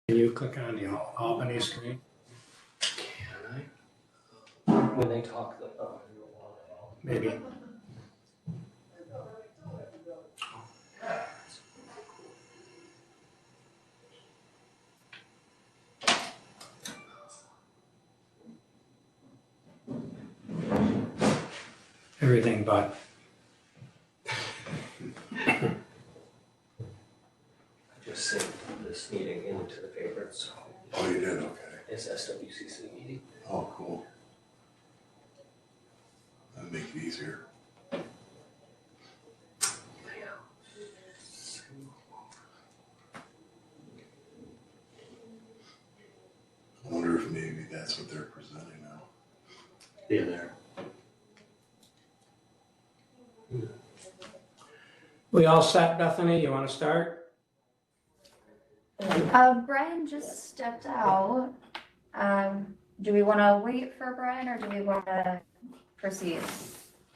Can you click on the Albany screen? Can I? When they talk, Maybe. Everything but. I just saved this meeting into the paper, so Oh, you did? Okay. it's SWCC meeting. Oh, cool. That'd make it easier. I wonder if maybe that's what they're presenting now. Yeah, there. We all set, Bethany? You want to start? Brian just stepped out. Do we want to wait for Brian or do we want to proceed?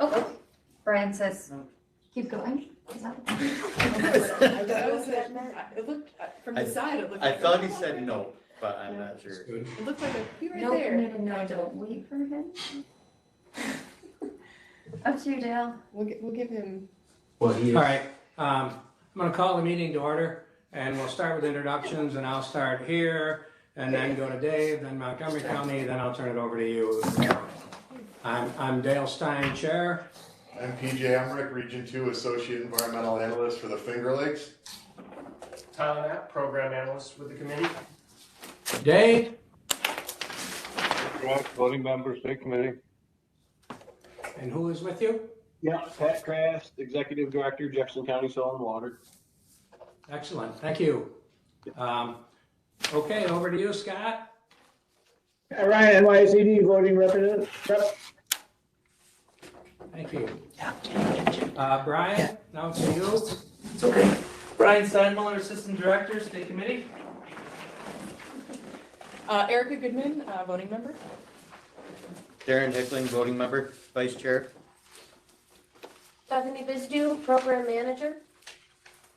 Okay. Brian says, keep going. Is that what It looked, from the side, it looked I like. thought he said no, but I'm not sure. Good. It looked like a, be right No, there. no, don't wait for him. Up to you, Dale. We'll give him, Well, he is. All right, I'm going to call the meeting to order, and we'll start with introductions, and I'll start here, and then go to Dave, then Montgomery County, then I'll turn it over to you. I'm Dale Stein, Chair. I'm PJ Emmerich, Region 2 Associate Environmental Analyst for the Finger Lakes. Tyler Knapp, Program Analyst with the committee. Dave, Voting member, state committee. and who is with you? Yeah, Pat Crast, Executive Director, Jefferson County Soil and Water. Excellent, thank you. Okay, over to you, Scott. Ryan, NYSED voting representative. Thank you. Brian, now to you. It's okay. Brian Steinmuller, Assistant Director, State Committee. Erica Goodman, voting member. Darren Hickling, voting member, vice chair. Bethany Bisdu, Program Manager.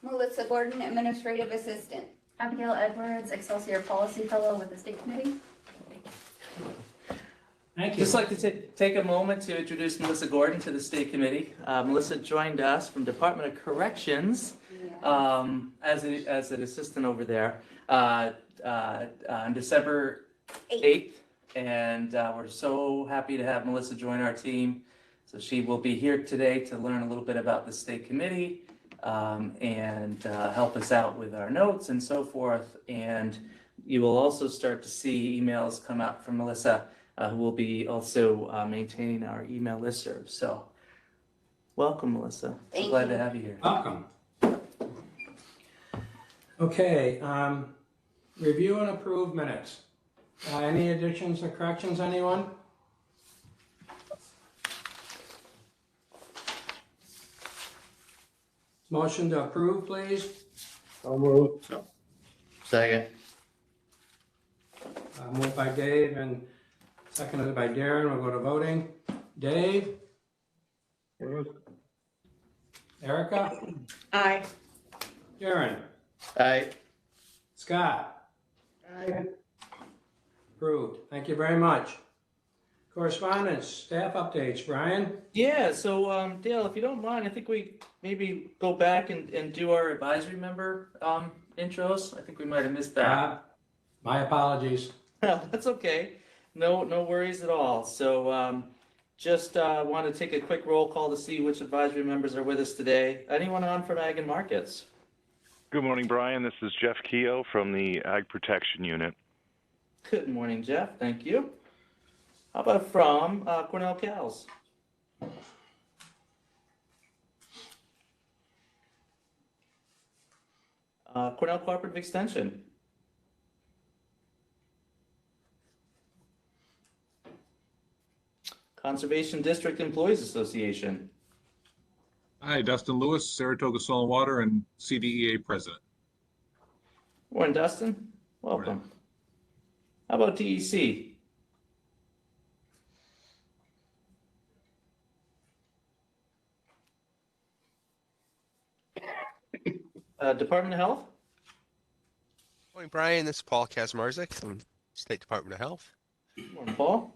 Melissa Gordon, Administrative Assistant. Abigail Edwards, Excelsior Policy Fellow with the State Committee. Thank you. Just like to take a moment to introduce Melissa Gordon to the State Committee. Melissa joined us from Department of Corrections as an assistant over there on December 8th. And we're so happy to have Melissa join our team. So she will be here today to learn a little bit about the State Committee and help us out with our notes and so forth. And you will also start to see emails come out from Melissa, who will be also maintaining our email listserv. So welcome, Melissa. Thank Glad you. to have you here. Welcome. Okay, review and approve minutes. Any additions or corrections, anyone? Motion to approve, please. So moved. Second. Moved by Dave and seconded by Darren. We'll go to voting. Dave? Erica? Aye. Darren? Aye. Scott? Approved. Thank you very much. Correspondence, staff updates. Brian? Yeah, so Dale, if you don't mind, I think we maybe go back and do our advisory member intros. I think we might have missed that. My apologies. That's okay. No worries at all. So just want to take a quick roll call to see which advisory members are with us today. Anyone on from Ag and Markets? Good morning, Brian. This is Jeff Keogh from the Ag Protection Unit. Good morning, Jeff. Thank you. How about from Cornell Cows? Cornell Cooperative Extension. Conservation District Employees Association. Hi, Dustin Lewis, Saratoga Soil and Water and CDEA President. Morning, Dustin. Welcome. How about DEC? Department of Health? Morning, Brian. This is Paul Kaczmarzyk from State Department of Health. Morning, Paul.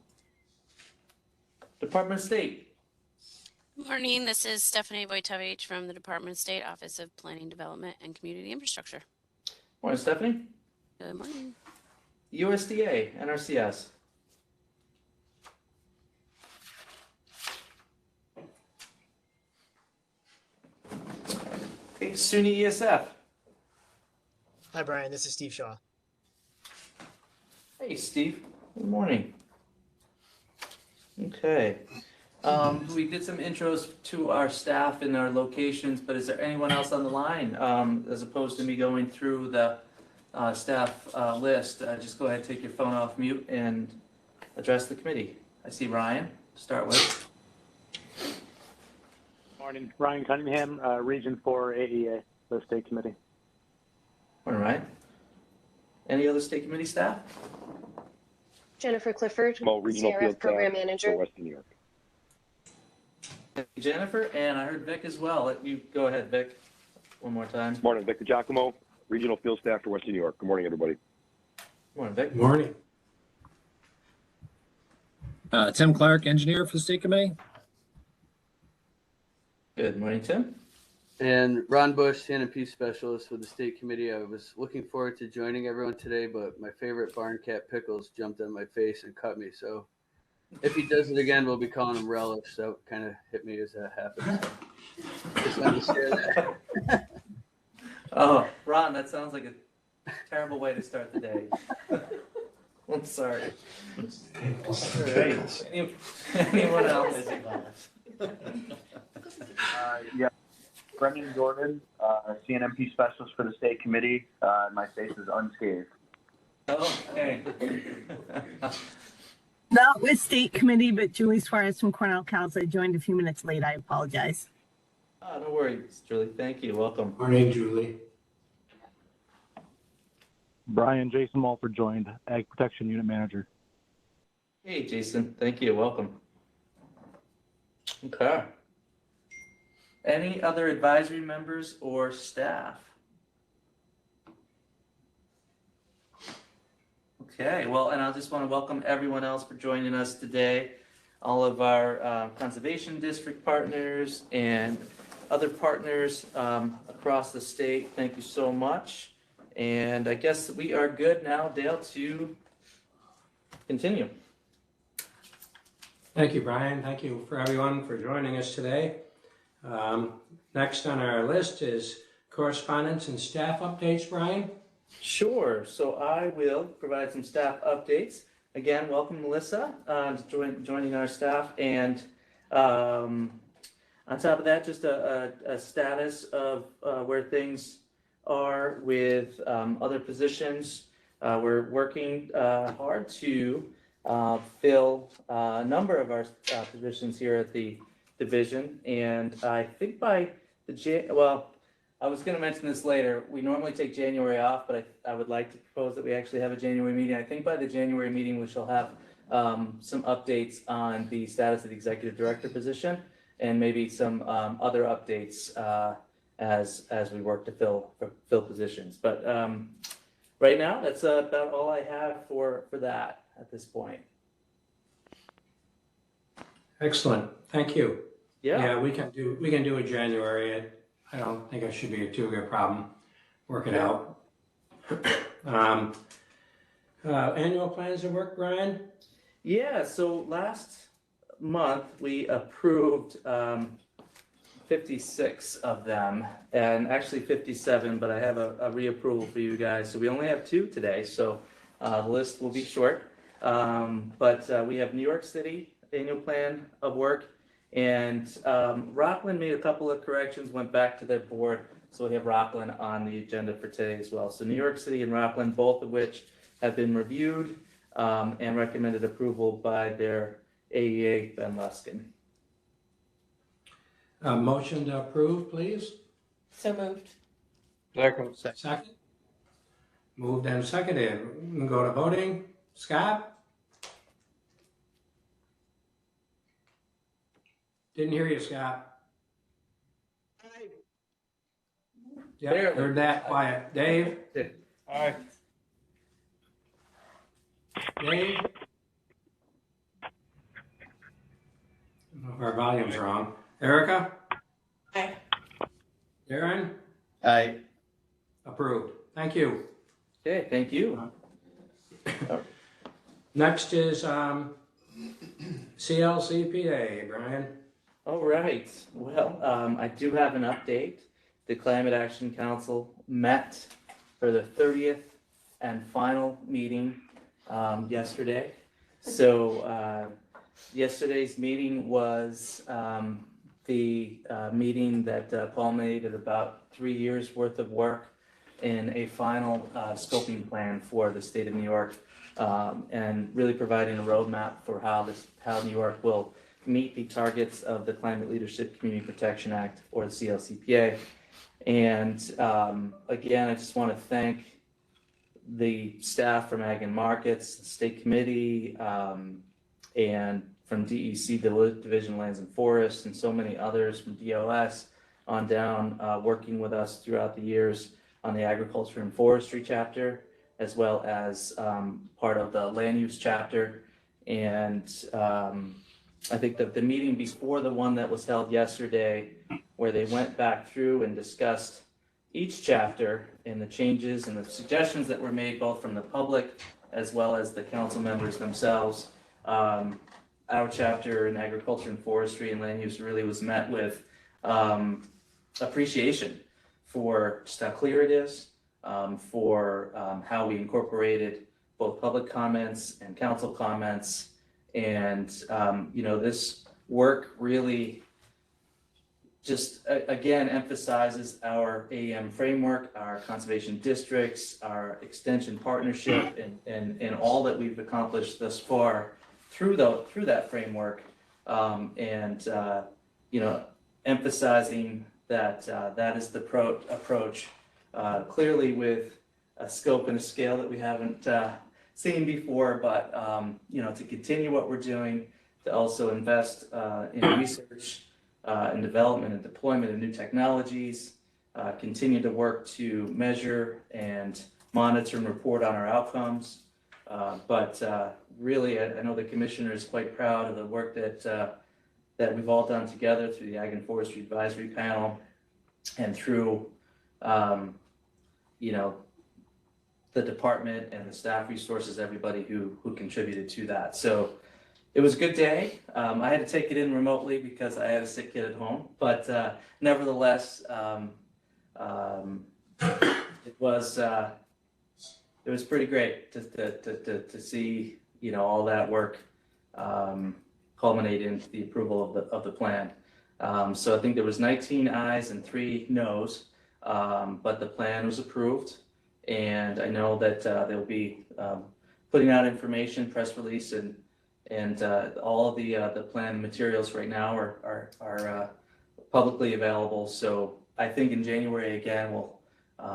Department of State. Morning, this is Stephanie Wojtowicz from the Department of State Office of Planning, Development, and Community Infrastructure. Morning, Stephanie. Good morning. USDA, NRCS. Okay, SUNY ESF. Hi, Brian. This is Steve Shaw. Hey, Steve. Good morning. Okay. We did some intros to our staff and our locations, but is there anyone else on the line? As opposed to me going through the staff list, just go ahead, take your phone off mute and address the committee. I see Ryan to start with. Morning, Ryan Cunningham, Region 4 AEA, the State Committee. All right. Any other state committee staff? Jennifer Clifford, Regional CRF Field Program Staff Manager. for Western New York. Thank you, Jennifer, and I heard Vic as well. Let you go ahead, Vic, one more time. Morning, Victor Giacomo, Regional Field Staff for Western New York. Good morning, everybody. Morning, Vic. Morning. Tim Clark, Engineer for the State Committee. Good morning, Tim. And Ron Bush, CNP Specialist with the State Committee. I was looking forward to joining everyone today, but my favorite barn cat Pickles jumped on my face and cut me. So if he does it again, we'll be calling him Relish. So it kind of hit me as that happened. So just wanted to share that. Oh, Ron, that sounds like a terrible way to start the day. I'm sorry. All right. Anyone else? Yeah, Brendan Jordan, CNMP Specialist for the State Committee. My face is unscathed. Okay. Not with State Committee, but Julie Suarez from Cornell Council. I joined a few minutes late. I apologize. Oh, no worries, Julie. Thank you. Welcome. Morning, Julie. Brian Jason Mulford joined, Ag Protection Unit Manager. Hey, Jason. Thank you. Welcome. Okay. Any other advisory members or staff? Okay, well, and I just want to welcome everyone else for joining us today. All of our conservation district partners and other partners across the state. Thank you so much. And I guess we are good now, Dale, to continue. Thank you, Brian. Thank you for everyone for joining us today. Next on our list is correspondence and staff updates, Brian. Sure. So I will provide some staff updates. Again, welcome Melissa to joining our staff. And on top of that, just a status of where things are with other positions. We're working hard to fill a number of our positions here at the division. And I think by the I was going to mention this later. We normally take January off, but I would like to propose that we actually have a January meeting. I think by the January meeting, we shall have some updates on the status of the executive director position and maybe some other updates as we work to fill positions. But right now, that's about all I have for that at this point. Excellent. Thank you. Yeah. We can do a January. I don't think it should be too big a problem. Work it out. Annual plans of work, Brian? Yeah, so last month we approved 56 of them, and actually 57, but I have a reapproval for you guys. So we only have 2 today, so the list will be short. But we have New York City annual plan of work, and Rockland made a couple of corrections, went back to their board, so we have Rockland on the agenda for today as well. So New York City and Rockland, both of which have been reviewed and recommended approval by their AEA, Ben Luskin. Motion to approve, please. So moved. Second. Moved and seconded. We can go to voting. Scott? Didn't hear you, Scott. Yeah, Barely. heard that quiet. Dave? Aye. Dave? Our volume's wrong. Erica? Aye. Darren? Aye. Approved. Thank you. Okay, thank you. Next is CLCPA, Brian. All right. Well, I do have an update. The Climate Action Council met for the 30th and final meeting yesterday. So yesterday's meeting was the meeting that culminated about 3 years worth of work in a final scoping plan for the state of New York, and really providing a roadmap for how New York will meet the targets of the Climate Leadership Community Protection Act, or the CLCPA. And again, I just want to thank the staff from Ag and Markets, the State Committee, and from DEC, Division of Lands and Forests, and so many others from DOS on down, working with us throughout the years on the Agriculture and Forestry chapter, as well as part of the Land Use chapter. And I think that the meeting before the one that was held yesterday, where they went back through and discussed each chapter and the changes and the suggestions that were made both from the public as well as the council members themselves. Our chapter in Agriculture and Forestry and Land Use really was met with appreciation for just how clear it is, for how we incorporated both public comments and council comments. And, this work really just, again, emphasizes our AEM framework, our conservation districts, our extension partnership, and all that we've accomplished thus far through that framework, emphasizing that that is the approach, clearly with a scope and a scale that we haven't seen before, but to continue what we're doing, to also invest in research and development and deployment of new technologies, continue to work to measure and monitor and report on our outcomes. But really, I know the commissioner is quite proud of the work that we've all done together through the Ag and Forestry Advisory Panel and through, the department and the staff resources, everybody who contributed to that. So it was a good day. I had to take it in remotely because I had a sick kid at home, but nevertheless, it was pretty great to see all that work culminate into the approval of the plan. So I think there was 19 ayes and 3 noes, but the plan was approved, and I know that they'll be putting out information, press release, and all of the plan materials right now are publicly available. So I think in January again we'll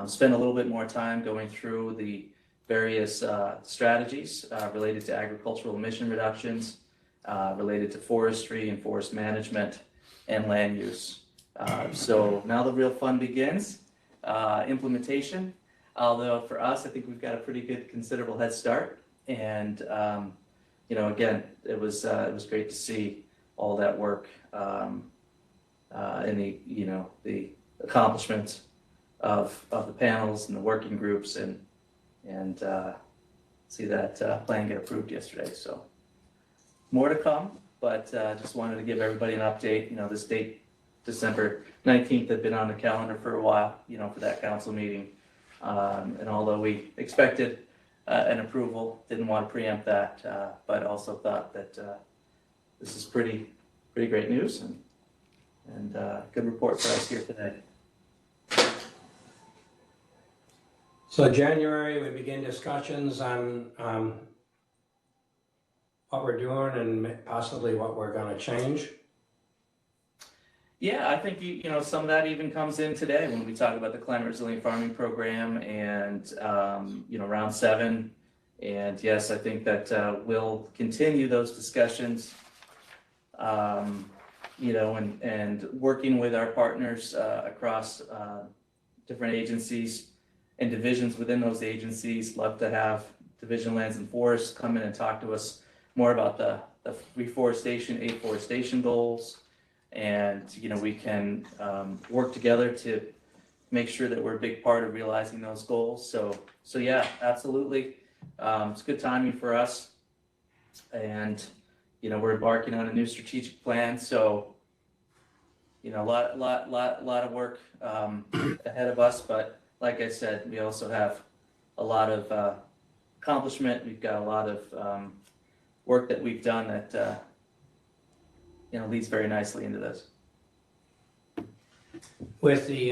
spend a little bit more time going through the various strategies related to agricultural emission reductions, related to forestry and forest management and land use. So now the real fun begins, implementation. Although for us, I think we've got a pretty good, considerable head start. And again, it was great to see all that work and the accomplishments of the panels and the working groups and see that plan get approved yesterday. So more to come, but just wanted to give everybody an update. This date, December 19th, had been on the calendar for a while, for that council meeting. And although we expected an approval, didn't want to preempt that, but also thought that this is pretty great news and good report for us here today. So January, we begin discussions on what we're doing and possibly what we're going to change. Yeah, I think some of that even comes in today when we talk about the Climate Resilient Farming Program and round 7. And yes, I think that we'll continue those discussions, and working with our partners across different agencies and divisions within those agencies. Love to have Division of Lands and Forests come in and talk to us more about the reforestation, afforestation goals. And, we can work together to make sure that we're a big part of realizing those goals. So yeah, absolutely. It's good timing for us. And, we're embarking on a new strategic plan. So, a lot of work ahead of us. But like I said, we also have a lot of accomplishment. We've got a lot of work that we've done that, leads very nicely into this. With the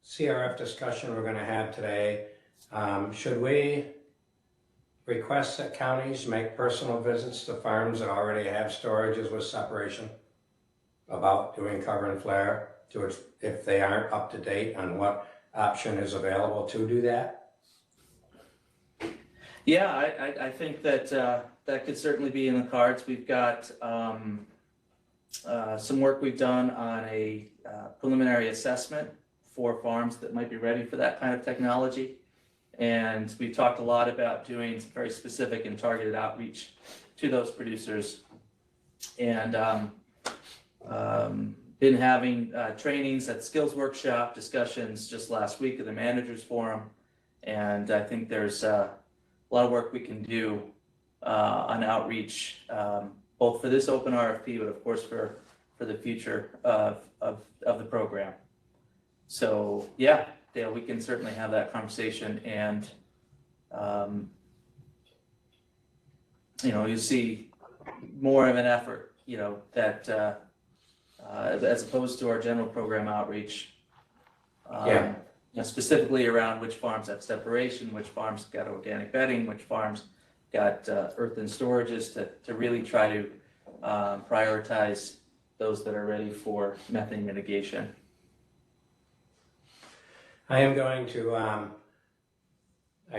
CRF discussion we're going to have today, should we request that counties make personal visits to farms that already have storages with separation about doing cover and flare, if they aren't up to date on what option is available to do that? Yeah, I think that that could certainly be in the cards. We've got some work we've done on a preliminary assessment for farms that might be ready for that kind of technology. And we've talked a lot about doing some very specific and targeted outreach to those producers. And been having trainings at skills workshop discussions just last week at the managers forum. And I think there's a lot of work we can do on outreach, both for this open RFP, but of course for the future of the program. So yeah, Dale, we can certainly have that conversation, and you see more of an effort, that as opposed to our general program outreach. Specifically around which farms have separation, which farms got organic bedding, which farms got earthen storages, to really try to prioritize those that are ready for methane mitigation. I am going to, I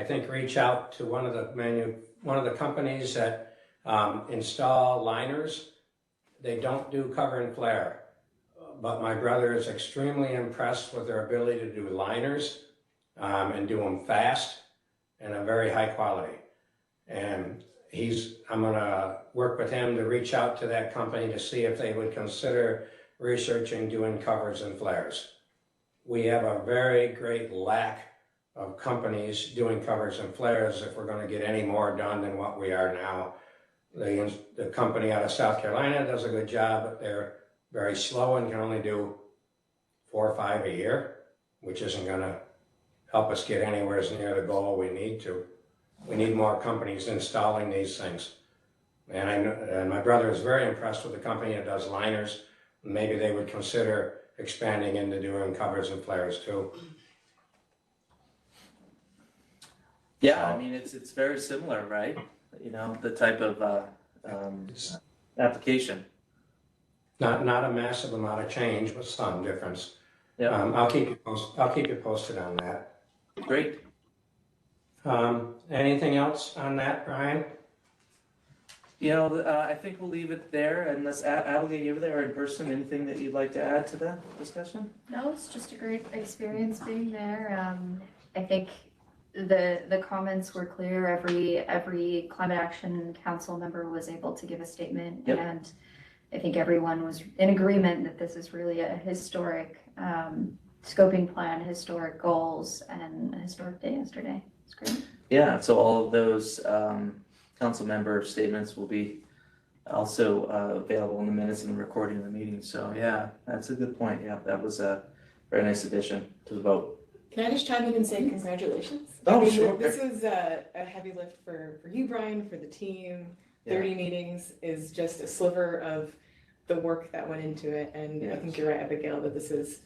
think, reach out to one of the companies that install liners. They don't do cover and flare, but my brother is extremely impressed with their ability to do liners and do them fast and a very high quality. And I'm gonna work with him to reach out to that company to see if they would consider researching doing covers and flares. We have a very great lack of companies doing covers and flares if we're gonna get any more done than what we are now. The company out of South Carolina does a good job, but they're very slow and can only do 4 or 5 a year, which isn't gonna help us get anywhere near the goal we need to. We need more companies installing these things. And my brother is very impressed with the company that does liners. Maybe they would consider expanding into doing covers and flares too. Yeah, I mean, it's very similar, right? The type of application. Not a massive amount of change, but some difference. Yeah. I'll keep you posted on that. Great. Anything else on that, Brian? I think we'll leave it there, unless Abigail, you were there in person. Anything that you'd like to add to the discussion? No, it's just a great experience being there. I think the comments were clear. Every Climate Action Council member was able to give a statement, Yep. and I think everyone was in agreement that this is really a historic scoping plan, historic goals, and a historic day yesterday. It's great. Yeah, so all of those council member statements will be also available in the minutes and recording of the meeting. So yeah, that's a good point. Yeah, that was a very nice addition to the vote. Can I just chime in and say congratulations? Oh, sure. This was a heavy lift for you, Brian, for the team. 30 meetings is just a sliver of the work that went into it. And I think you're right, Abigail, that this is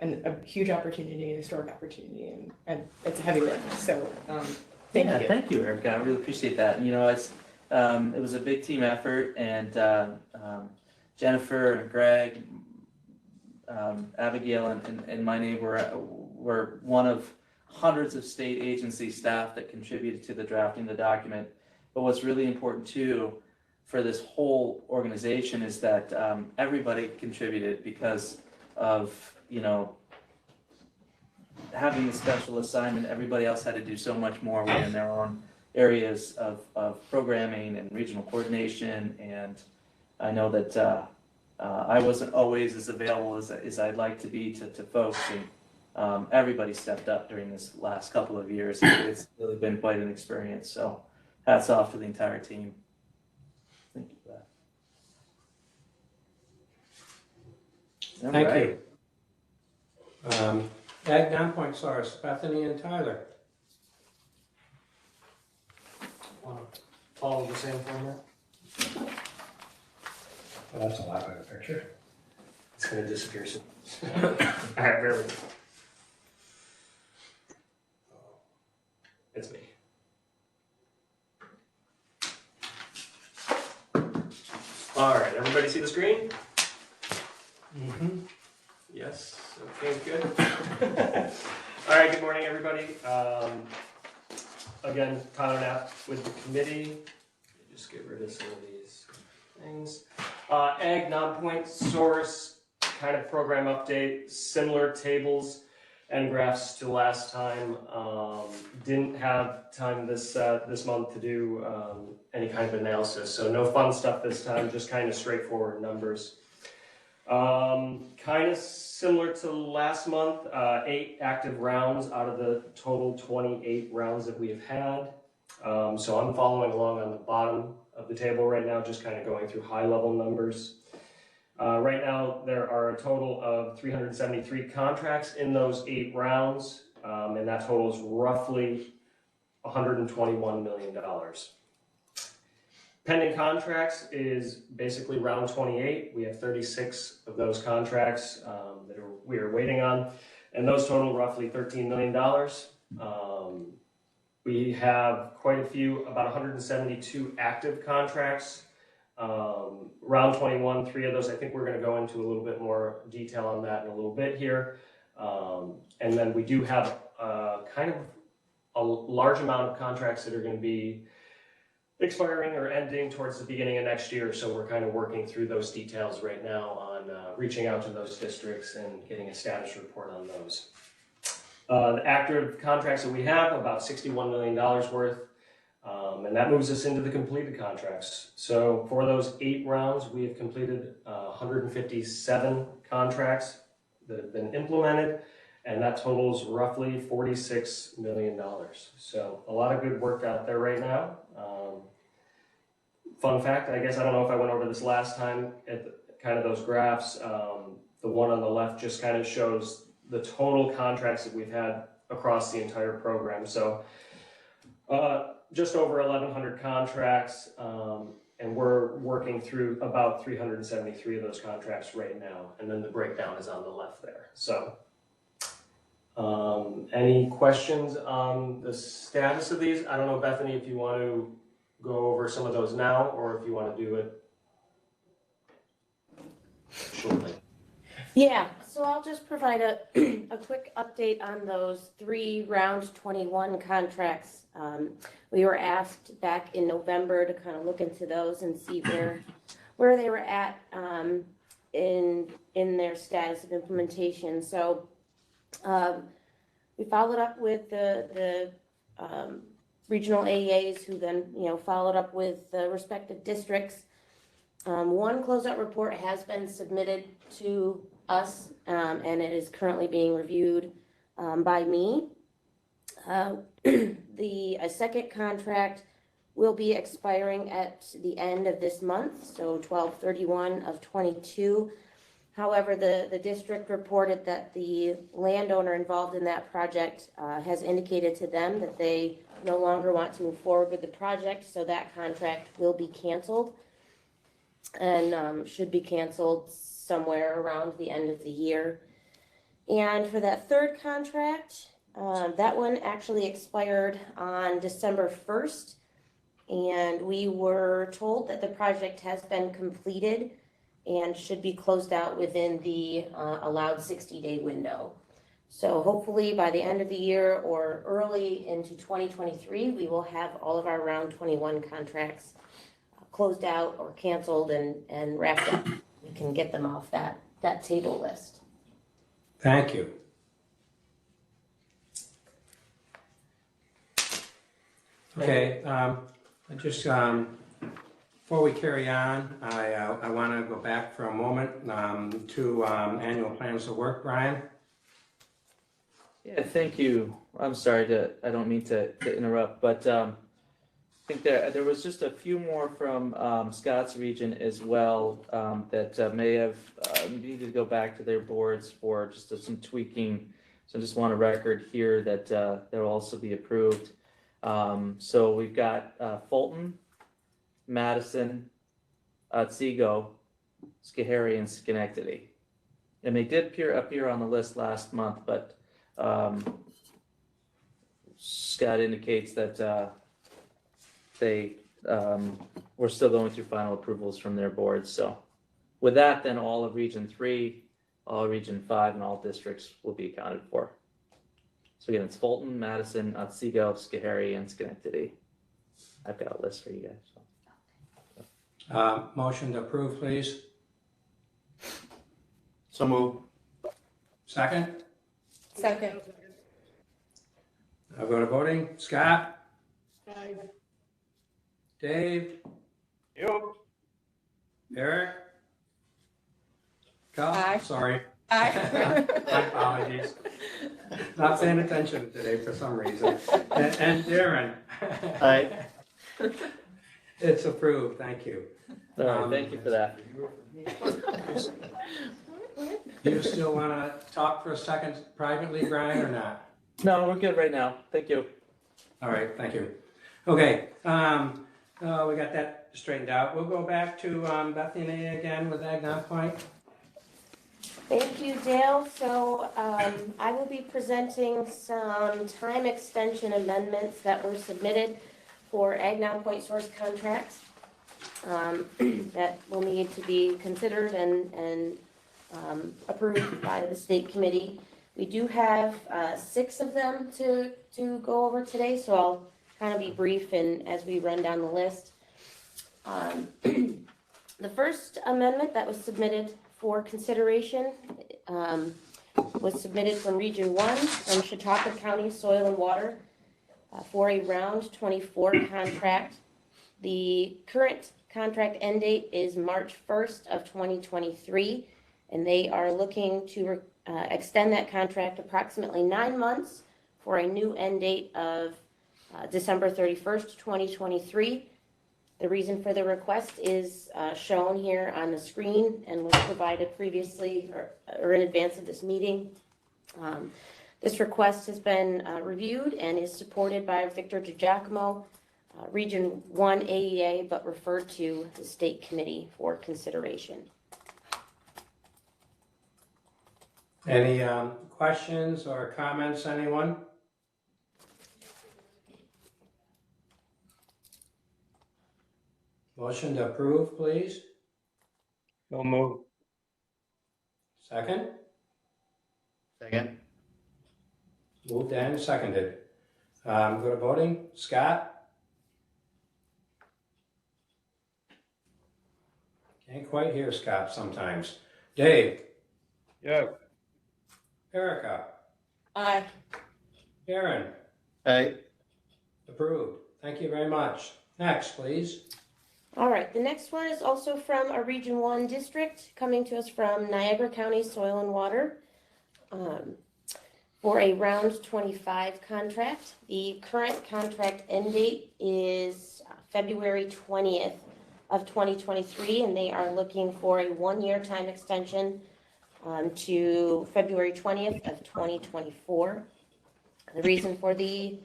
a huge opportunity, an historic opportunity, and it's a heavy lift. So thank you. Thank you, Erica. I really appreciate that. It was a big team effort, and Jennifer and Greg, Abigail, and my name were one of hundreds of state agency staff that contributed to the drafting of the document. But what's really important too for this whole organization is that having the special assignment, everybody else had to do so much more within their own areas of programming and regional coordination. And I know that I wasn't always as available as I'd like to be to folks. And everybody stepped up during this last couple of years. It's really been quite an experience. So hats off to the entire team. Thank you for that. Thank All right. you. Ag non-point source, Bethany and Tyler. Follow the same format. Well, that's a lot better picture. It's gonna disappear soon. All right, bear with me. It's me. All right, everybody see the screen? Mm-hmm. Yes, okay, good. All right, good morning, everybody. Again, Tyler Knapp with the committee. Let me just get rid of some of these things. Ag non-point source kind of program update, similar tables and graphs to last time. Didn't have time this month to do any kind of analysis, so no fun stuff this time, just kind of straightforward numbers. Kind of similar to last month, 8 active rounds out of the total 28 rounds that we've had. So I'm following along on the bottom of the table right now, just kind of going through high level numbers. Right now, there are a total of 373 contracts in those 8 rounds, and that totals roughly $121 million. Pending contracts is basically round 28. We have 36 of those contracts that we are waiting on, and those total roughly $13 million. We have quite a few, about 172 active contracts. Round 21, 3 of those, I think we're going to go into a little bit more detail on that in a little bit here. And then we do have kind of a large amount of contracts that are going to be expiring or ending towards the beginning of next year. So we're kind of working through those details right now on reaching out to those districts and getting a status report on those. The active contracts that we have, about $61 million worth. And that moves us into the completed contracts. So for those 8 rounds, we have completed 157 contracts that have been implemented, and that totals roughly $46 million. So a lot of good work out there right now. Fun fact, I guess, I don't know if I went over this last time at kind of those graphs. The one on the left just kind of shows the total contracts that we've had across the entire program. So just over 1,100 contracts, and we're working through about 373 of those contracts right now, and then the breakdown is on the left there. So any questions on the status of these? I don't know, Bethany, if you want to go over some of those now, or if you want to do it shortly. Yeah, so I'll just provide a quick update on those 3 round 21 contracts. We were asked back in November to kind of look into those and see where they were at in their status of implementation. So we followed up with the regional AEAs, who then followed up with the respective districts. One closeout report has been submitted to us, and it is currently being reviewed by me. A second contract will be expiring at the end of this month, so 12/31 of 22. However, the district reported that the landowner involved in that project has indicated to them that they no longer want to move forward with the project, so that contract will be canceled and should be canceled somewhere around the end of the year. And for that third contract, that one actually expired on December 1st, and we were told that the project has been completed and should be closed out within the allowed 60-day window. So hopefully by the end of the year or early into 2023, we will have all of our round 21 contracts closed out or canceled and wrapped up. We can get them off that table list. Thank you. Okay, I just, before we carry on, I want to go back for a moment to annual plans of work, Brian. Yeah, thank you. I'm sorry I don't mean to interrupt, but I think there was just a few more from Scott's region as well that may have needed to go back to their boards for just some tweaking. So I just want a record here that they'll also be approved. So we've got Fulton, Madison, Otsego, Schoharie, and Schenectady. And they did appear on the list last month, but Scott indicates that they were still going through final approvals from their boards. So with that, then all of Region 3, all of Region 5, and all districts will be accounted for. So again, it's Fulton, Madison, Otsego, Schoharie, and Schenectady. I've got a list for you guys. So. Motion to approve, please. So move. Second? Second. I'll go to voting. Scott? Aye. Dave? Yep. Eric? Carl? Aye. Sorry. Aye. My apologies. Not paying attention today for some reason. And Darren? Aye. It's approved, thank you. All right, thank you for that. Do you still want to talk for a second privately, Brian, or not? No, we're good right now. Thank you. All right, thank you. Okay, we got that straightened out. We'll go back to Bethany again with Agnon Point. Thank you, Dale. So I will be presenting some time extension amendments that were submitted for Agnon Point source contracts that will need to be considered and approved by the state committee. We do have 6 of them to go over today, so I'll kind of be brief and as we run down the list. The first amendment that was submitted for consideration was submitted from Region 1 from Chautauqua County Soil and Water for a round 24 contract. The current contract end date is March 1st of 2023, and they are looking to extend that contract approximately 9 months for a new end date of December 31st, 2023. The reason for the request is shown here on the screen and was provided previously or in advance of this meeting. This request has been reviewed and is supported by Victor DiGiacomo, Region 1 AEA, but referred to the State Committee for consideration. Any questions or comments, anyone? Motion to approve, please. So move. Second? Second. Moved and seconded. Go to voting. Scott? Can't quite hear Scott sometimes. Dave? Yeah. Erica? Aye. Aaron? Aye. Approved. Thank you very much. Next, please. All right, the next one is also from a Region 1 district, coming to us from Niagara County Soil and Water for a round 25 contract. The current contract end date is February 20th of 2023, and they are looking for a 1-year time extension to February 20th of 2024. The reason for the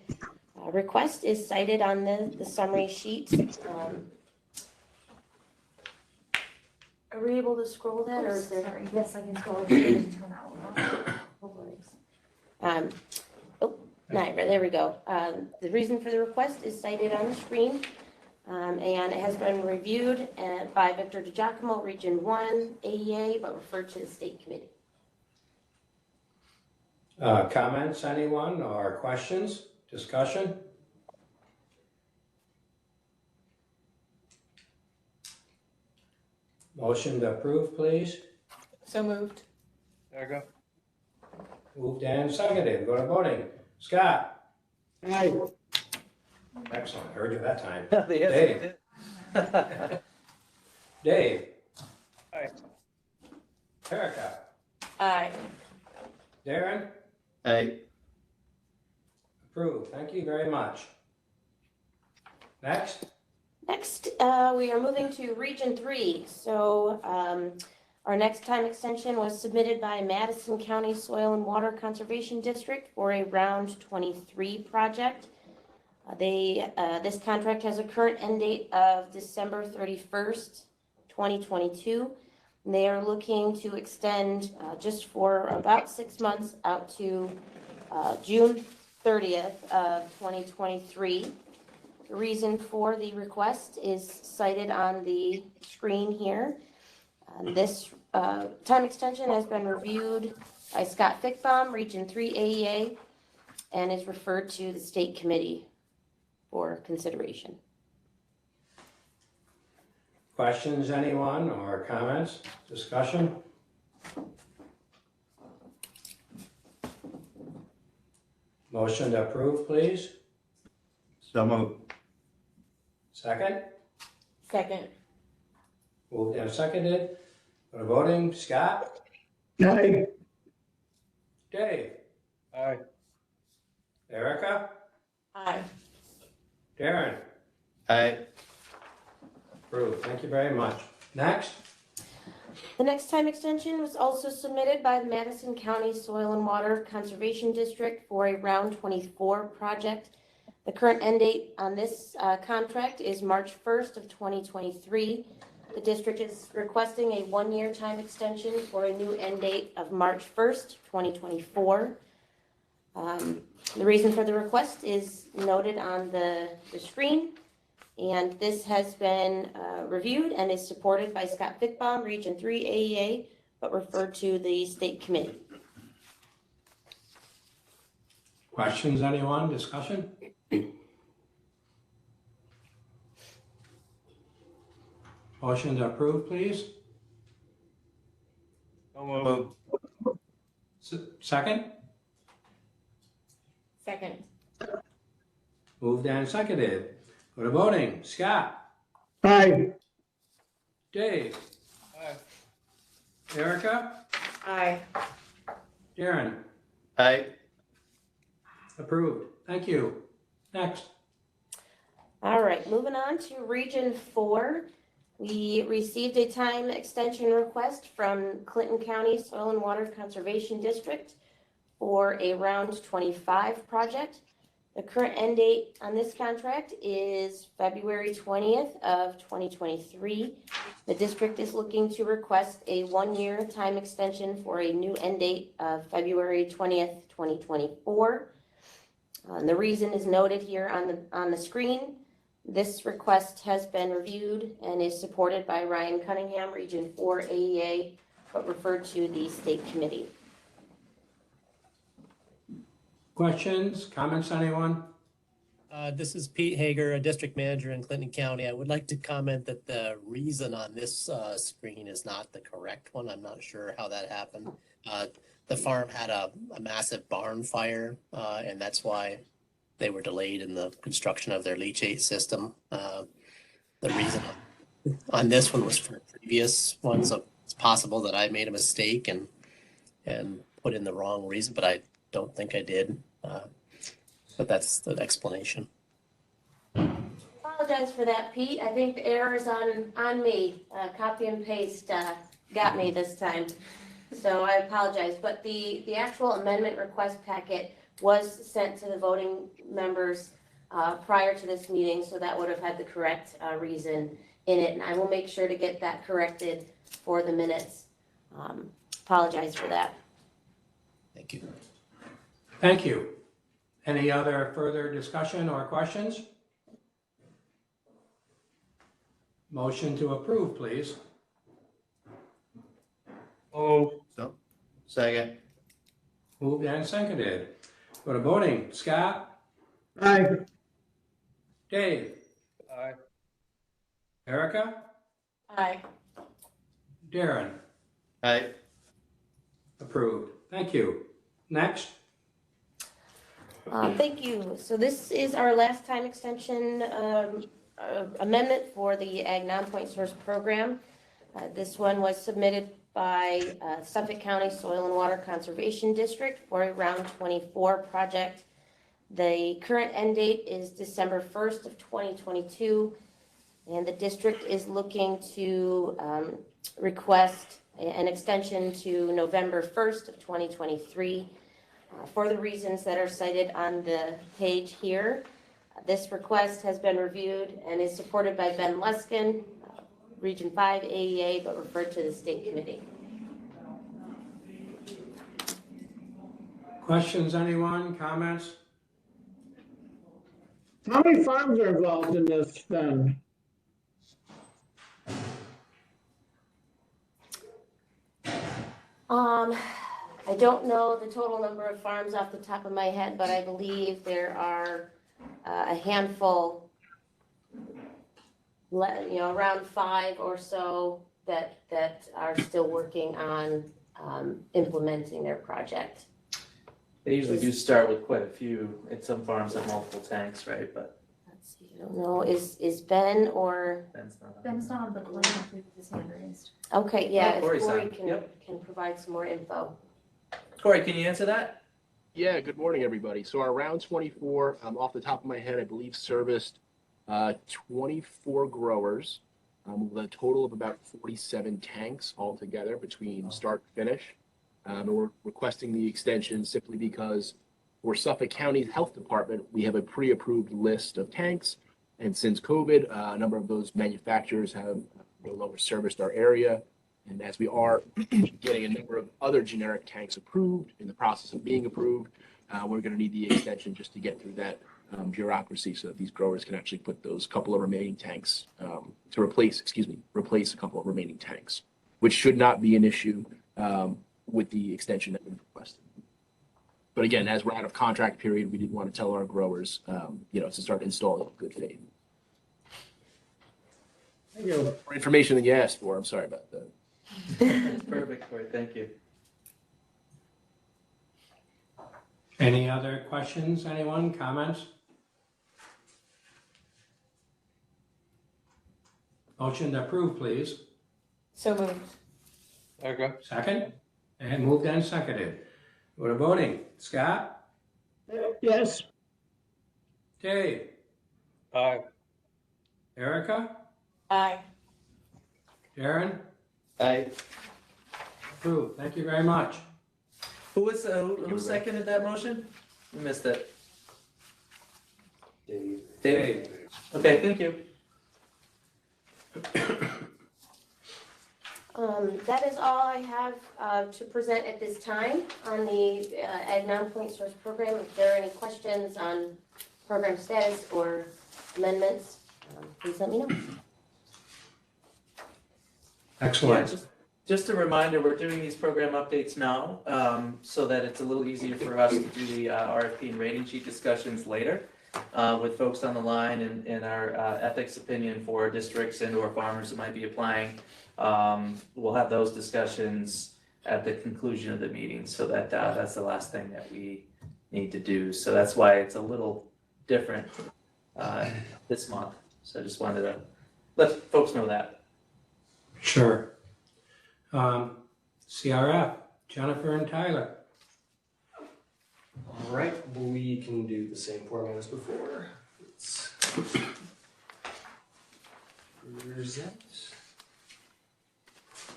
request is cited on the summary sheet. Are we able to scroll that, or is there? Sorry, yes, I can scroll. Turn out. Niagara, there we go. The reason for the request is cited on the screen, and it has been reviewed by Victor DiGiacomo, Region 1 AEA, but referred to the State Committee. Comments, anyone, or questions, discussion? Motion to approve, please. So moved. There you go. Moved and seconded. Go to voting. Scott? Aye. Excellent, heard you that time. Yes, we Dave. did. Dave. Aye. Erica. Aye. Darren. Aye. Approved, thank you very much. Next. Next, we are moving to Region 3. So our next time extension was submitted by Madison County Soil and Water Conservation District for a round 23 project. This contract has a current end date of December 31st, 2022. And they are looking to extend just for about 6 months out to June 30th of 2023. The reason for the request is cited on the screen here. This time extension has been reviewed by Scott Fickbaum, Region 3 AEA, and is referred to the state committee for consideration. Questions, anyone, or comments, discussion? Motion to approve, please. So moved. Second? Second. Moved and seconded. Go to voting. Scott? Aye. Dave? Aye. Erica? Aye. Darren? Aye. Approved. Thank you very much. Next. The next time extension was also submitted by the Madison County Soil and Water Conservation District for a round 24 project. The current end date on this contract is March 1st of 2023. The district is requesting a 1-year time extension for a new end date of March 1st, 2024. The reason for the request is noted on the screen, and this has been reviewed and is supported by Scott Fickbaum, Region 3 AEA, but referred to the state committee. Questions, anyone? Discussion? Motion to approve, please. So moved. Second? Second. Moved and seconded. Go to voting. Scott? Aye. Dave? Aye. Erica? Aye. Darren? Aye. Approved. Thank you. Next. All right, moving on to Region 4. We received a time extension request from Clinton County Soil and Water Conservation District for a round 25 project. The current end date on this contract is February 20th of 2023. The district is looking to request a 1-year time extension for a new end date of February 20th, 2024. The reason is noted here on the screen. This request has been reviewed and is supported by Ryan Cunningham, Region 4 AEA, but referred to the state committee. Questions, comments, anyone? This is Pete Hager, a district manager in Clinton County. I would like to comment that the reason on this screen is not the correct one. I'm not sure how that happened. The farm had a massive barn fire, and that's why they were delayed in the construction of their leachate system. The reason on this one was for previous ones. So it's possible that I made a mistake and put in the wrong reason, but I don't think I did. But that's the explanation. Apologize for that, Pete. I think the error is on me. Copy and paste got me this time. So I apologize. But the actual amendment request packet was sent to the voting members prior to this meeting, so that would have had the correct reason in it. And I will make sure to get that corrected for the minutes. Apologize for that. Thank you. Thank you. Any other further discussion or questions? Motion to approve, please. Oh. So, second. Moved and seconded. Go to voting. Scott? Aye. Dave? Aye. Erica? Aye. Darren? Aye. Approved. Thank you. Next. Thank you. So this is our last time extension amendment for the Ag Non-Point Source Program. This one was submitted by Suffolk County Soil and Water Conservation District for a round 24 project. The current end date is December 1st of 2022, and the district is looking to request an extension to November 1st of 2023 for the reasons that are cited on the page here. This request has been reviewed and is supported by Ben Luskin, Region 5 AEA, but referred to the state committee. Questions, anyone? Comments? How many farms are involved in this then? I don't know the total number of farms off the top of my head, but I believe there are a handful, around 5 or so that are still working on implementing their project. They usually do start with quite a few, and some farms have multiple tanks, right? But let's see, I don't know, is Ben or? Ben's not on the line, his hand raised. Okay, yeah, Corey's if Corey on. can provide some more info. Corey, can you answer that? Yeah, good morning, everybody. So our round 24, off the top of my head, I believe serviced 24 growers with a total of about 47 tanks altogether between start to finish. And we're requesting the extension simply because for Suffolk County's Health Department, we have a pre-approved list of tanks. And since COVID, a number of those manufacturers have no longer serviced our area. And as we are getting a number of other generic tanks approved, in the process of being approved, we're going to need the extension just to get through that bureaucracy so that these growers can actually put those couple of remaining tanks to replace a couple of remaining tanks, which should not be an issue with the extension that we've requested. But again, as we're out of contract period, we didn't want to tell our growers, to start installing in good faith. Thank you. More information than you asked for. I'm sorry about that. Perfect, Corey. Thank you. Any other questions, anyone? Comments? Motion to approve, please. So moved. Okay. Second? And moved and seconded. Go to voting. Scott? Yes. Dave? Aye. Erica? Aye. Darren? Aye. Approved. Thank you very much. Who seconded that motion? We missed it. Dave. Okay, thank you. That is all I have to present at this time on the Ag Non-Point Source Program. If there are any questions on program status or amendments, please let me know. Excellent. Yeah, just a reminder, we're doing these program updates now, so that it's a little easier for us to do the RFP and rating sheet discussions later with folks on the line and our ethics opinion for districts and or farmers that might be applying. We'll have those discussions at the conclusion of the meeting, so that that's the last thing that we need to do. So that's why it's a little different this month. So I just wanted to let folks know that. Sure. CRF, Jennifer and Tyler. All right, we can do the same format as before. Let's present.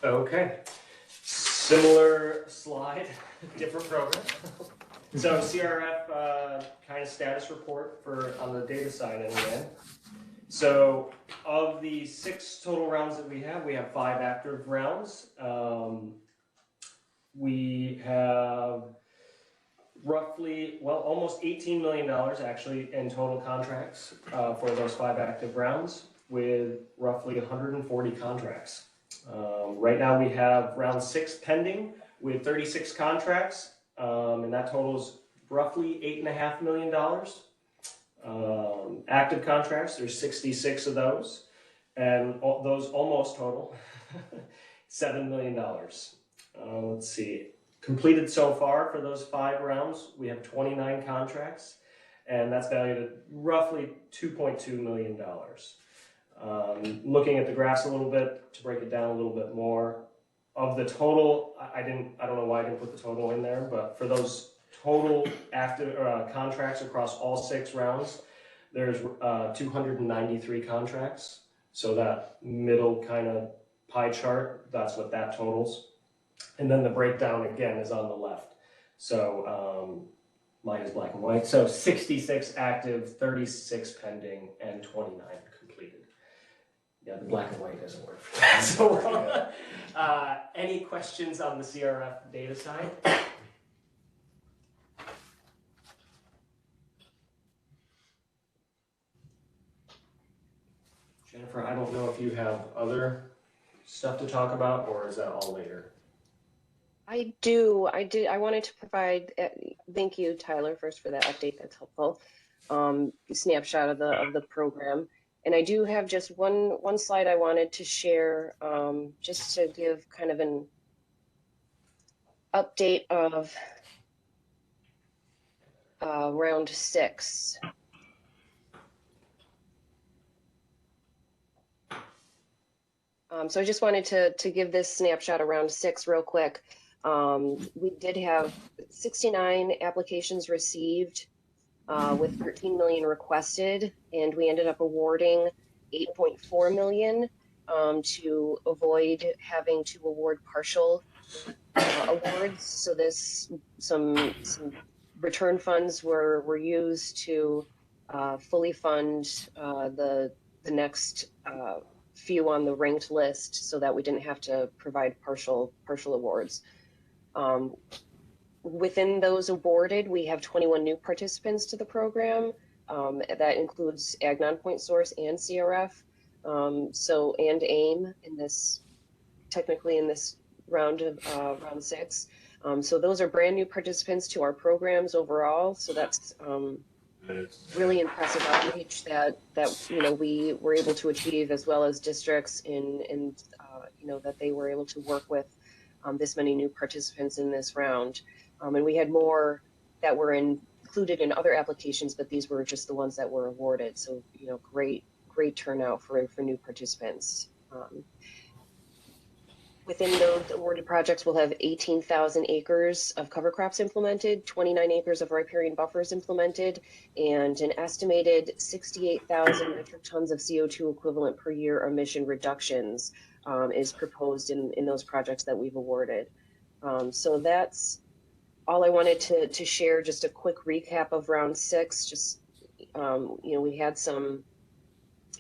Okay, similar slide, different program. So CRF kind of status report on the data side anyway. So of the 6 total rounds that we have 5 active rounds. We have roughly, almost $18 million actually in total contracts for those 5 active rounds with roughly 140 contracts. Right now we have round 6 pending with 36 contracts, and that totals roughly $8.5 million. Active contracts, there's 66 of those, and those almost total $7 million. Let's see, completed so far for those 5 rounds, we have 29 contracts, and that's valued at roughly $2.2 million. Looking at the graphs a little bit, to break it down a little bit more, of the total, I don't know why I didn't put the total in there, but for those total active contracts across all 6 rounds, there's 293 contracts. So that middle kind of pie chart, that's what that totals. And then the breakdown again is on the left. So mine is black and white. So 66 active, 36 pending, and 29 completed. Yeah, the black and white doesn't work. So any questions on the CRF data side? Jennifer, I don't know if you have other stuff to talk about, or is that all later? I do. I wanted to provide, thank you, Tyler, first for that update. That's helpful. Snapshot of the program. And I do have just one slide I wanted to share, just to give kind of an update of round 6. So I just wanted to give this snapshot around 6 real quick. We did have 69 applications received with 13 million requested, and we ended up awarding 8.4 million to avoid having to award partial awards. So some return funds were used to fully fund the next few on the ranked list, so that we didn't have to provide partial awards. Within those awarded, we have 21 new participants to the program. That includes Ag Non-Point Source and CRF, and AIM technically in this round of round 6. So those are brand new participants to our programs overall. So that's really impressive outreach that we were able to achieve, as well as districts in that they were able to work with this many new participants in this round. And we had more that were included in other applications, but these were just the ones that were awarded. So great turnout for new participants. Within those awarded projects, we'll have 18,000 acres of cover crops implemented, 29 acres of riparian buffers implemented, and an estimated 68,000 metric tons of CO2 equivalent per year emission reductions is proposed in those projects that we've awarded. So that's all I wanted to share. Just a quick recap of round 6. Just we had some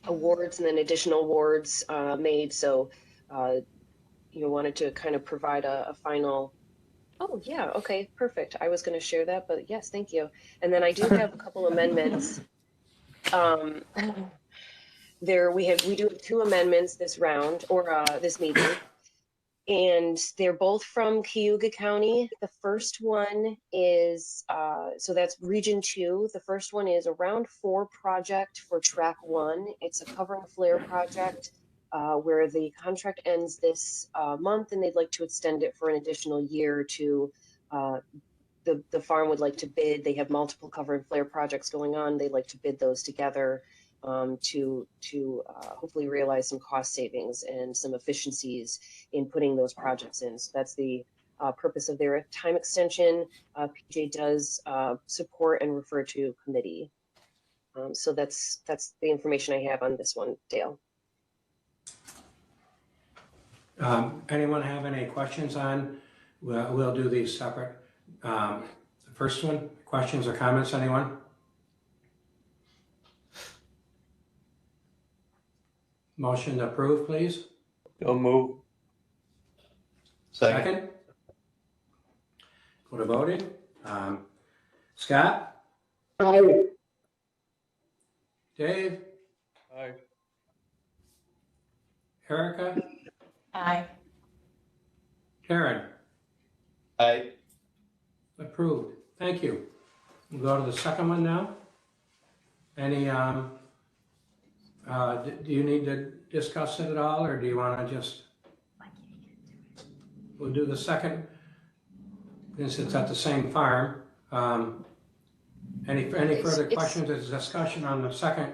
awards and then additional awards made. So wanted to kind of provide a final. Oh yeah, okay, perfect. I was going to share that, but yes, thank you. And then I do have a couple amendments. We do have 2 amendments this round, or this meeting, and they're both from Cayuga County. The first one is so that's Region 2. The first one is a round 4 project for Track 1. It's a cover and flare project where the contract ends this month, and they'd like to extend it for an additional year to the farm would like to bid. They have multiple cover and flare projects going on. They'd like to bid those together to hopefully realize some cost savings and some efficiencies in putting those projects in. So that's the purpose of their time extension. PJ does support and refer to committee. So that's the information I have on this one, Dale. Anyone have any questions on? We'll do these separate. The first one, questions or comments, anyone? Motion to approve, please. So move. Second. Go to voting. Scott? Aye. Dave? Aye. Erica? Aye. Karen? Aye. Approved. Thank you. We'll go to the second one now. Any, do you need to discuss it at all, or do you want to just? We'll do the second. since it's at the same farm. Any further questions or discussion on the second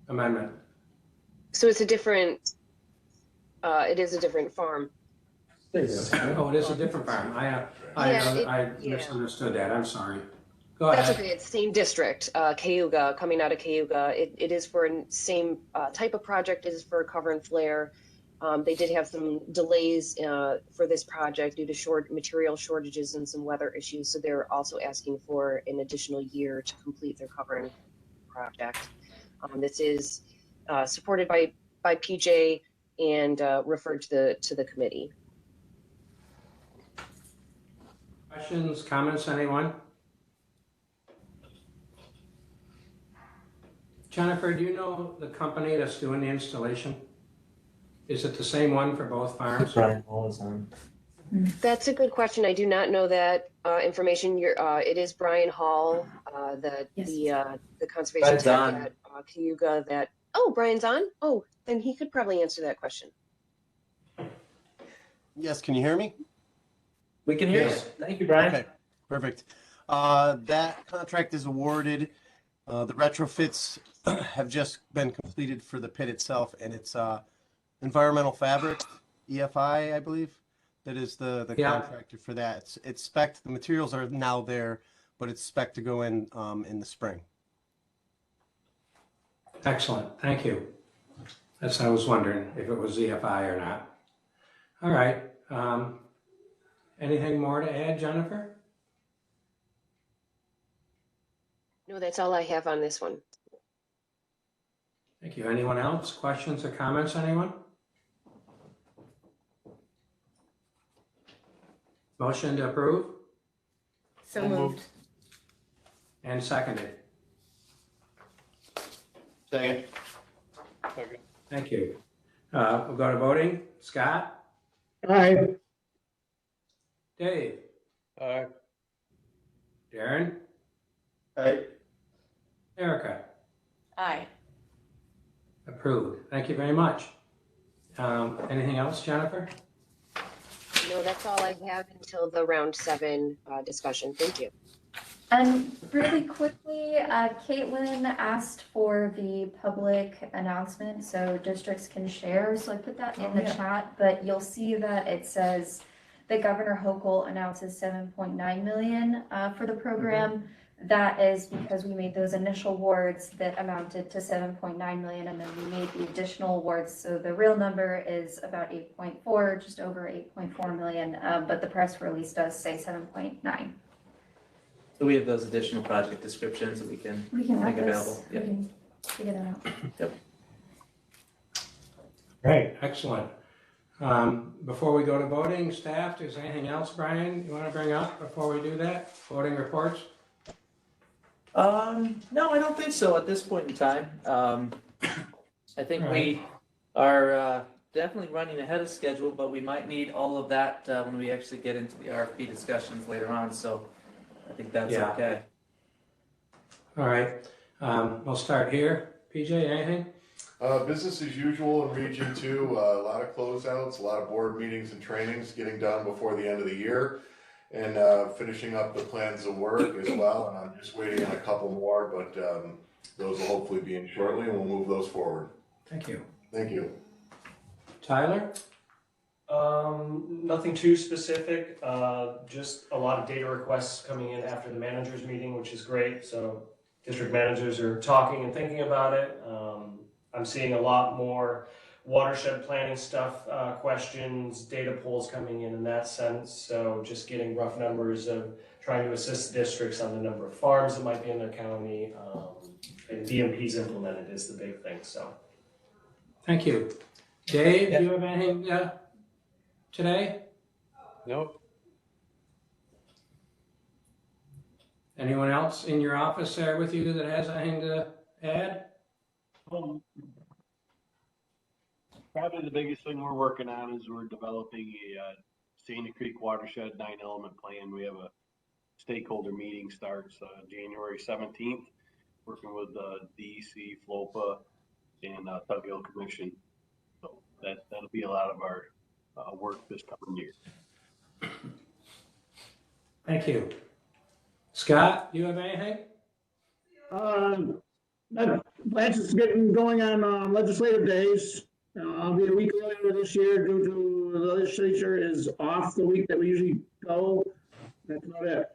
amendment? So it's a different, it is a different farm. Oh, it is a different farm. I misunderstood that. I'm sorry. Go That's ahead. okay, it's same district, Cayuga, coming out of Cayuga. It is for same type of project, it is for cover and flare. They did have some delays for this project due to material shortages and some weather issues. So they're also asking for an additional year to complete their cover and project. This is supported by PJ and referred to the committee. Questions, comments, anyone? Jennifer, do you know the company that's doing the installation? Is it the same one for both farms? Brian Hall is on. That's a good question. I do not know that information. It is Brian Hall, the conservation Brian's tech on. at Cayuga. Brian's on. Oh, then he could probably answer that question. Yes, can you hear me? We can hear you. Thank you, Brian. Okay, perfect. That contract is awarded. The retrofits have just been completed for the pit itself, and it's Environmental Fabric, EFI, I believe. That is the contractor for that. It's spec. The materials are now there, but it's spec to go in the spring. Excellent, thank you. That's, I was wondering if it was EFI or not. All right. Anything more to add, Jennifer? No, that's all I have on this one. Thank you. Anyone else? Questions or comments, anyone? Motion to approve? So moved. And seconded. Second. Thank you. We'll go to voting. Scott? Aye. Dave? Aye. Darren? Aye. Erica? Aye. Approved. Thank you very much. Anything else, Jennifer? No, that's all I have until the round 7 discussion. Thank you. And really quickly, Caitlin asked for the public announcement so districts can share. So I put that in the chat, but you'll see that it says that Governor Hochul announces 7.9 million for the program. That is because we made those initial awards that amounted to 7.9 million, and then we made the additional awards. So the real number is about 8.4, just over 8.4 million, but the press release does say 7.9. So we have those additional project descriptions that we can make available. We can figure that out. Yep. Great, excellent. Before we go to voting, staff, is there anything else, Brian, you want to bring up before we do that? Voting reports? No, I don't think so at this point in time. I think we are definitely running ahead of schedule, but we might need all of that when we actually get into the RFP discussions later on. So I think that's okay. All right, we'll start here. PJ, anything? Business as usual in Region 2, a lot of closeouts, a lot of board meetings and trainings getting done before the end of the year, and finishing up the plans of work as well. And I'm just waiting on a couple more, but those will hopefully be in shortly, and we'll move those forward. Thank you. Thank you. Tyler? Nothing too specific, just a lot of data requests coming in after the managers meeting, which is great. So district managers are talking and thinking about it. I'm seeing a lot more watershed planning stuff, questions, data pulls coming in that sense. So just getting rough numbers of trying to assist districts on the number of farms that might be in their county. And DMP's implemented is the big thing, so. Thank you. Dave, do you have anything today? Nope. Anyone else in your office there with you that has anything to add? Probably the biggest thing we're working on is we're developing a Sandy Creek watershed 9-element plan. We have a stakeholder meeting starts January 17th, working with DEC, FLOPA, and Tug Hill Commission. So that'll be a lot of our work this coming year. Thank you. Scott, do you have anything? Plans is getting going on legislative days. I'll be a week earlier this year due to the legislature is off the week that we usually go. That's about it.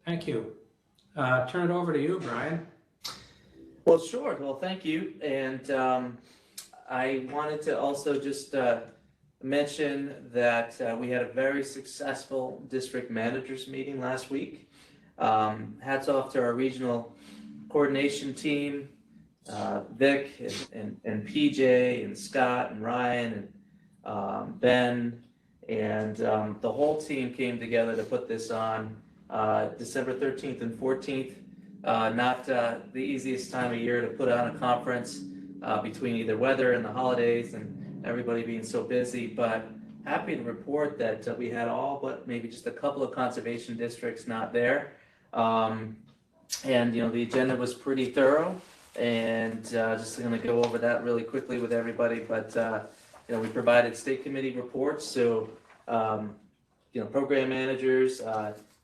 Thank you. Turn it over to you, Brian. Well, sure. Well, thank you. And I wanted to also just mention that we had a very successful district managers meeting last week. Hats off to our regional coordination team, Vic and PJ and Scott and Ryan and Ben, and the whole team came together to put this on December 13th and 14th. Not the easiest time of year to put on a conference between either weather and the holidays and everybody being so busy, but happy to report that we had all but maybe just a couple of conservation districts not there. And the agenda was pretty thorough, and just going to go over that really quickly with everybody. But we provided state committee reports, so program managers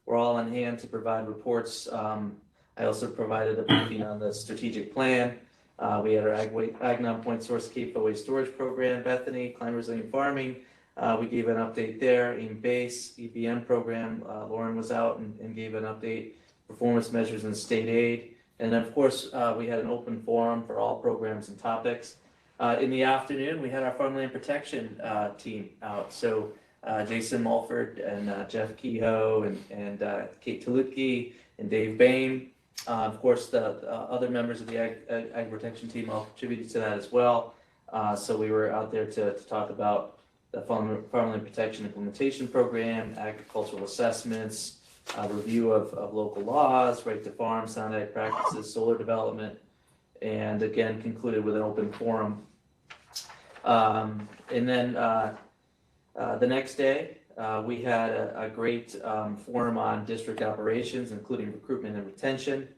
were all on hand to provide reports. I also provided a briefing on the strategic plan. We had our Ag Non-Point Source Cape Waste Storage Program, Bethany, Climate Resilient Farming. We gave an update there. AIM-Base, EBM program, Lauren was out and gave an update. Performance measures in state aid. And then, of course, we had an open forum for all programs and topics. In the afternoon, we had our farmland protection team out. So Jason Mulford and Jeff Kehoe and Kate Tulutke and Dave Bain. Of course, the other members of the ag protection team all contributed to that as well. So we were out there to talk about the farmland protection implementation program, agricultural assessments, review of local laws, right to farm, sound ag practices, solar development, and again concluded with an open forum. And then the next day, we had a great forum on district operations, including recruitment and retention.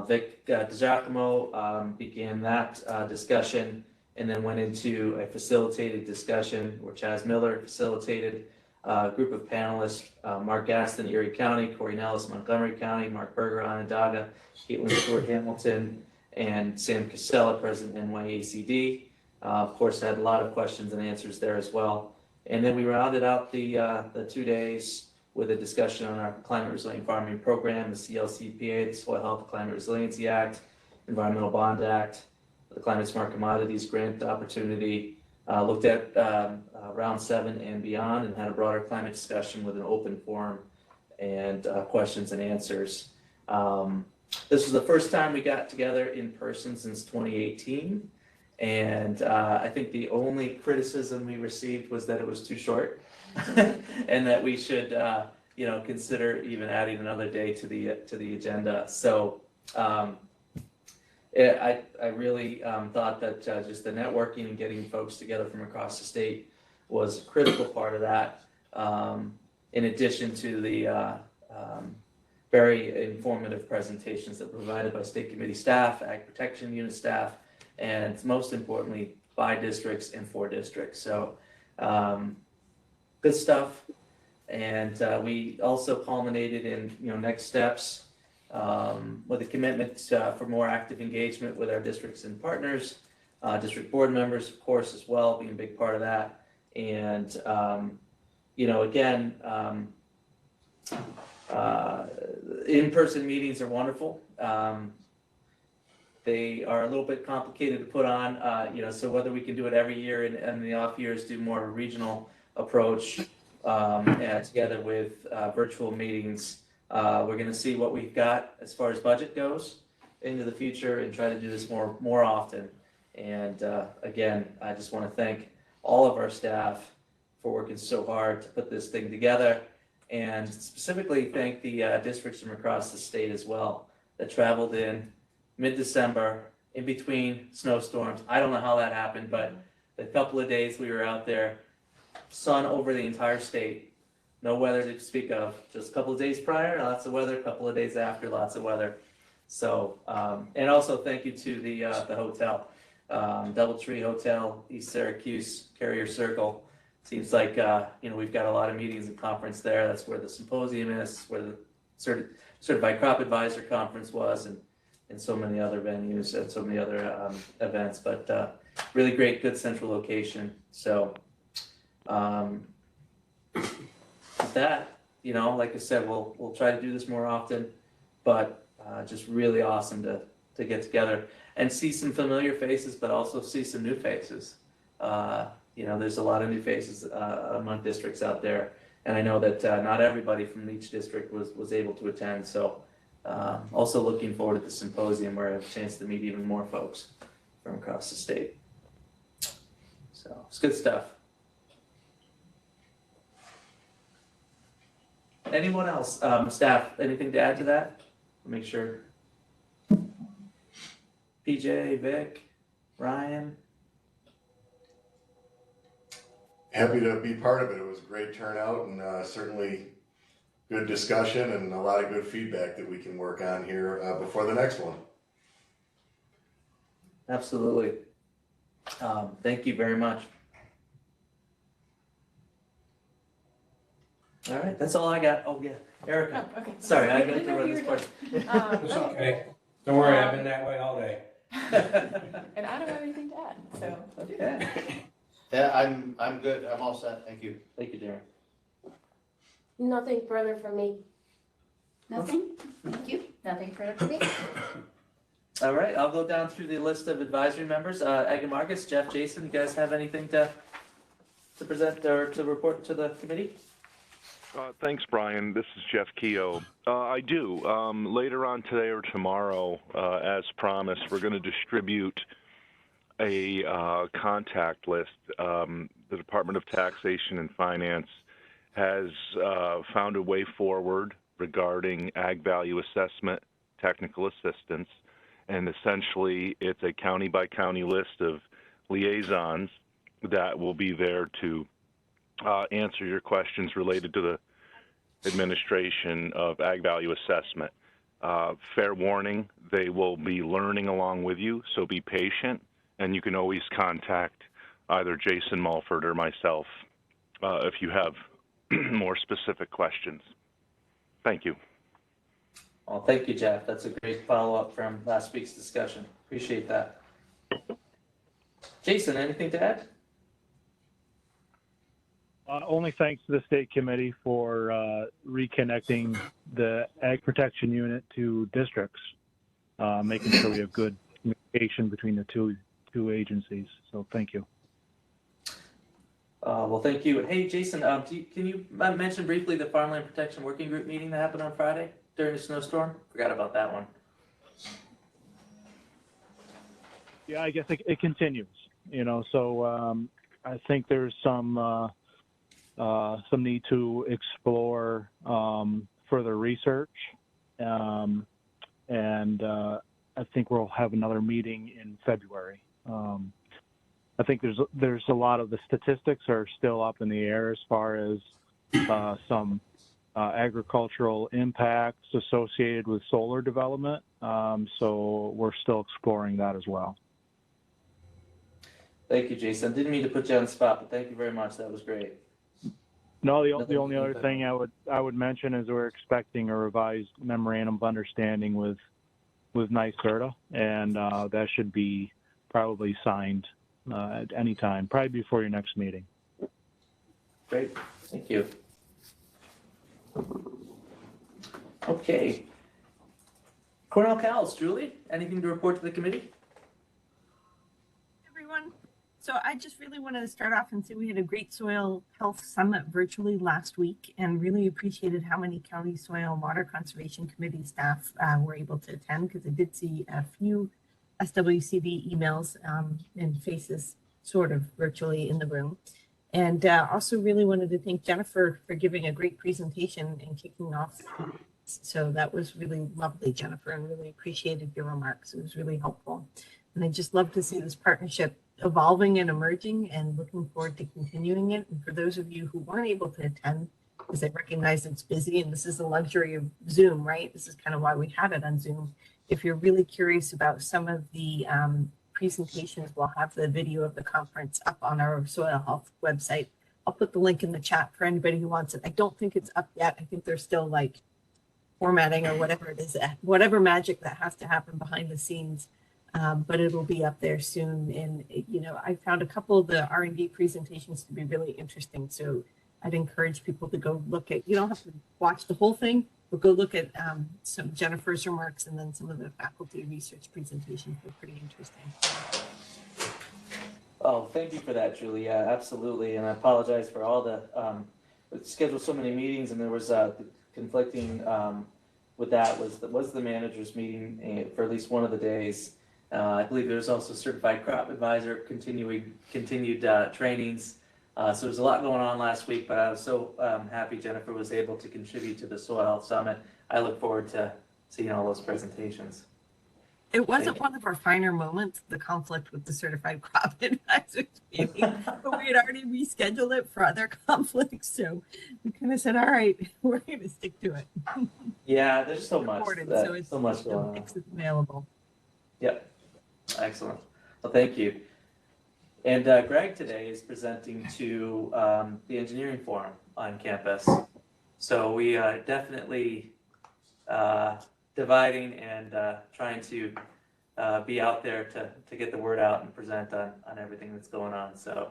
Vic DiGiacomo began that discussion and then went into a facilitated discussion where Chaz Miller facilitated a group of panelists, Mark Gaston, Erie County, Corey Nellis, Montgomery County, Mark Berger, Onondaga, Caitlin Stewart Hamilton, and Sam Casella, President NYACD. Of course, had a lot of questions and answers there as well. And then we rounded out the 2 days with a discussion on our Climate Resilient Farming Program, the CLCPA, the Soil Health Climate Resiliency Act, Environmental Bond Act, the Climate Smart Commodities Grant Opportunity, looked at round 7 and beyond, and had a broader climate discussion with an open forum and questions and answers. This was the first time we got together in person since 2018. And I think the only criticism we received was that it was too short and that we should, consider even adding another day to the agenda. So I really thought that just the networking and getting folks together from across the state was a critical part of that, in addition to the very informative presentations that were provided by state committee staff, ag protection unit staff, and most importantly, by districts and for districts. So good stuff. And we also culminated in next steps with a commitment for more active engagement with our districts and partners, district board members, of course, as well, being a big part of that. And again, in-person meetings are wonderful. They are a little bit complicated to put on, so whether we can do it every year and in the off years do more of a regional approach together with virtual meetings. We're going to see what we've got as far as budget goes into the future and try to do this more often. And again, I just want to thank all of our staff for working so hard to put this thing together, and specifically thank the districts from across the state as well that traveled in mid-December in between snowstorms. I don't know how that happened, but the couple of days we were out there, sun over the entire state, no weather to speak of. Just a couple of days prior, lots of weather. A couple of days after, lots of weather. So, and also thank you to the hotel, DoubleTree Hotel, East Syracuse, Carrier Circle, seems like, we've got a lot of meetings and conference there. That's where the symposium is, where the Certified Crop Advisor Conference was, and so many other venues and so many other events. But really great, good central location. So with that, like I said, we'll try to do this more often, but just really awesome to get together and see some familiar faces, but also see some new faces. There's a lot of new faces among districts out there, and I know that not everybody from each district was able to attend. So also looking forward to the symposium where I have a chance to meet even more folks from across the state. So it's good stuff. Anyone else, staff, anything to add to that? Make sure. PJ, Vic, Ryan. Happy to be part of it. It was a great turnout and certainly good discussion and a lot of good feedback that we can work on here before the next one. Absolutely. Thank you very much. All right, that's all I got. Oh, yeah, Erica. Oh, okay. Sorry, I I got didn't to know run you this were part. It's okay. Don't worry, I've been that way all day. And I don't have anything to add, so. Okay. Yeah, I'm good. I'm all set. Thank you. Thank you, Darren. Nothing further from me. Nothing? Thank you. Nothing further for me. All right, I'll go down through the list of advisory members. Ag and Marcus, Jeff, Jason, you guys have anything to present or to report to the committee? Thanks, Brian. This is Jeff Keogh. I do. Later on today or tomorrow, as promised, we're going to distribute a contact list. The Department of Taxation and Finance has found a way forward regarding ag value assessment technical assistance, and essentially it's a county-by-county list of liaisons that will be there to answer your questions related to the administration of ag value assessment. Fair warning, they will be learning along with you, so be patient, and you can always contact either Jason Mulford or myself if you have more specific questions. Thank you. Well, thank you, Jeff. That's a great follow-up from last week's discussion. Appreciate that. Jason, anything to add? Only thanks to the state committee for reconnecting the Ag Protection Unit to districts, making sure we have good communication between the two agencies. So thank you. Well, thank you. Hey, Jason, can you mention briefly the Farmland Protection Working Group meeting that happened on Friday during the snowstorm? Forgot about that one. Yeah, I guess it continues. So I think there's some need to explore further research, and I think we'll have another meeting in February. I think there's a lot of the statistics are still up in the air as far as some agricultural impacts associated with solar development. So we're still exploring that as well. Thank you, Jason. Didn't mean to put you on the spot, but thank you very much. That was great. No, the only other thing I would mention is we're expecting a revised memorandum of understanding with NYSERDA, and that should be probably signed at any time, probably before your next meeting. Great, thank you. Okay. Cornell Cows, Julie, anything to report to the committee? Everyone. So I just really wanted to start off and say we had a great soil health summit virtually last week, and really appreciated how many county soil and water conservation committee staff were able to attend, because I did see a few SWCD emails and faces sort of virtually in the room. And also really wanted to thank Jennifer for giving a great presentation and kicking off. So that was really lovely, Jennifer, and really appreciated your remarks. It was really helpful. And I just love to see this partnership evolving and emerging, and looking forward to continuing it. And for those of you who weren't able to attend, because I recognize it's busy and this is the luxury of Zoom, right? This is kind of why we have it on Zoom. If you're really curious about some of the presentations, we'll have the video of the conference up on our soil health website I'll put the link in the chat for anybody who wants it. I don't think it's up yet. I think they're still like formatting or whatever it is, whatever magic that has to happen behind the scenes. But it'll be up there soon. And, you know, I found a couple of the R&D presentations to be really interesting. So I'd encourage people to go look at, you don't have to watch the whole thing, but go look at some Jennifer's remarks and then some of the faculty research presentations were pretty interesting. Oh, thank you for that, Julie. Yeah, absolutely. And I apologize for all the, scheduled so many meetings and there was conflicting with that was the managers meeting for at least one of the days. I believe there's also certified crop advisor continued trainings. So there's a lot going on last week, but I was so happy Jennifer was able to contribute to the Soil Health Summit. I look forward to seeing all those presentations. It wasn't one of our finer moments, the conflict with the certified crop advisors meeting, but we had already rescheduled it for other conflicts. So we kind of said, all right, we're going to stick to it. Yeah, there's so much. So it's so much going on. It's available. Yep. Excellent. Well, thank you. And Greg today is presenting to the engineering forum on campus. So we definitely dividing and trying to be out there to get the word out and present on everything that's going on. So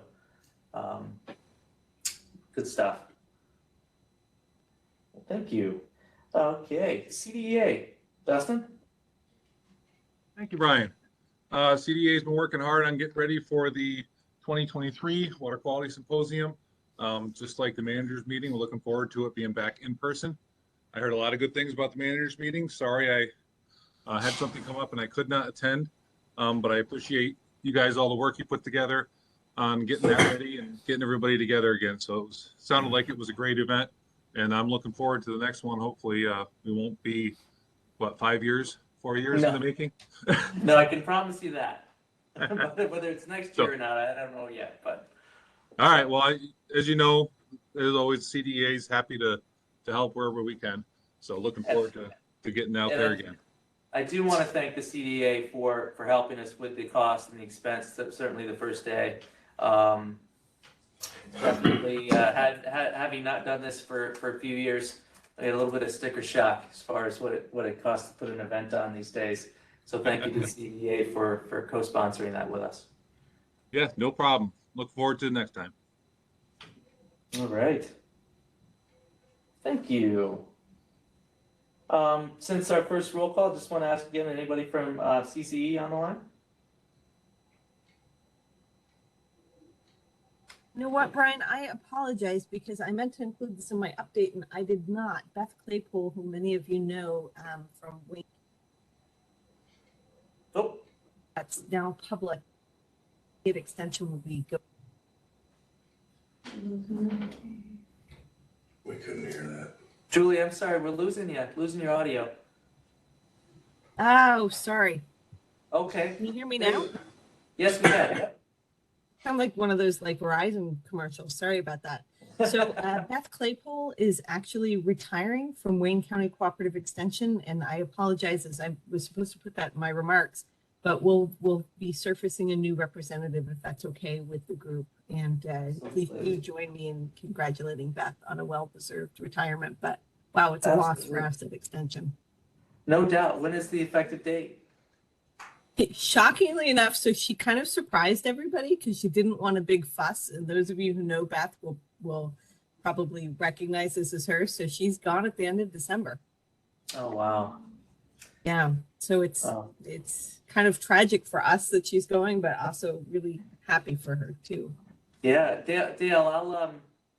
good stuff. Well, thank you. Okay, CDEA, Dustin? Thank you, Brian. CDA has been working hard on getting ready for the 2023 Water Quality Symposium. Just like the managers meeting, we're looking forward to it being back in person. I heard a lot of good things about the managers meeting. Sorry, I had something come up and I could not attend, but I appreciate you guys, all the work you put together on getting that ready and getting everybody together again. So it sounded like it was a great event, and I'm looking forward to the next one. Hopefully, we won't be, what, 4 years in the making? No, I can promise you that. Whether it's next year or not, I don't know yet. But all right. Well, as you know, as always, CDEA is happy to help wherever we can. So looking forward to getting out there again. I do want to thank the CDA for helping us with the cost and the expense. Certainly the first day. Definitely having not done this for a few years, I had a little bit of sticker shock as far as what it costs to put an event on these days. So thank you to the CDA for co-sponsoring that with us. Yeah, no problem. Look forward to the next time. All right. Thank you. Since our first roll call, just want to ask again, anybody from CCE on the line? You know what, Brian? I apologize because I meant to include this in my update and I did not. Beth Claypool, who many of you know from Wayne. Oh. That's now public. Extension will be go. We couldn't hear that. Julie, I'm sorry, we're losing your audio. Oh, sorry. Okay. Can you hear me now? Yes, we can. Sound like one of those like Verizon commercials. Sorry about that. So Beth Claypool is actually retiring from Wayne County Cooperative Extension, and I apologize as I was supposed to put that in my remarks, but we'll be surfacing a new representative if that's okay with the group. And please do join me in congratulating Beth on a well-deserved retirement. But wow, it's a loss for us at Extension. No doubt. When is the effective date? Shockingly enough, so she kind of surprised everybody because she didn't want a big fuss. And those of you who know Beth will probably recognize this as her. So she's gone at the end of December. Oh, wow. Yeah. So it's kind of tragic for us that she's going, but also really happy for her too. Yeah, Dale,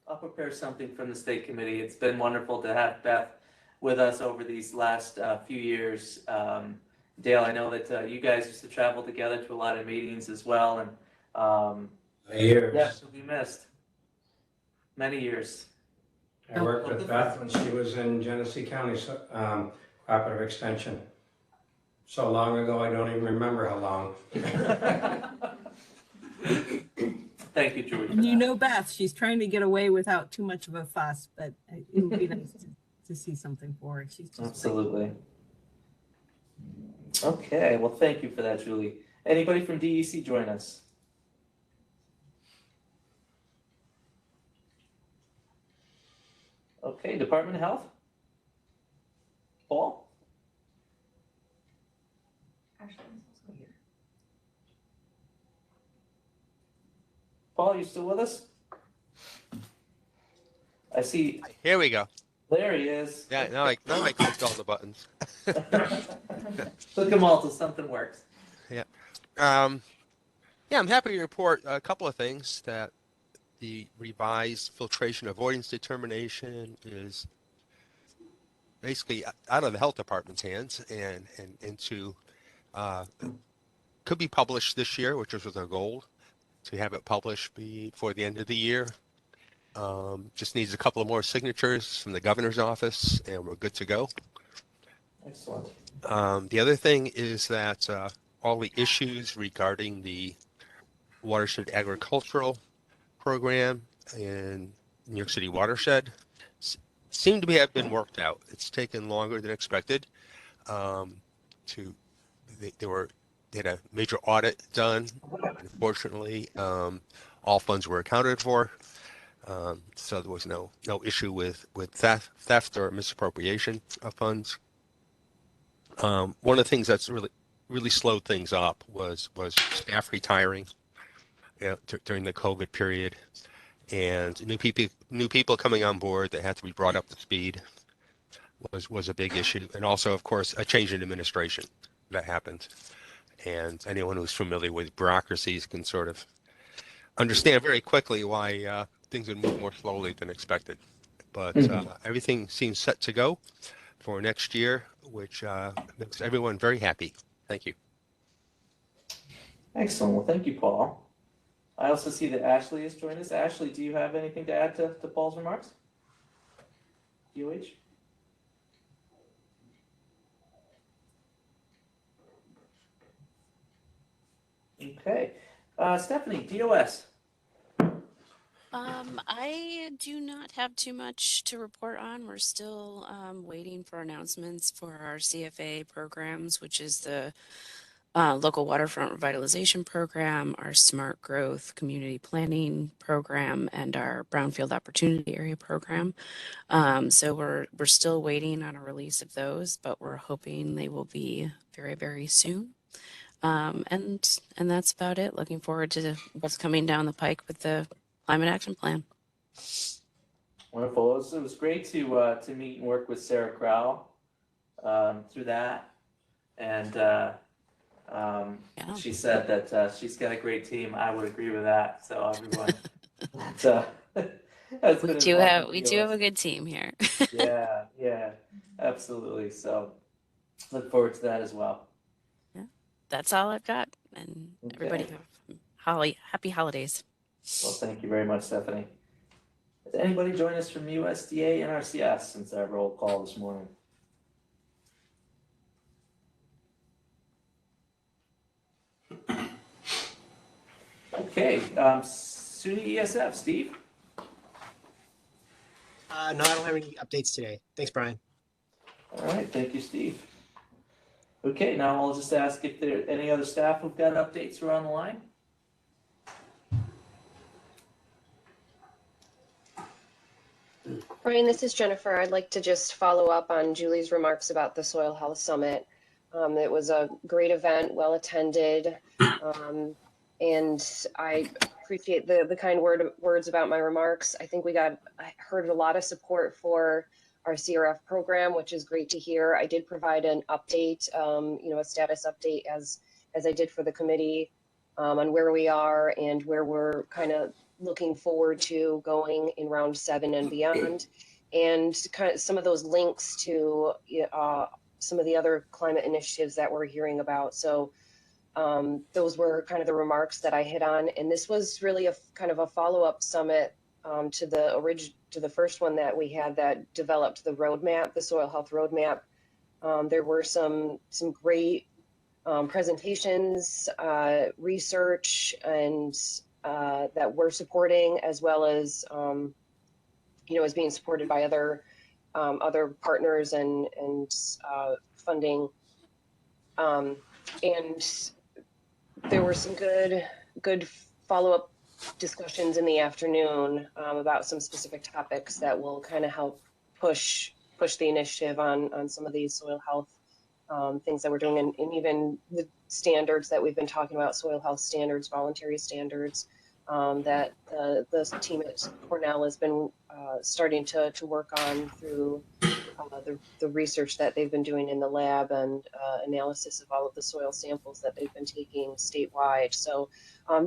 I'll prepare something from the state committee. It's been wonderful to have Beth with us over these last few years. Dale, I know that you guys used to travel together to a lot of meetings as well, and years. Yeah, she'll be missed. Many years. I worked with Beth when she was in Genesee County Cooperative Extension. So long ago, I don't even remember how long. Thank you, Julie. And you know Beth, she's trying to get away without too much of a fuss, but it would be nice to see something for her. She's just absolutely. Okay, well, thank you for that, Julie. Anybody from DEC join us? Okay, Department of Health? Paul? Paul, you still with us? I see. Here we go. There he is. Yeah, now I clicked all the buttons. Click them all till something works. Yeah. Yeah, I'm happy to report a couple of things. That the revised filtration avoidance determination is basically out of the health department's hands and into could be published this year, which was our goal, to have it published before the end of the year. Just needs a couple of more signatures from the governor's office, and we're good to go. Excellent. The other thing is that all the issues regarding the watershed agricultural program in New York City watershed seem to have been worked out. It's taken longer than expected. They had a major audit done. Unfortunately, all funds were accounted for, so there was no issue with theft or misappropriation of funds. One of the things that's really slowed things up was staff retiring during the COVID period, and new people coming on board that had to be brought up to speed was a big issue, and also, of course, a change in administration that happened. And anyone who's familiar with bureaucracies can sort of understand very quickly why things would move more slowly than expected. But everything seems set to go for next year, which makes everyone very happy. Thank you. Excellent. Well, thank you, Paul. I also see that Ashley has joined us. Ashley, do you have anything to add to Paul's remarks? UH? Okay. Stephanie, DOS. I do not have too much to report on. We're still waiting for announcements for our CFA programs, which is the local waterfront revitalization program, our smart growth community planning program, and our brownfield opportunity area program. So we're still waiting on a release of those, but we're hoping they will be very, very soon. And that's about it. Looking forward to what's coming down the pike with the Climate Action Plan. Wonderful. It was great to meet and work with Sarah Crow through that, and she said that she's got a great team. I would agree with that. So everyone, We do have a good team here. yeah, absolutely. So look forward to that as well. Yeah, that's all I've got, and everybody happy holidays. Well, thank you very much, Stephanie. Has anybody join us from USDA and RCS since our roll call this morning? Okay, SUNY ESF, Steve? No, I don't have any updates today. Thanks, Brian. All right, thank you, Steve. Okay, now I'll just ask if there are any other staff who've got updates who are on the line. Brian, this is Jennifer. I'd like to just follow up on Julie's remarks about the Soil Health Summit. It was a great event, well attended, and I appreciate the kind words about my remarks. I think I heard a lot of support for our CRF program, which is great to hear. I did provide an update, a status update as I did for the committee on where we are and where we're kind of looking forward to going in round 7 and beyond, and kind of some of those links to some of the other climate initiatives that we're hearing about. So those were kind of the remarks that I hit on, and this was really a kind of a follow-up summit to the first one that we had that developed the roadmap, the soil health roadmap. There were some great presentations, research, and that we're supporting, as well as is being supported by other partners and funding. And there were some good follow-up discussions in the afternoon about some specific topics that will kind of help push the initiative on some of these soil health things that we're doing, and even the standards that we've been talking about, soil health standards, voluntary standards, that the team at Cornell has been starting to work on through the research that they've been doing in the lab and analysis of all of the soil samples that they've been taking statewide. So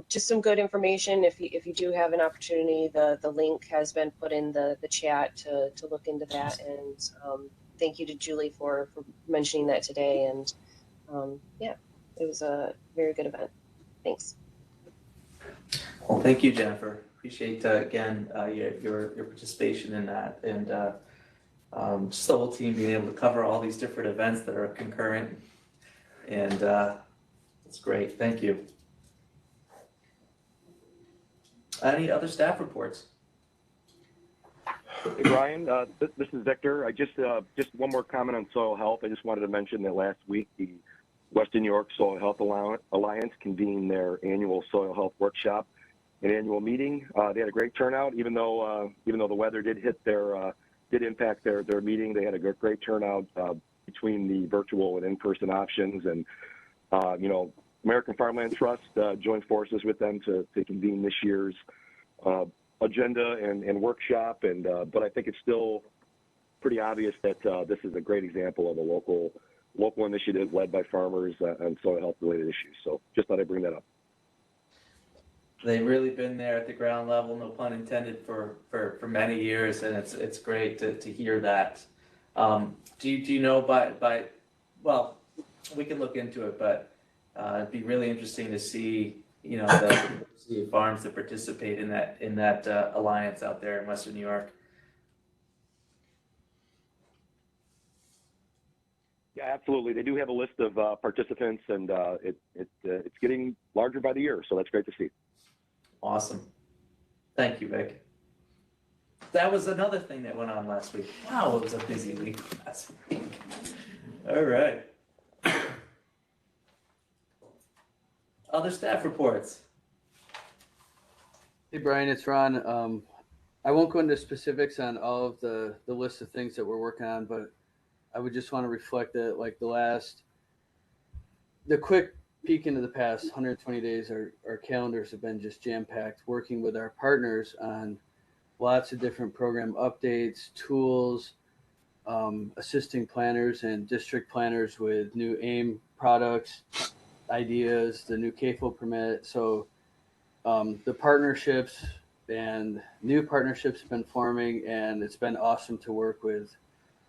just some good information. If you do have an opportunity, the link has been put in the chat to look into that. And thank you to Julie for mentioning that today. And yeah, it was a very good event. Thanks. Well, thank you, Jennifer. Appreciate again your participation in that, and just the whole team being able to cover all these different events that are concurrent, and it's great. Thank you. Any other staff reports? Hey Brian, this is Victor. I just one more comment on soil health. I just wanted to mention that last week the Western New York Soil Health Alliance convened their annual soil health workshop and annual meeting. They had a great turnout, even though the weather did impact their meeting. They had a great turnout between the virtual and in-person options, and American Farmland Trust joined forces with them to convene this year's agenda and workshop. But I think it's still pretty obvious that this is a great example of a local initiative led by farmers on soil health related issues. So just thought I'd bring that up. They've really been there at the ground level, no pun intended, for many years, and it's great to hear that. Do you know by well, we can look into it, but it'd be really interesting to see the farms that participate in that alliance out there in Western New York. Yeah, absolutely. They do have a list of participants, and it's getting larger by the year, so that's great to see. Awesome. Thank you, Vic. That was another thing that went on last week. Wow, it was a busy week last week. All right. Other staff reports. Hey, Brian, it's Ron. I won't go into specifics on all of the list of things that we're working on, but I would just want to reflect that, like the quick peek into the past 120 days, our calendars have been just jam-packed, working with our partners on lots of different program updates, tools, assisting planners and district planners with new AIM products, ideas, the new CAFO permit. So the partnerships and new partnerships have been forming, and it's been awesome to work with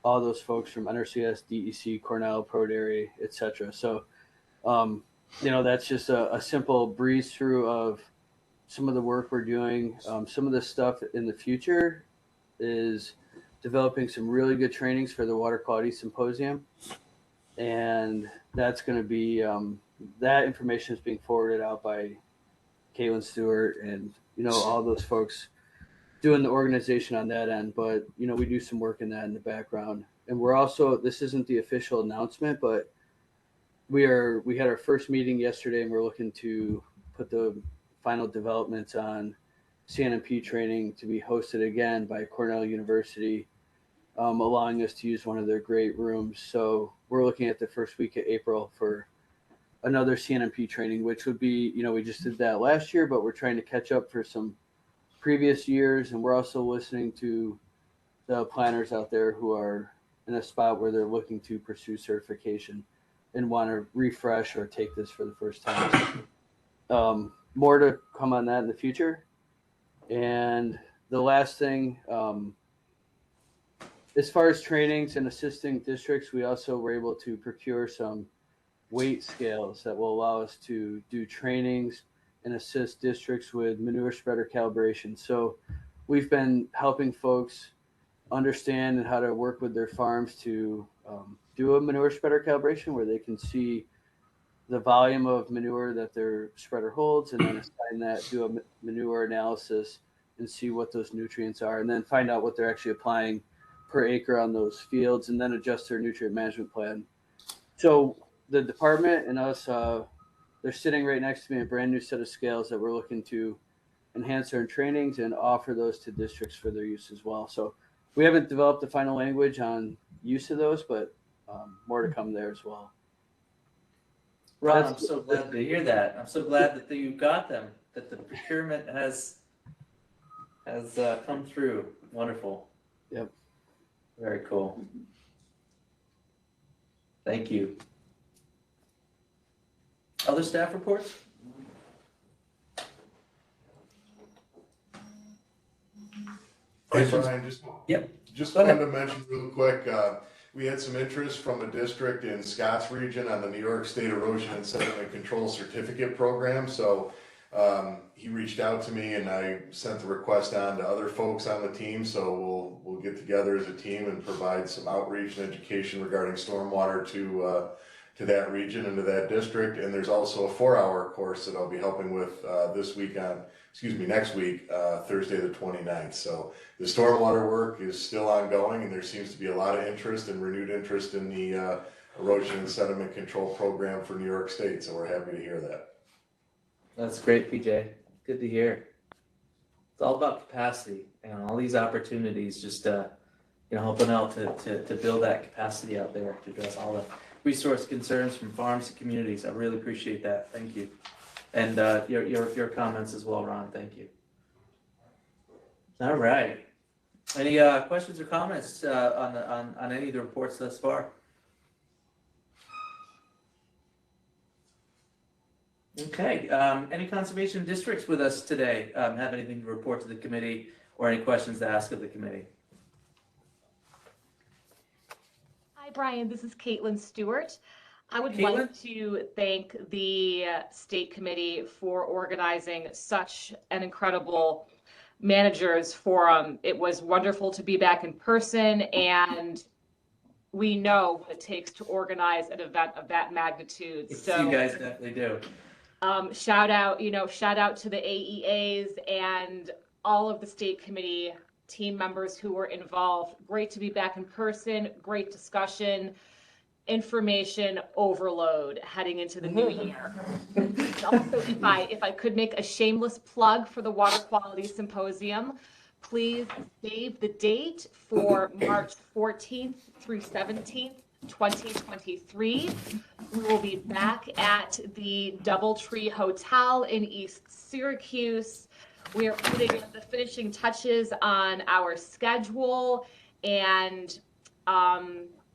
all those folks from NRCS, DEC, Cornell, ProDairy, et cetera. So, that's just a simple breeze through of some of the work we're doing. Some of the stuff in the future is developing some really good trainings for the Water Quality Symposium. And that's going to be, that information is being forwarded out by Caitlin Stewart and, all those folks doing the organization on that end. But, we do some work in that in the background. And we're also, this isn't the official announcement, but we had our first meeting yesterday, and we're looking to put the final developments on CNMP training to be hosted again by Cornell University, allowing us to use one of their great rooms. So we're looking at the first week of April for another CNMP training, which would be, we just did that last year, but we're trying to catch up for some previous years. And we're also listening to the planners out there who are in a spot where they're looking to pursue certification and want to refresh or take this for the first time. More to come on that in the future. And the last thing, as far as trainings and assisting districts, we also were able to procure some weight scales that will allow us to do trainings and assist districts with manure spreader calibration. So we've been helping folks understand how to work with their farms to do a manure spreader calibration where they can see the volume of manure that their spreader holds, and then assign that, do a manure analysis and see what those nutrients are, and then find out what they're actually applying per acre on those fields, and then adjust their nutrient management plan. So the department and us, they're sitting right next to me, a brand new set of scales that we're looking to enhance our trainings and offer those to districts for their use as well. So We haven't developed the final language on use of those, but more to come there as well. Ron, I'm so glad to hear that. I'm so glad that you got them, that the procurement has come through. Wonderful. Yep. Very cool. Thank you. Other staff reports? Hey, Brian, just Go wanted ahead. to mention real quick, we had some interest from a district in Scott's region on the New York State Erosion and Sediment Control Certificate Program. So he reached out to me and I sent the request on to other folks on the team. So we'll get together as a team and provide some outreach and education regarding stormwater to that region and to that district. And there's also a 4-hour course that I'll be helping with next week, Thursday the 29th. So the stormwater work is still ongoing and there seems to be a lot of interest and renewed interest in the erosion and sediment control program for New York State. So we're happy to hear that. That's great, PJ. Good to hear. It's all about capacity and all these opportunities, just helping out to build that capacity out there to address all the resource concerns from farms to communities. I really appreciate that. Thank you. And your comments as well, Ron. Thank you. All right. Any questions or comments on any of the reports thus far? Okay. Any conservation districts with us today have anything to report to the committee or any questions to ask of the committee? Hi, Brian. This is Caitlin Stewart. I would like to thank the state committee for organizing such an incredible managers forum. It was wonderful to be back in person, and we know what it takes to organize an event of that magnitude. So you guys definitely do. shout out to the AEAs and all of the state committee team members who were involved. Great to be back in person, great discussion, information overload heading into the new year. Also, if I could make a shameless plug for the Water Quality Symposium, please save the date for March 14th through 17th, 2023. We will be back at the Doubletree Hotel in East Syracuse. We are putting the finishing touches on our schedule, and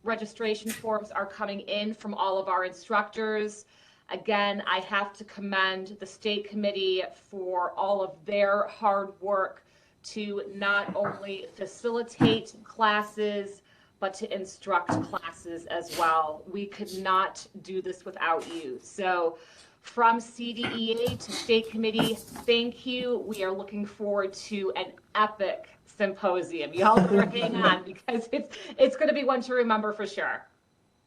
registration forms are coming in from all of our instructors. Again, I have to commend the state committee for all of their hard work to not only facilitate classes, but to instruct classes as well. We could not do this without you. So from CDEA to state committee, thank you. We are looking forward to an epic symposium. Y'all better hang on because it's going to be one to remember for sure.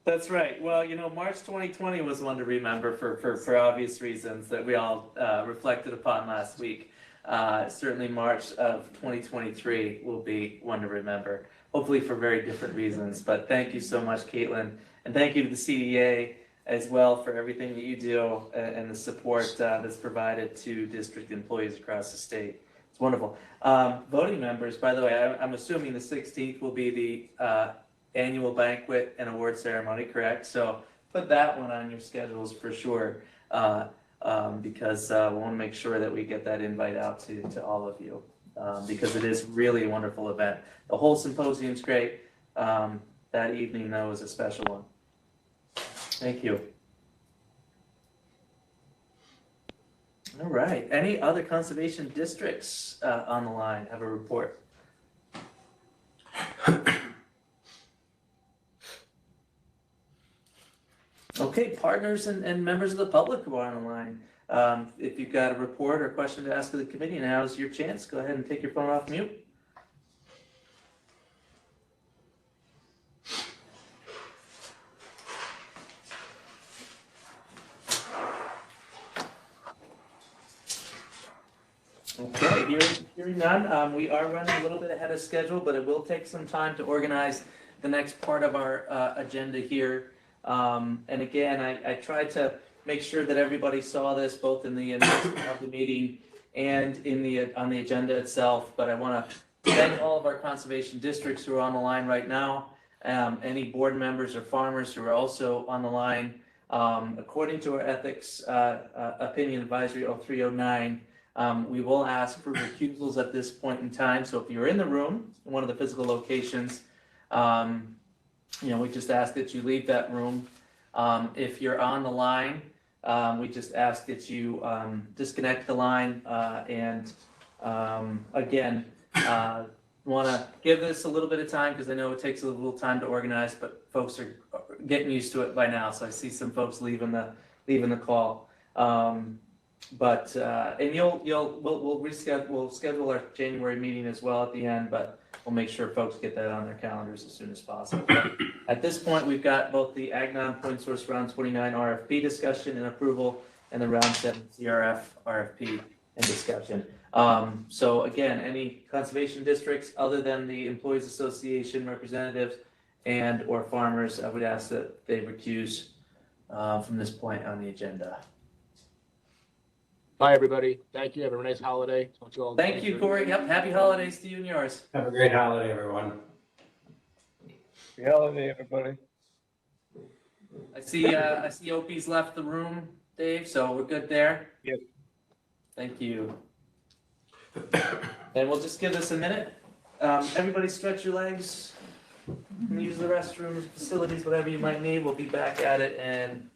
That's right. Well, March 2020 was one to remember for obvious reasons that we all reflected upon last week. Certainly March of 2023 will be one to remember, hopefully for very different reasons. But thank you so much, Caitlin. And thank you to the CDA as well for everything that you do and the support that's provided to district employees across the state. It's wonderful. Voting members, by the way, I'm assuming the 16th will be the annual banquet and award ceremony, correct? So put that one on your schedules for sure, because we want to make sure that we get that invite out to all of you, because it is really a wonderful event. The whole symposium's great. That evening, though, is a special one. Thank you. All right. Any other conservation districts on the line have a report? Okay, partners and members of the public who are on the line. If you've got a report or question to ask of the committee, now is your chance. Go ahead and take your phone off mute. Okay, hearing none, we are running a little bit ahead of schedule, but it will take some time to organize the next part of our agenda here. And again, I tried to make sure that everybody saw this both in the announcement of the meeting and on the agenda itself, but I want to thank all of our conservation districts who are on the line right now. Any board members or farmers who are also on the line. According to our ethics opinion advisory 0309, we will ask for recusals at this point in time. So if you're in the room, in one of the physical locations, we just ask that you leave that room. If you're on the line, we just ask that you disconnect the line and again, want to give this a little bit of time because I know it takes a little time to organize, but folks are getting used to it by now. So I see some folks leaving the call. And we'll schedule our January meeting as well at the end, but we'll make sure folks get that on their calendars as soon as possible. But at this point, we've got both the Agnon Point Source Round 29 RFP discussion and approval and the Round 7 CRF RFP and discussion. So again, any conservation districts other than the Employees Association representatives and or farmers, I would ask that they recuse from this point on the agenda. Bye, everybody. Thank you. Have a nice holiday. Thank you, Corey. Yep. Happy holidays to you and yours. Have a great holiday, everyone. Happy holiday, everybody. I see Opie's left the room, Dave, so we're good there. Yep. Thank you. And we'll just give this a minute. Everybody stretch your legs, use the restroom, facilities, whatever you might need. We'll be back at it in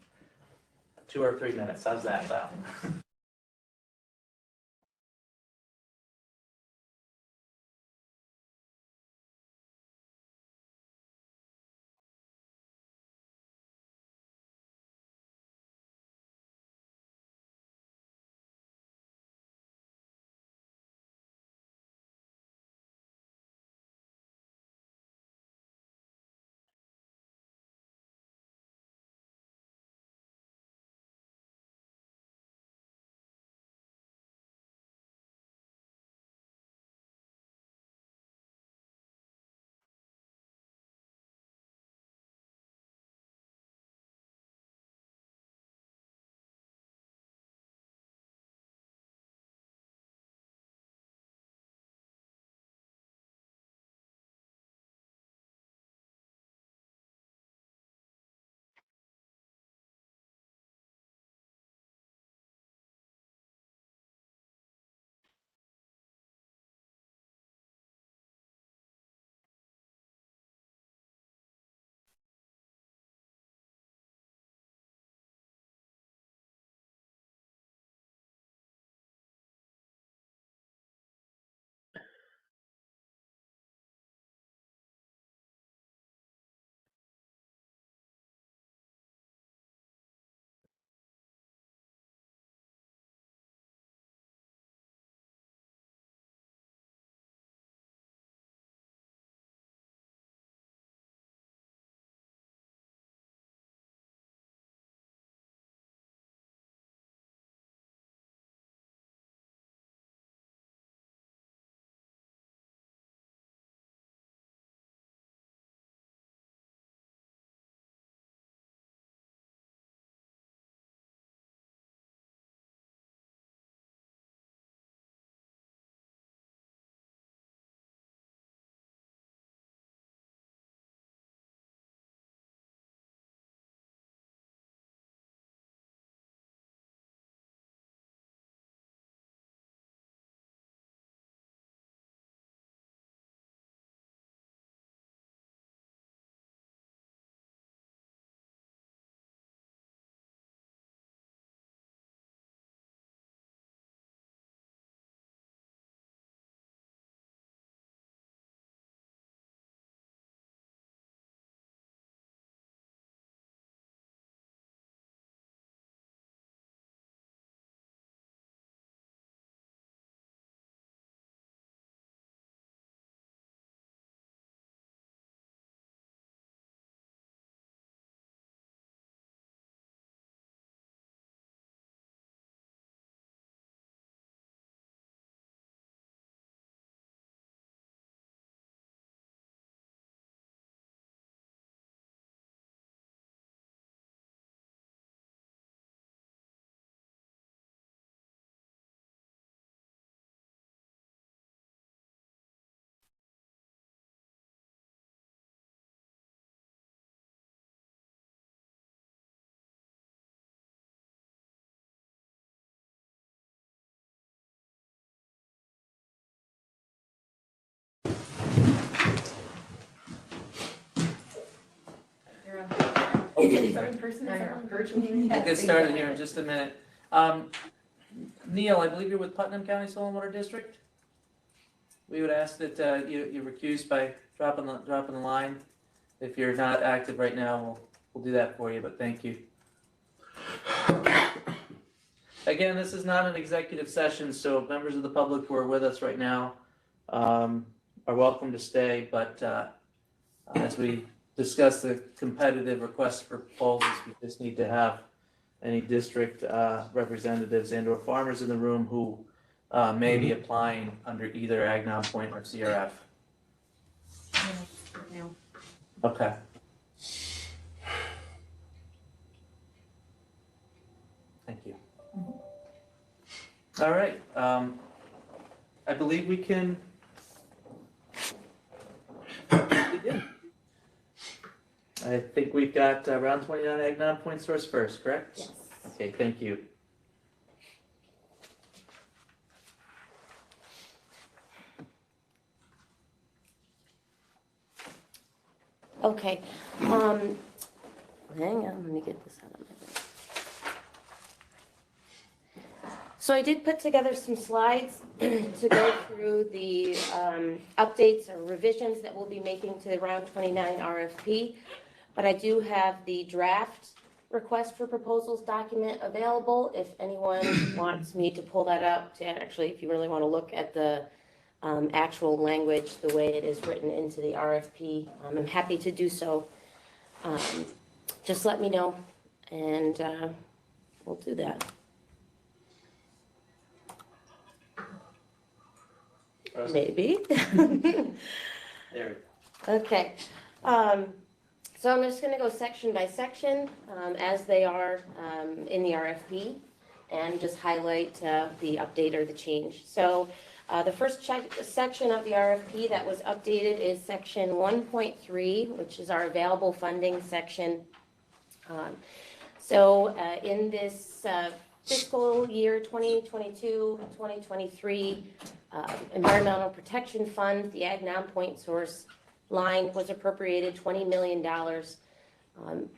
2 or 3 minutes. How's that sound? We'll get started here in just a minute. Neil, I believe you're with Putnam County Soil and Water District. We would ask that you recuse by dropping the line. If you're not active right now, we'll do that for you, but thank you. Again, this is not an executive session, so members of the public who are with us right now are welcome to stay, but as we discuss the competitive requests for proposals, we just need to have any district representatives and or farmers in the room who may be applying under either Ag Non-Point or CRF. Okay. Thank you. All right. I believe we can begin. I think we've got round 29 Ag Non-Point source first, correct? Yes. Okay, thank you. Okay, hang on, let me get this out of my way. So I did put together some slides to go through the updates or revisions that we'll be making to the round 29 RFP, but I do have the draft request for proposals document available if anyone wants me to pull that up to actually, if you really want to look at the actual language, the way it is written into the RFP. I'm happy to do so. Just let me know and we'll do that. Maybe. There. Okay. So I'm just going to go section by section as they are in the RFP and just highlight the update or the change. So the first section of the RFP that was updated is section 1.3, which is our available funding section. In this fiscal year 2022-2023 Environmental Protection Fund, the Ag Non-Point source line was appropriated $20 million.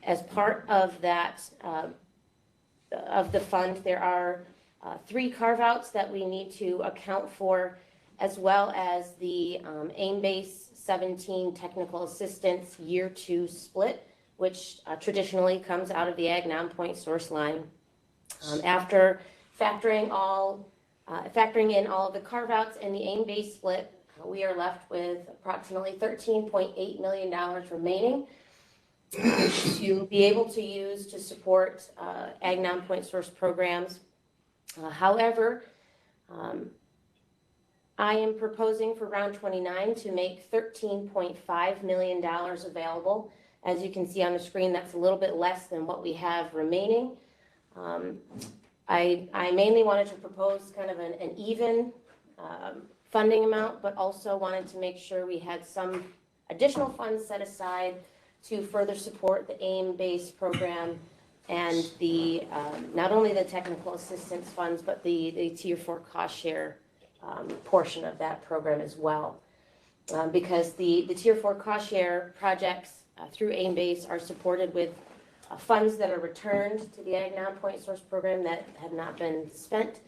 As part of that, of the fund, there are 3 carve-outs that we need to account for, as well as the AIM-Base 17 Technical Assistance Year 2 split, which traditionally comes out of the Ag Non-Point source line. After factoring in all of the carve-outs and the AIM-Base split, we are left with approximately $13.8 million remaining to be able to use to support Ag Non-Point source programs. However, I am proposing for round 29 to make $13.5 million available. As you can see on the screen, that's a little bit less than what we have remaining. I mainly wanted to propose kind of an even funding amount, but also wanted to make sure we had some additional funds set aside to further support the AIM-based program and the not only the technical assistance funds, but the Tier 4 cost share portion of that program as well. Because the Tier 4 cost share projects through AIM-Base are supported with funds that are returned to the Ag Non-Point source program that have not been spent.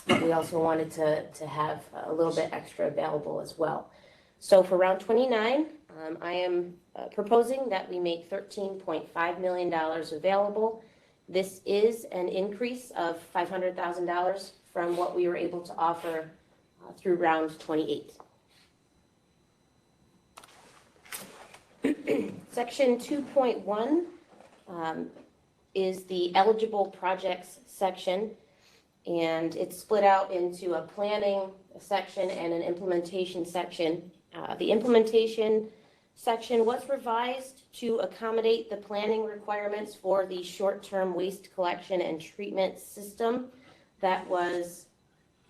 But we also wanted to have a little bit extra available as well. So for round 29, I am proposing that we make $13.5 million available. This is an increase of $500,000 from what we were able to offer through round 28. Section 2.1 is the eligible projects section, and it's split out into a planning section and an implementation section. The implementation section was revised to accommodate the planning requirements for the short-term waste collection and treatment system that was,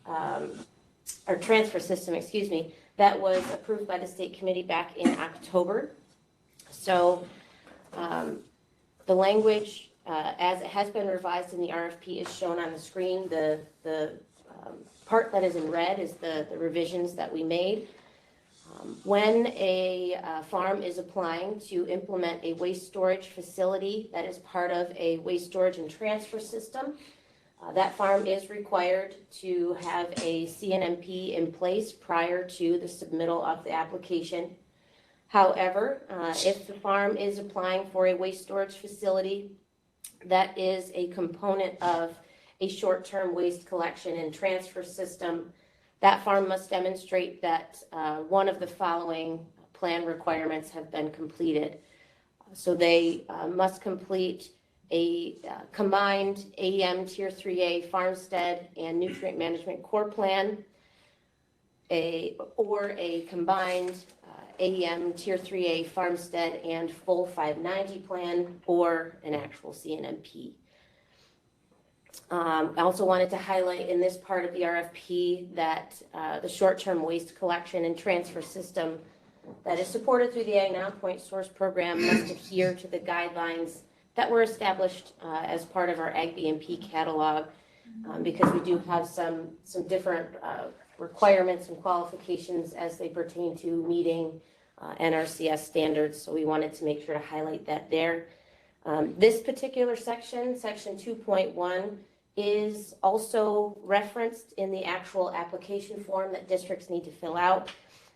or transfer system, excuse me, that was approved by the state committee back in October. So the language, as it has been revised in the RFP, is shown on the screen. The part that is in red is the revisions that we made. When a farm is applying to implement a waste storage facility that is part of a waste storage and transfer system, that farm is required to have a CNMP in place prior to the submittal of the application. However, if the farm is applying for a waste storage facility that is a component of a short-term waste collection and transfer system, that farm must demonstrate that one of the following plan requirements have been completed. So they must complete a combined AEM Tier 3A farmstead and nutrient management core plan, or a combined AEM Tier 3A farmstead and full 590 plan, or an actual CNMP. I also wanted to highlight in this part of the RFP that the short-term waste collection and transfer system that is supported through the Ag Now Point Source program must adhere to the guidelines that were established as part of our Ag BMP catalog, because we do have some different requirements and qualifications as they pertain to meeting NRCS standards. So we wanted to make sure to highlight that there. This particular section, section 2.1, is also referenced in the actual application form that districts need to fill out.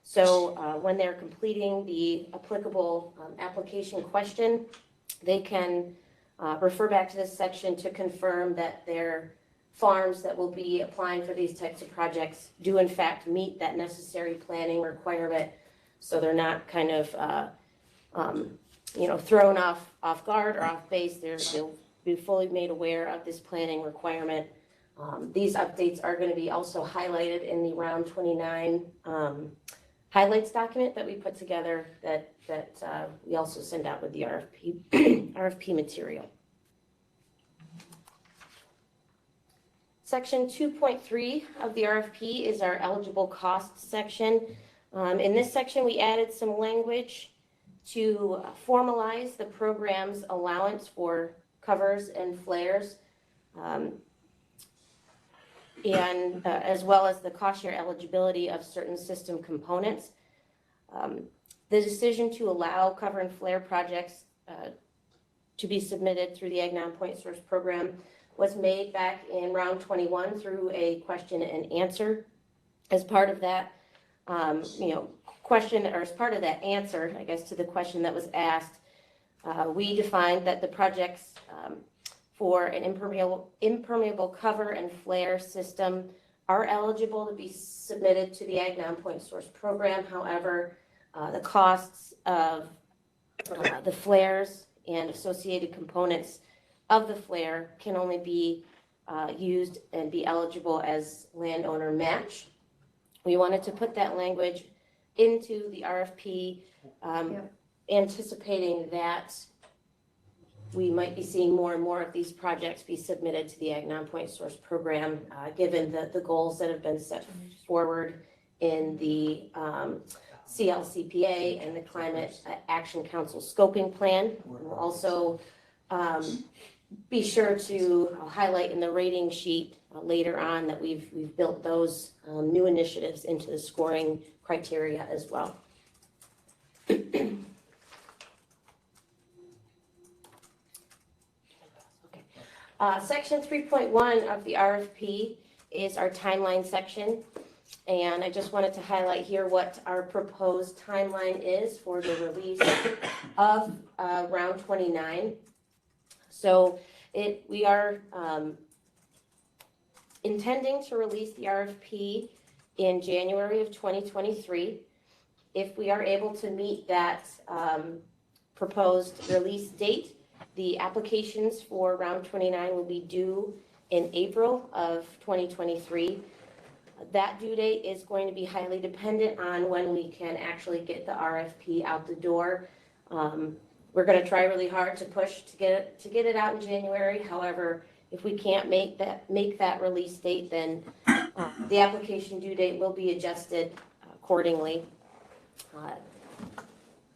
So when they're completing the applicable application question, they can refer back to this section to confirm that their farms that will be applying for these types of projects do in fact meet that necessary planning requirement, so they're not kind of thrown off guard or off base. They'll be fully made aware of this planning requirement. These updates are going to be also highlighted in the round 29 highlights document that we put together that we also send out with the RFP material. Section 2.3 of the RFP is our eligible costs section. In this section, we added some language to formalize the program's allowance for covers and flares, and as well as the cost share eligibility of certain system components. The decision to allow cover and flare projects to be submitted through the Ag Now Point Source program was made back in round 21 through a question and answer. As part of that, question, or as part of that answer, I guess, to the question that was asked, we defined that the projects for an impermeable cover and flare system are eligible to be submitted to the Ag Now Point Source program. However, the costs of the flares and associated components of the flare can only be used and be eligible as landowner match. We wanted to put that language into the RFP, anticipating that we might be seeing more and more of these projects be submitted to the Ag Now Point Source program, given the goals that have been set forward in the CLCPA and the Climate Action Council scoping plan. We'll also be sure to highlight in the rating sheet later on that we've built those new initiatives into the scoring criteria as well. Section 3.1 of the RFP is our timeline section. And I just wanted to highlight here what our proposed timeline is for the release of round 29. So we are intending to release the RFP in January of 2023. If we are able to meet that proposed release date, the applications for round 29 will be due in April of 2023. That due date is going to be highly dependent on when we can actually get the RFP out the door. We're going to try really hard to push to get it out in January. However, if we can't make that release date, then the application due date will be adjusted accordingly.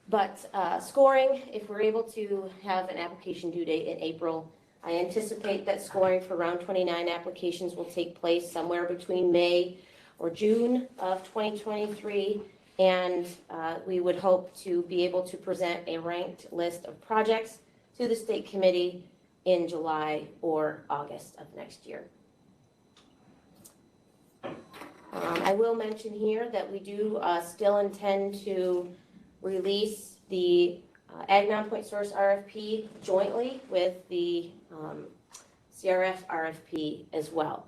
But scoring, if we're able to have an application due date in April, I anticipate that scoring for round 29 applications will take place somewhere between May or June of 2023. And we would hope to be able to present a ranked list of projects to the state committee in July or August of next year. I will mention here that we do still intend to release the Ag Non-Point Source RFP jointly with the CRF RFP as well.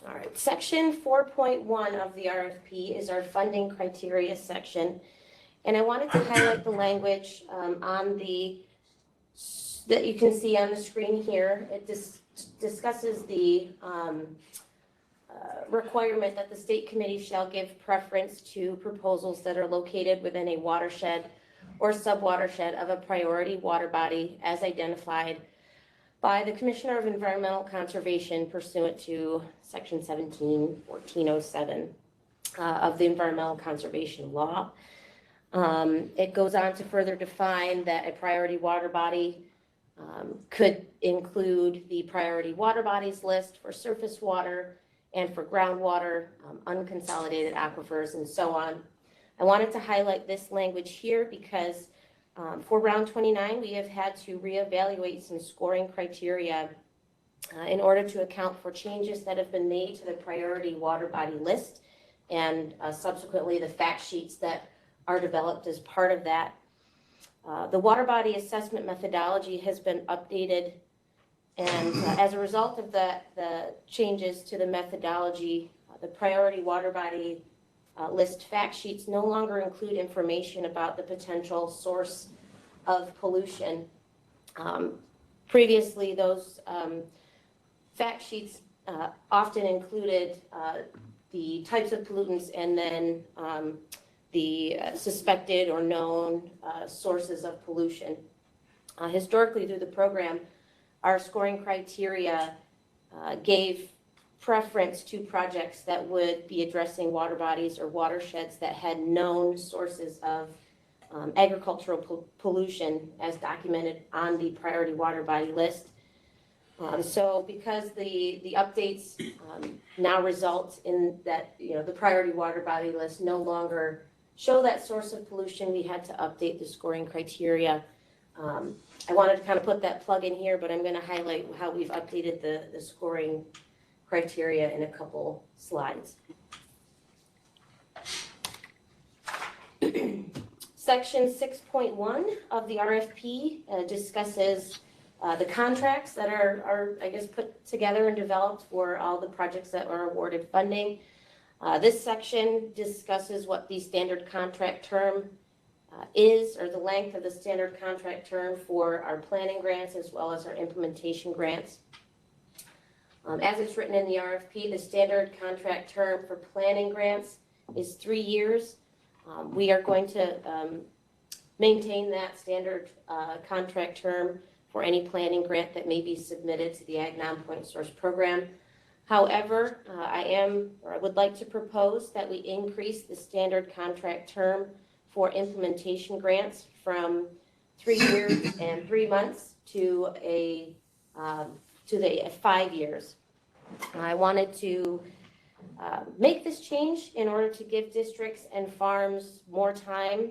All right, section 4.1 of the RFP is our funding criteria section. And I wanted to highlight the language that you can see on the screen here. It discusses the requirement that the state committee shall give preference to proposals that are located within a watershed or sub-watershed of a priority water body as identified by the Commissioner of Environmental Conservation pursuant to Section 17-1407 of the Environmental Conservation Law. It goes on to further define that a priority water body could include the priority water bodies list for surface water and for groundwater, unconsolidated aquifers, and so on. I wanted to highlight this language here because for round 29, we have had to reevaluate some scoring criteria in order to account for changes that have been made to the priority water body list and subsequently the fact sheets that are developed as part of that. The water body assessment methodology has been updated, and as a result of the changes to the methodology, the priority water body list fact sheets no longer include information about the potential source of pollution. Previously, those fact sheets often included the types of pollutants and then the suspected or known sources of pollution. Historically, through the program, our scoring criteria gave preference to projects that would be addressing water bodies or watersheds that had known sources of agricultural pollution as documented on the priority water body list. So because the updates now result in that, the priority water body list no longer show that source of pollution, we had to update the scoring criteria. I wanted to kind of put that plug in here, but I'm going to highlight how we've updated the scoring criteria in a couple slides. Section 6.1 of the RFP discusses the contracts that are, I guess, put together and developed for all the projects that are awarded funding. This section discusses what the standard contract term is, or the length of the standard contract term for our planning grants as well as our implementation grants. As it's written in the RFP, the standard contract term for planning grants is 3 years. We are going to maintain that standard contract term for any planning grant that may be submitted to the Ag Non-Point Source program. However, I would like to propose that we increase the standard contract term for implementation grants from 3 years and 3 months to 5 years. I wanted to make this change in order to give districts and farms more time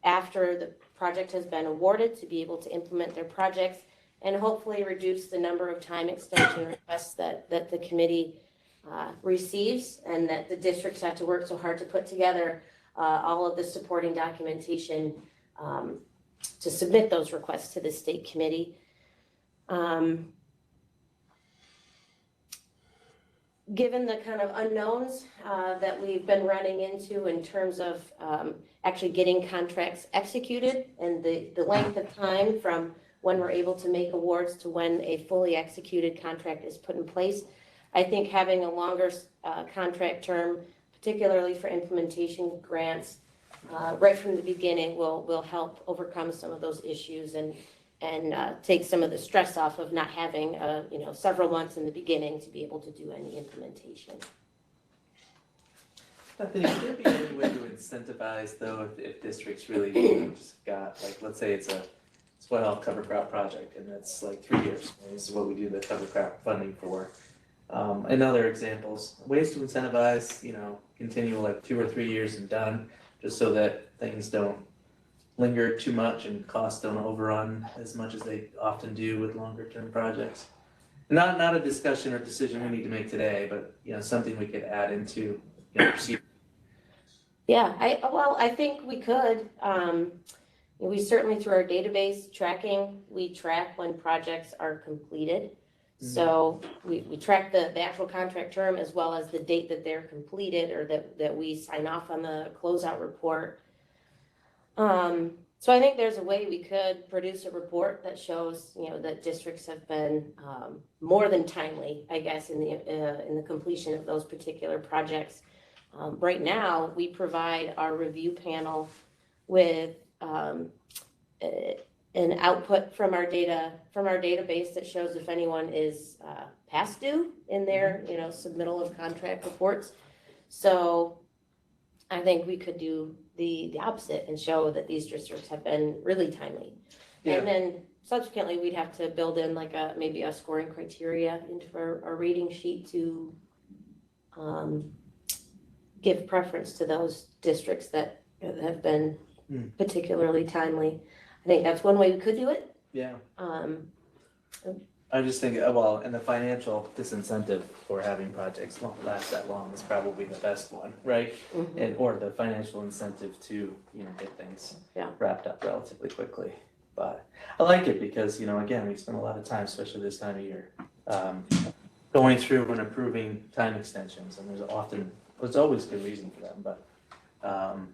after the project has been awarded to be able to implement their projects and hopefully reduce the number of time extension requests that the committee receives and that the districts have to work so hard to put together all of the supporting documentation to submit those requests to the state committee. Given the kind of unknowns that we've been running into in terms of actually getting contracts executed and the length of time from when we're able to make awards to when a fully executed contract is put in place, I think having a longer contract term, particularly for implementation grants, right from the beginning will help overcome some of those issues and take some of the stress off of not having several months in the beginning to be able to do any implementation. Bethany, would there be any way to incentivize though if districts really just got, like, let's say it's a soil health cover crop project and that's like 3 years, and this is what we do the cover crop funding for. And other examples, ways to incentivize, continue like 2 or 3 years and done, just so that things don't linger too much and costs don't overrun as much as they often do with longer term projects. Not a discussion or decision we need to make today, but something we could add into proceed. Yeah, I think we could. We certainly, through our database tracking, we track when projects are completed. So we track the actual contract term as well as the date that they're completed or that we sign off on the closeout report. So I think there's a way we could produce a report that shows, that districts have been more than timely, I guess, in the completion of those particular projects. Right now, we provide our review panel with an output from our database that shows if anyone is past due in their submittal of contract reports. So I think we could do the opposite and show that these districts have been really timely. Yeah. And then subsequently, we'd have to build in like maybe a scoring criteria into our rating sheet to give preference to those districts that have been particularly timely. I think that's one way we could do it. Yeah. I just think, well, and the financial disincentive for having projects not last that long is probably the best one, right? And or the financial incentive to get things wrapped up relatively quickly. But I like it because again, we spend a lot of time, especially this time of year, going through and approving time extensions, and there's always good reason for them, but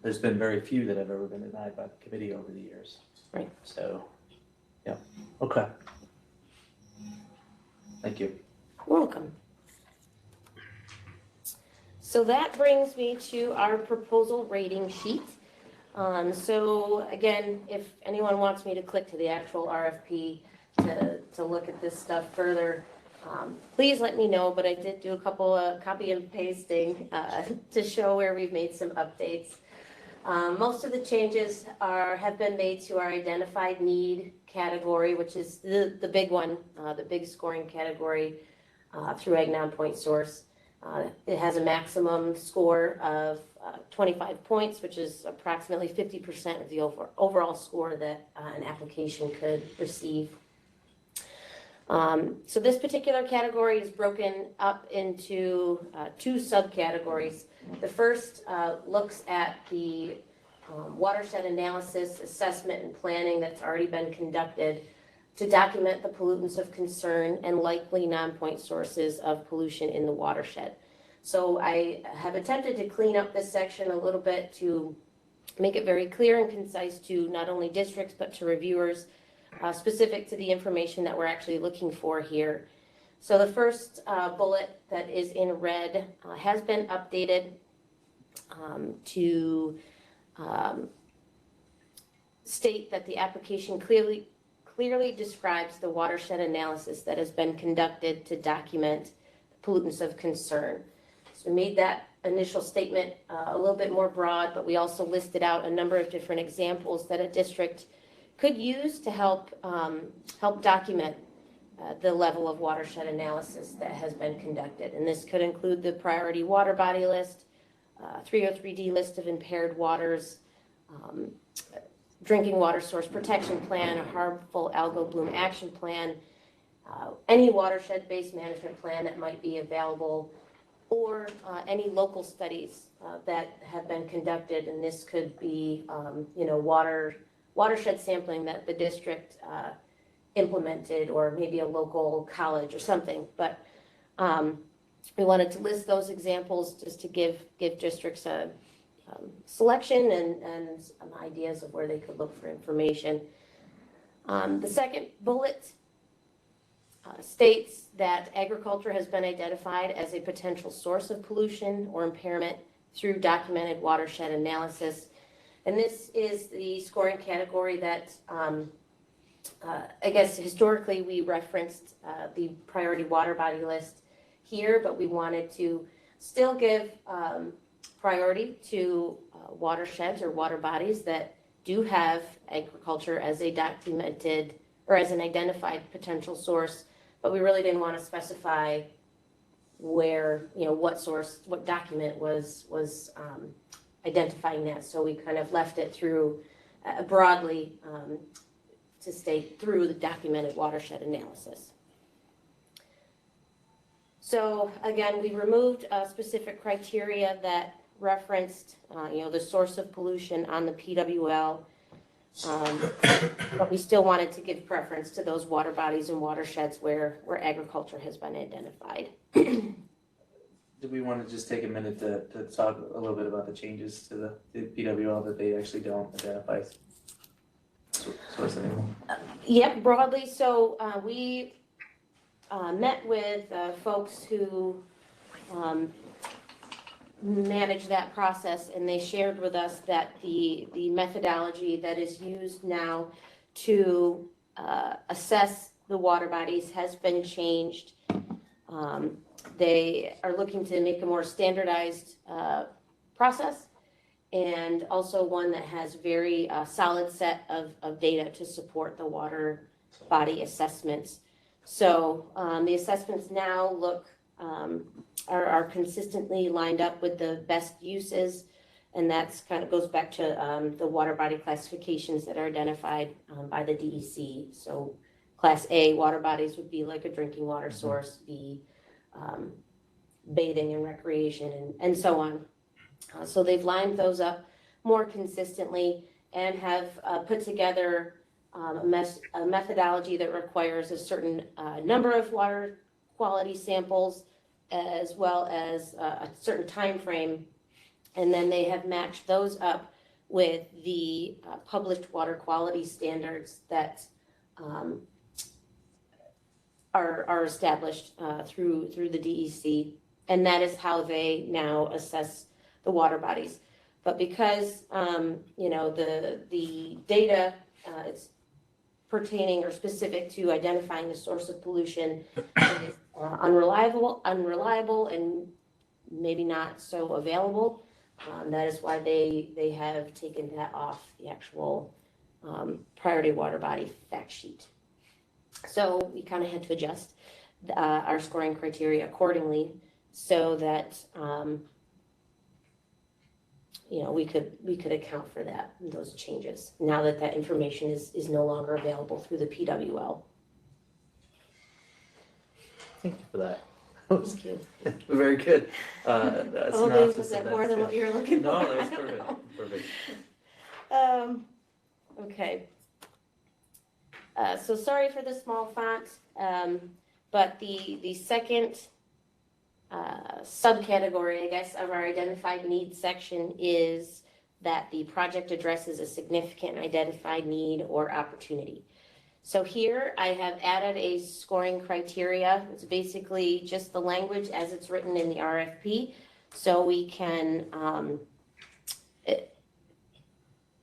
there's been very few that have ever been denied by the committee over the years. Right. So, yeah. Okay. Thank you. Welcome. So that brings me to our proposal rating sheet. So again, if anyone wants me to click to the actual RFP to look at this stuff further, please let me know, but I did do a couple of copy and pasting to show where we've made some updates. Most of the changes have been made to our identified need category, which is the big one, the big scoring category through Agnon Point Source. It has a maximum score of 25 points, which is approximately 50% of the overall score that an application could receive. So this particular category is broken up into 2 subcategories. The first looks at the watershed analysis, assessment, and planning that's already been conducted to document the pollutants of concern and likely non-point sources of pollution in the watershed. So I have attempted to clean up this section a little bit to make it very clear and concise to not only districts but to reviewers, specific to the information that we're actually looking for here. So the first bullet that is in red has been updated to state that the application clearly describes the watershed analysis that has been conducted to document pollutants of concern. So we made that initial statement a little bit more broad, but we also listed out a number of different examples that a district could use to help document the level of watershed analysis that has been conducted. And this could include the priority water body list, 303D list of impaired waters, drinking water source protection plan, a harmful algal bloom action plan, any watershed-based management plan that might be available, or any local studies that have been conducted. And this could be, watershed sampling that the district implemented, or maybe a local college or something. But we wanted to list those examples just to give districts a selection and some ideas of where they could look for information. The second bullet states that agriculture has been identified as a potential source of pollution or impairment through documented watershed analysis. And this is the scoring category that I guess historically we referenced the priority water body list here, but we wanted to still give priority to watersheds or water bodies that do have agriculture as a documented or as an identified potential source, but we really didn't want to specify where, what source, what document was identifying that. So we kind of left it through broadly to state through the documented watershed analysis. So again, we removed specific criteria that referenced, the source of pollution on the PWL, but we still wanted to give preference to those water bodies and watersheds where agriculture has been identified. Do we want to just take a minute to talk a little bit about the changes to the PWL that they actually don't identify source anymore? Yep, broadly. So we met with folks who manage that process, and they shared with us that the methodology that is used now to assess the water bodies has been changed. They are looking to make a more standardized process, and also one that has very solid set of data to support the water body assessments. So the assessments now are consistently lined up with the best uses, and that's kind of goes back to the water body classifications that are identified by the DEC. So Class A water bodies would be like a drinking water source, B, bathing and recreation, and so on. So they've lined those up more consistently and have put together a methodology that requires a certain number of water quality samples, as well as a certain time frame, and then they have matched those up with the published water quality standards that are established through the DEC, and that is how they now assess the water bodies. But because the data it's pertaining or specific to identifying the source of pollution is unreliable, and maybe not so available. That is why they have taken that off the actual priority water body fact sheet. So we kind of had to adjust our scoring criteria accordingly so that we could account for those changes now that that information is no longer available through the PWL. Thank you for that. Thank you. Very good. Was that more than what you were looking for? No, that was perfect. Okay. So sorry for the small font, but the second subcategory, I guess, of our identified needs section is that the project addresses a significant identified need or opportunity. So here I have added a scoring criteria. It's basically just the language as it's written in the RFP, so we can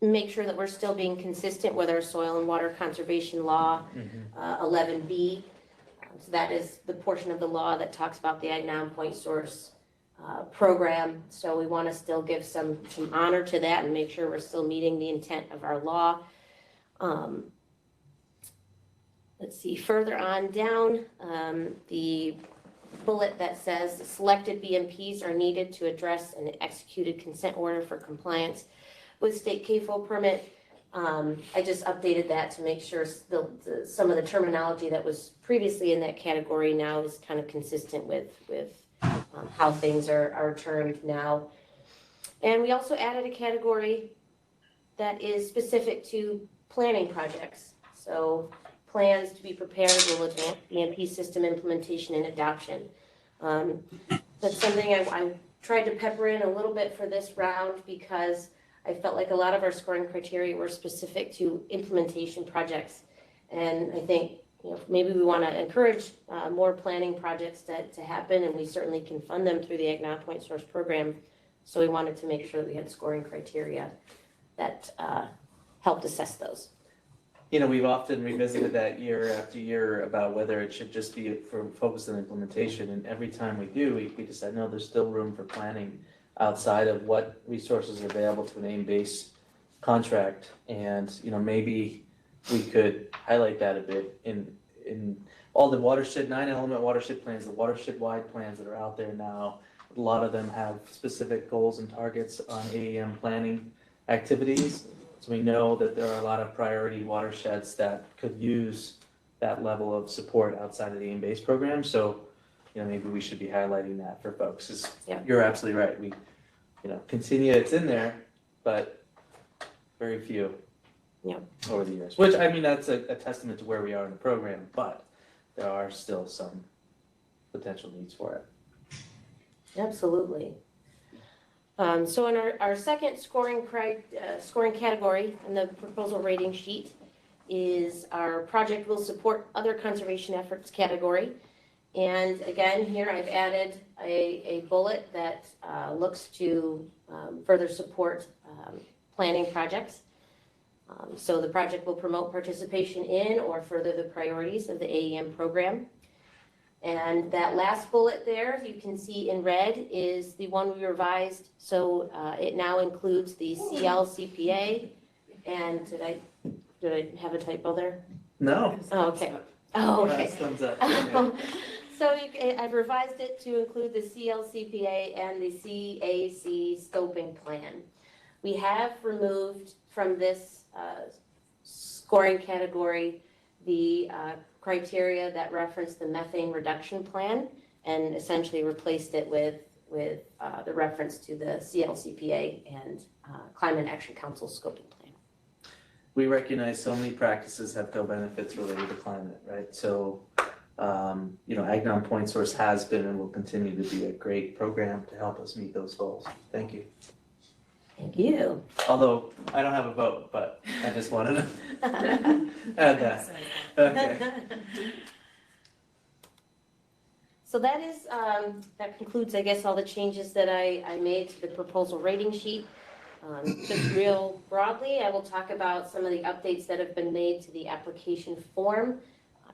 make sure that we're still being consistent with our soil and water conservation law, 11B. So that is the portion of the law that talks about the Ag non-point source program. So we want to still give some honor to that and make sure we're still meeting the intent of our law. Let's see, further on down, the bullet that says selected BMPs are needed to address an executed consent order for compliance with state CAFO permit. I just updated that to make sure some of the terminology that was previously in that category now is kind of consistent with how things are termed now. And we also added a category that is specific to planning projects. So plans to be prepared will advance BMP system implementation and adoption. That's something I tried to pepper in a little bit for this round because I felt like a lot of our scoring criteria were specific to implementation projects. And I think maybe we want to encourage more planning projects to happen, and we certainly can fund them through the Ag non-point source program. So we wanted to make sure that we had scoring criteria that helped assess those. We've often revisited that year after year about whether it should just be focused on implementation, and every time we do, we decide, no, there's still room for planning outside of what resources are available to an aim-based contract. And maybe we could highlight that a bit in all the watershed, 9-element watershed plans, the watershed-wide plans that are out there now. A lot of them have specific goals and targets on AEM planning activities. So we know that there are a lot of priority watersheds that could use that level of support outside of the AIM-based program. So, maybe we should be highlighting that for folks. 'Cause you're absolutely right. We, continue, it's in there, but very few over the years. Which, I mean, that's a testament to where we are in the program, but there are still some potential needs for it. Absolutely. So in our second scoring category in the proposal rating sheet is our project will support other conservation efforts category. And again, here I've added a bullet that looks to further support planning projects. So the project will promote participation in or further the priorities of the AEM program. And that last bullet there, you can see in red, is the one we revised. So it now includes the CLCPA. And did I have a typo there? No. Oh, okay. Oh, okay. Thumbs up. So I've revised it to include the CLCPA and the CAC scoping plan. We have removed from this scoring category the criteria that reference the methane reduction plan and essentially replaced it with the reference to the CLCPA and Climate Action Council scoping plan. We recognize so many practices have co-benefits related to climate, right? So, Agnon Point Source has been and will continue to be a great program to help us meet those goals. Thank you. Thank you. Although I don't have a vote, but I just wanted to add that. Okay. So that concludes, I guess, all the changes that I made to the proposal rating sheet. Just real broadly, I will talk about some of the updates that have been made to the application form.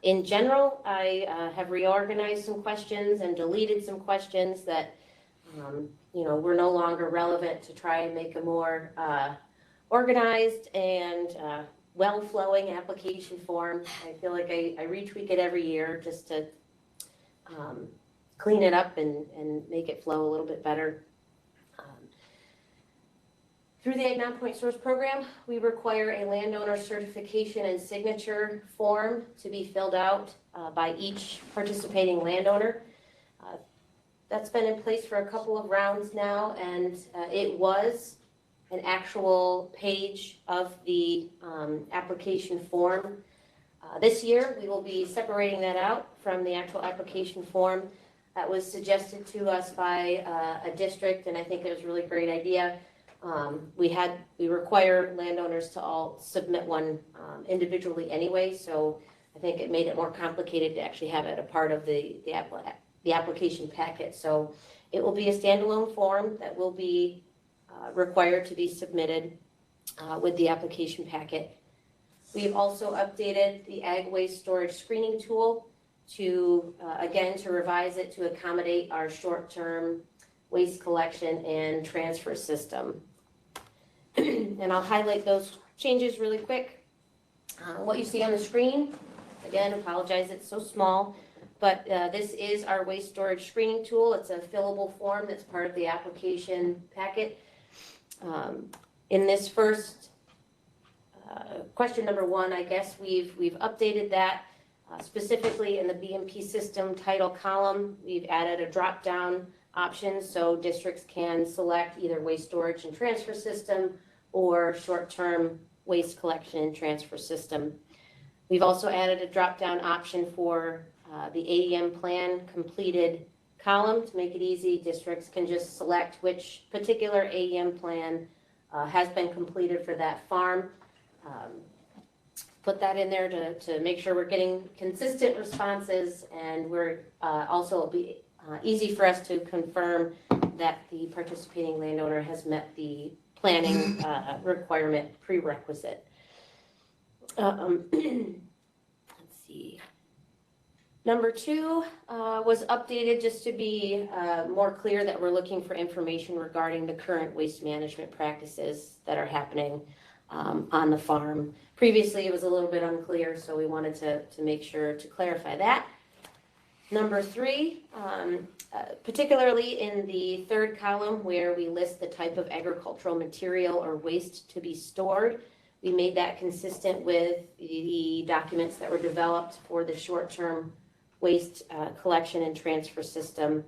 In general, I have reorganized some questions and deleted some questions that were no longer relevant to try and make a more organized and well-flowing application form. I feel like I retweak it every year just to clean it up and make it flow a little bit better. Through the Agnon Point Source program, we require a landowner certification and signature form to be filled out by each participating landowner. That's been in place for a couple of rounds now, and it was an actual page of the application form. This year, we will be separating that out from the actual application form that was suggested to us by a district, and I think it was a really great idea. We require landowners to all submit one individually anyway, so I think it made it more complicated to actually have it a part of the application packet. So it will be a standalone form that will be required to be submitted with the application packet. We've also updated the ag waste storage screening tool to revise it to accommodate our short-term waste collection and transfer system. And I'll highlight those changes really quick. What you see on the screen, again, apologize, it's so small, but this is our waste storage screening tool. It's a fillable form that's part of the application packet. In this first question number 1, I guess we've updated that specifically in the BMP system title column. We've added a drop-down option so districts can select either waste storage and transfer system or short-term waste collection and transfer system. We've also added a drop-down option for the AEM plan completed column to make it easy. Districts can just select which particular AEM plan has been completed for that farm. Put that in there to make sure we're getting consistent responses, and we're also it'll be easy for us to confirm that the participating landowner has met the planning requirement prerequisite. Let's see. Number 2 was updated just to be more clear that we're looking for information regarding the current waste management practices that are happening. on the farm. Previously, it was a little bit unclear, so we wanted to make sure to clarify that. Number 3, particularly in the third column where we list the type of agricultural material or waste to be stored, we made that consistent with the documents that were developed for the short-term waste collection and transfer system,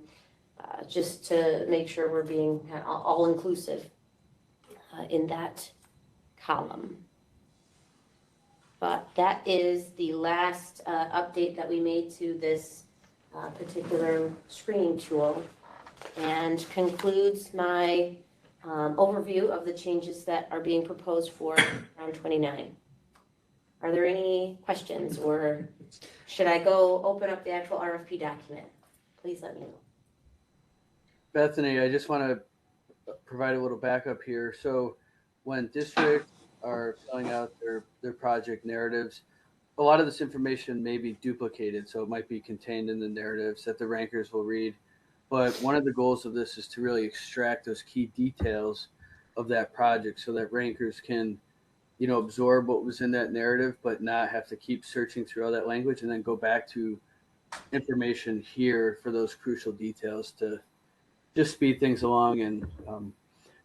just to make sure we're being all-inclusive in that column. But that is the last update that we made to this particular screening tool, and concludes my overview of the changes that are being proposed for round 29. Are there any questions, or should I go open up the actual RFP document? Please let me know. Bethany, I just want to provide a little backup here. So when districts are filling out their project narratives, a lot of this information may be duplicated, so it might be contained in the narratives that the rankers will read. But one of the goals of this is to really extract those key details of that project so that rankers can, absorb what was in that narrative, but not have to keep searching through all that language and then go back to information here for those crucial details to just speed things along. And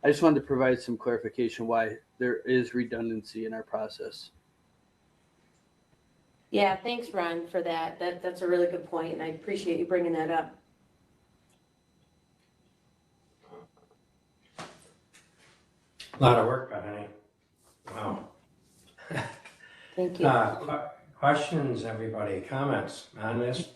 I just wanted to provide some clarification why there is redundancy in our process. Yeah, thanks, Ron, for that. That's a really good point, and I appreciate you bringing that up. A lot of work, Bethany. Wow. Thank you. Questions, everybody? Comments on this?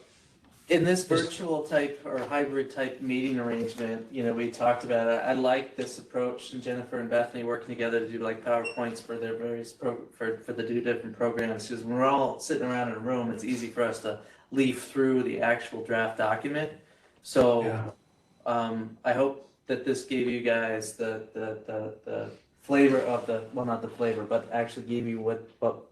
In this virtual type or hybrid type meeting arrangement, we talked about it. I like this approach, and Jennifer and Bethany working together to do like PowerPoints for their various for the different programs. Because when we're all sitting around in a room, it's easy for us to leaf through the actual draft document. So I hope that this gave you guys the flavor of not the flavor, but actually gave you what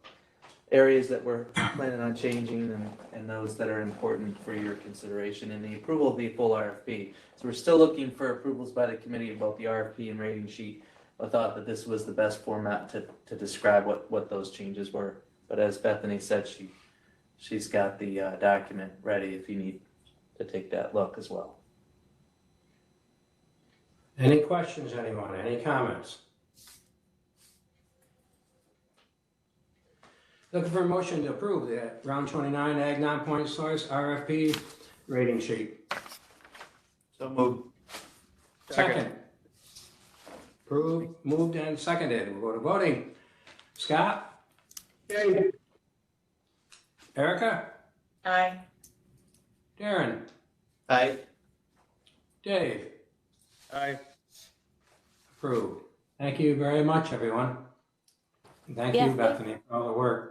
areas that we're planning on changing and those that are important for your consideration in the approval of the full RFP. So we're still looking for approvals by the committee of both the RFP and rating sheet. I thought that this was the best format to describe what those changes were. But as Bethany said, she's got the document ready if you need to take that look as well. Any questions, anyone? Any comments? Looking for a motion to approve the round 29 Ag non-point source RFP rating sheet. So moved. Second. Approved, moved and seconded. We'll go to voting. Scott? Yay. Erica? Aye. Darren? Aye. Dave? Aye. Approved. Thank you very much, everyone. And thank you, Bethany, for all the work.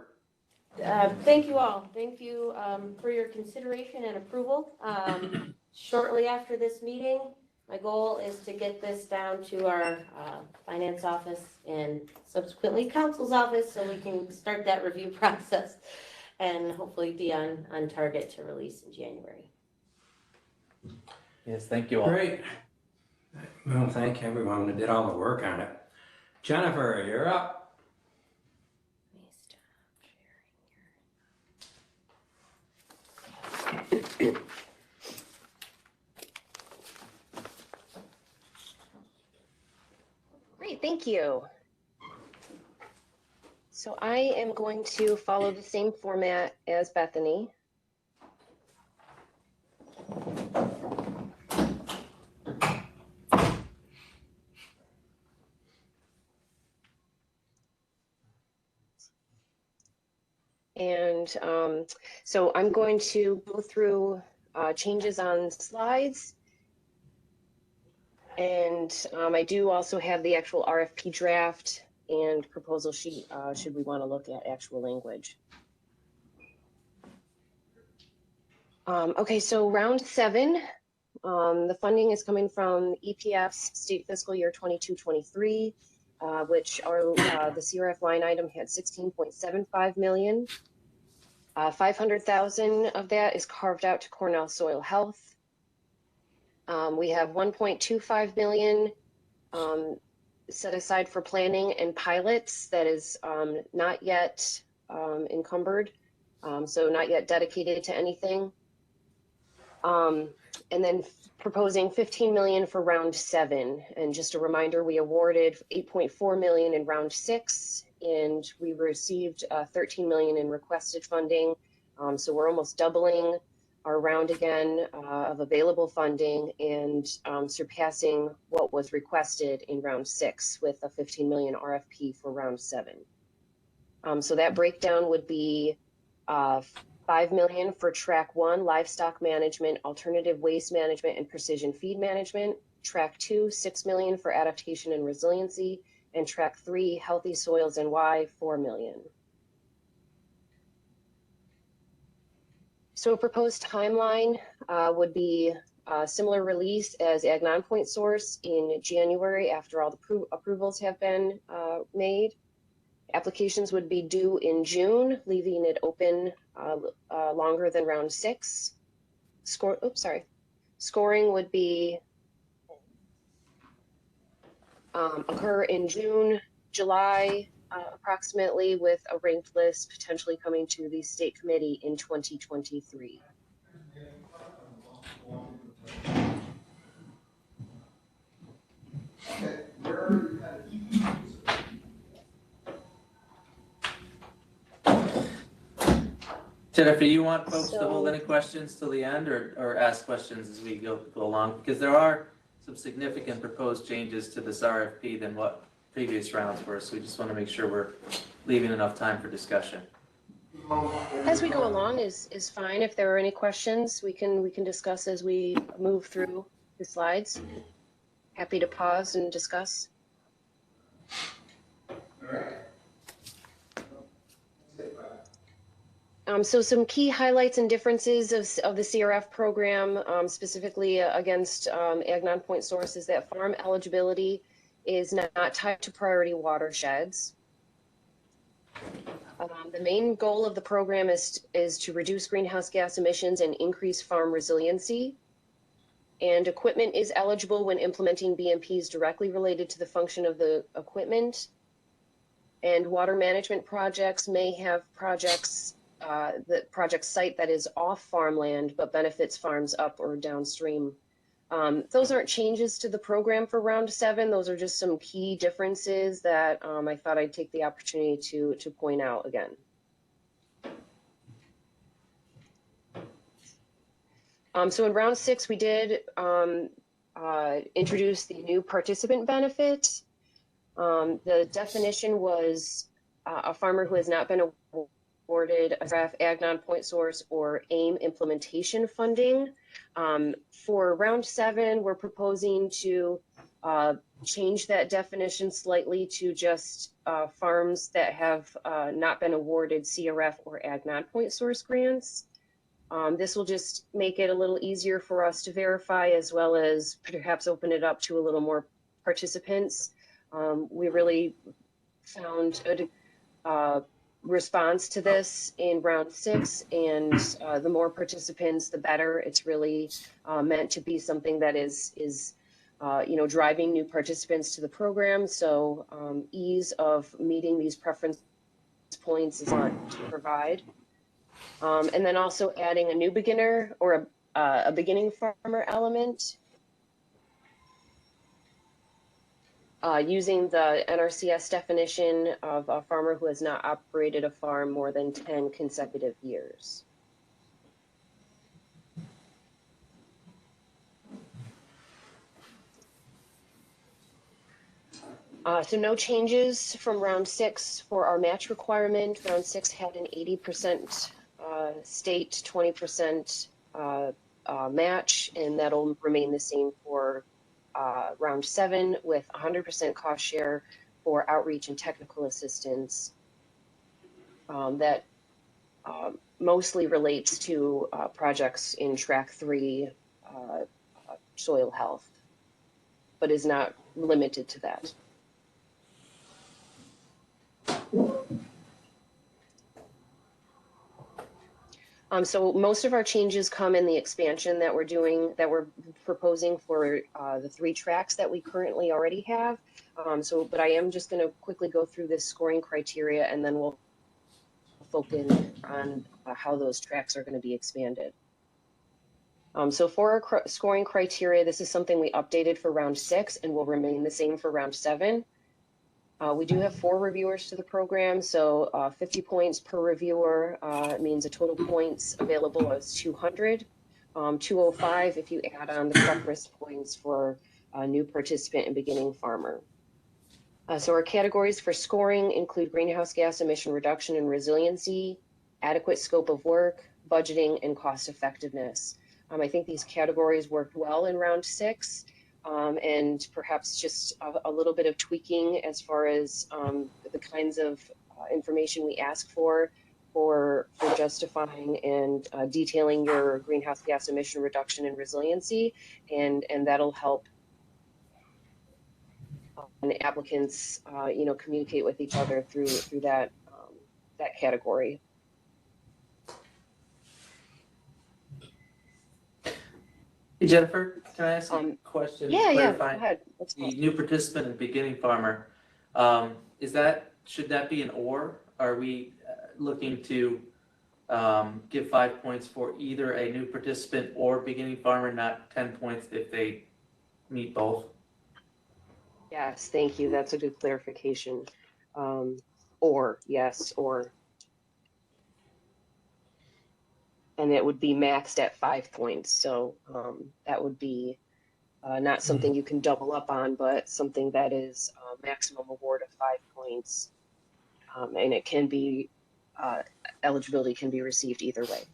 Thank you all. Thank you for your consideration and approval. Shortly after this meeting, my goal is to get this down to our finance office and subsequently council's office so we can start that review process and hopefully be on target to release in January. Yes, thank you all. Great. Well, thank everyone that did all the work on it. Jennifer, you're up. Great, thank you. So I am going to follow the same format as Bethany. And so I'm going to go through changes on slides. And I do also have the actual RFP draft and proposal sheet should we want to look at actual language. Okay, so round 7, the funding is coming from EPF's state fiscal year 22-23, which are the CRF line item had 16.75 million. 500,000 of that is carved out to Cornell Soil Health. We have 1.25 million set aside for planning and pilots that is not yet encumbered, so not yet dedicated to anything. And then proposing 15 million for round 7. And just a reminder, we awarded 8.4 million in round 6, and we received 13 million in requested funding. So we're almost doubling our round again of available funding and surpassing what was requested in round 6 with a 15 million RFP for round 7. So that breakdown would be 5 million for track 1, livestock management, alternative waste management, and precision feed management. Track 2, 6 million for adaptation and resiliency, and track 3, healthy soils and Y, 4 million. So a proposed timeline would be a similar release as Ag Non-Point Source in January after all the approvals have been made. Applications would be due in June, leaving it open longer than round 6. Scoring would be occur in June, July, approximately, with a ranked list potentially coming to the state committee in 2023. Jennifer, you want folks to hold any questions till the end or ask questions as we go along? Because there are some significant proposed changes to this RFP than what previous rounds were, so we just want to make sure we're leaving enough time for discussion. As we go along is fine. If there are any questions, we can discuss as we move through the slides. Happy to pause and discuss. So some key highlights and differences of the CRF program, specifically against Ag Non-Point Source, is that farm eligibility is not tied to priority watersheds. The main goal of the program is to reduce greenhouse gas emissions and increase farm resiliency. And equipment is eligible when implementing BMPs directly related to the function of the equipment. And water management projects may have the project site that is off farmland but benefits farms up or downstream. Those aren't changes to the program for round 7. Those are just some key differences that I thought I'd take the opportunity to point out again. So in round 6, we did introduce the new participant benefit. The definition was a farmer who has not been awarded a draft Ag Non-Point Source or AIM implementation funding. For round 7, we're proposing to change that definition slightly to just farms that have not been awarded CRF or Ag Non-Point Source grants. This will just make it a little easier for us to verify, as well as perhaps open it up to a little more participants. We really found a response to this in round 6, and the more participants, the better. It's really meant to be something that is driving new participants to the program. So ease of meeting these preference points is want to provide. And then also adding a new beginner or a beginning farmer element. Using the NRCS definition of a farmer who has not operated a farm more than 10 consecutive years. So no changes from round 6 for our match requirement. Round 6 had an 80% state, 20% match, and that'll remain the same for round 7, with 100% cost share for outreach and technical assistance. That mostly relates to projects in track 3 soil health, but is not limited to that. So most of our changes come in the expansion that we're doing, that we're proposing for the 3 tracks that we currently already have. But I am just going to quickly go through this scoring criteria, and then we'll focus on how those tracks are going to be expanded. So for our scoring criteria, this is something we updated for round 6 and will remain the same for round 7. We do have 4 reviewers to the program, so 50 points per reviewer means a total points available is 200. 205 if you add on the preference points for a new participant and beginning farmer. So our categories for scoring include greenhouse gas emission reduction and resiliency, adequate scope of work, budgeting, and cost effectiveness. I think these categories worked well in round 6. And perhaps just a little bit of tweaking as far as the kinds of information we ask for justifying and detailing your greenhouse gas emission reduction and resiliency, and that'll help applicants communicate with each other through that category. Hey, Jennifer, can I ask a question? Yeah, go ahead. The new participant and beginning farmer, should that be an or? Are we looking to give 5 points for either a new participant or beginning farmer, not 10 points if they meet both? Yes, thank you. That's a good clarification. Or, yes, or. And it would be maxed at 5 points. So that would be not something you can double up on, but something that is a maximum award of 5 points. And it can be, eligibility can be received either way.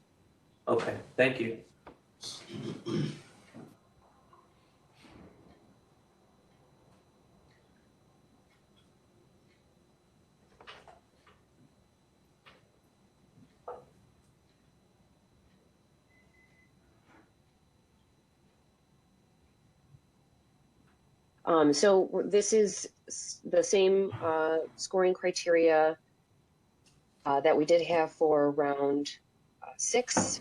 Okay, thank you. So this is the same scoring criteria that we did have for round 6.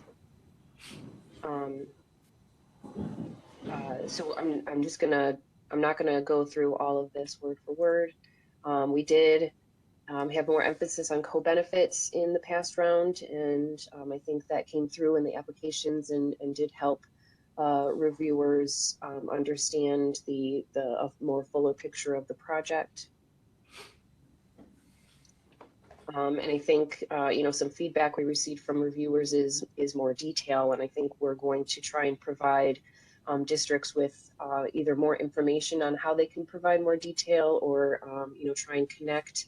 So I'm not gonna go through all of this word for word. We did have more emphasis on co-benefits in the past round, and I think that came through in the applications and did help reviewers understand the more fuller picture of the project. And I think some feedback we received from reviewers is more detail, and I think we're going to try and provide districts with either more information on how they can provide more detail, or try and connect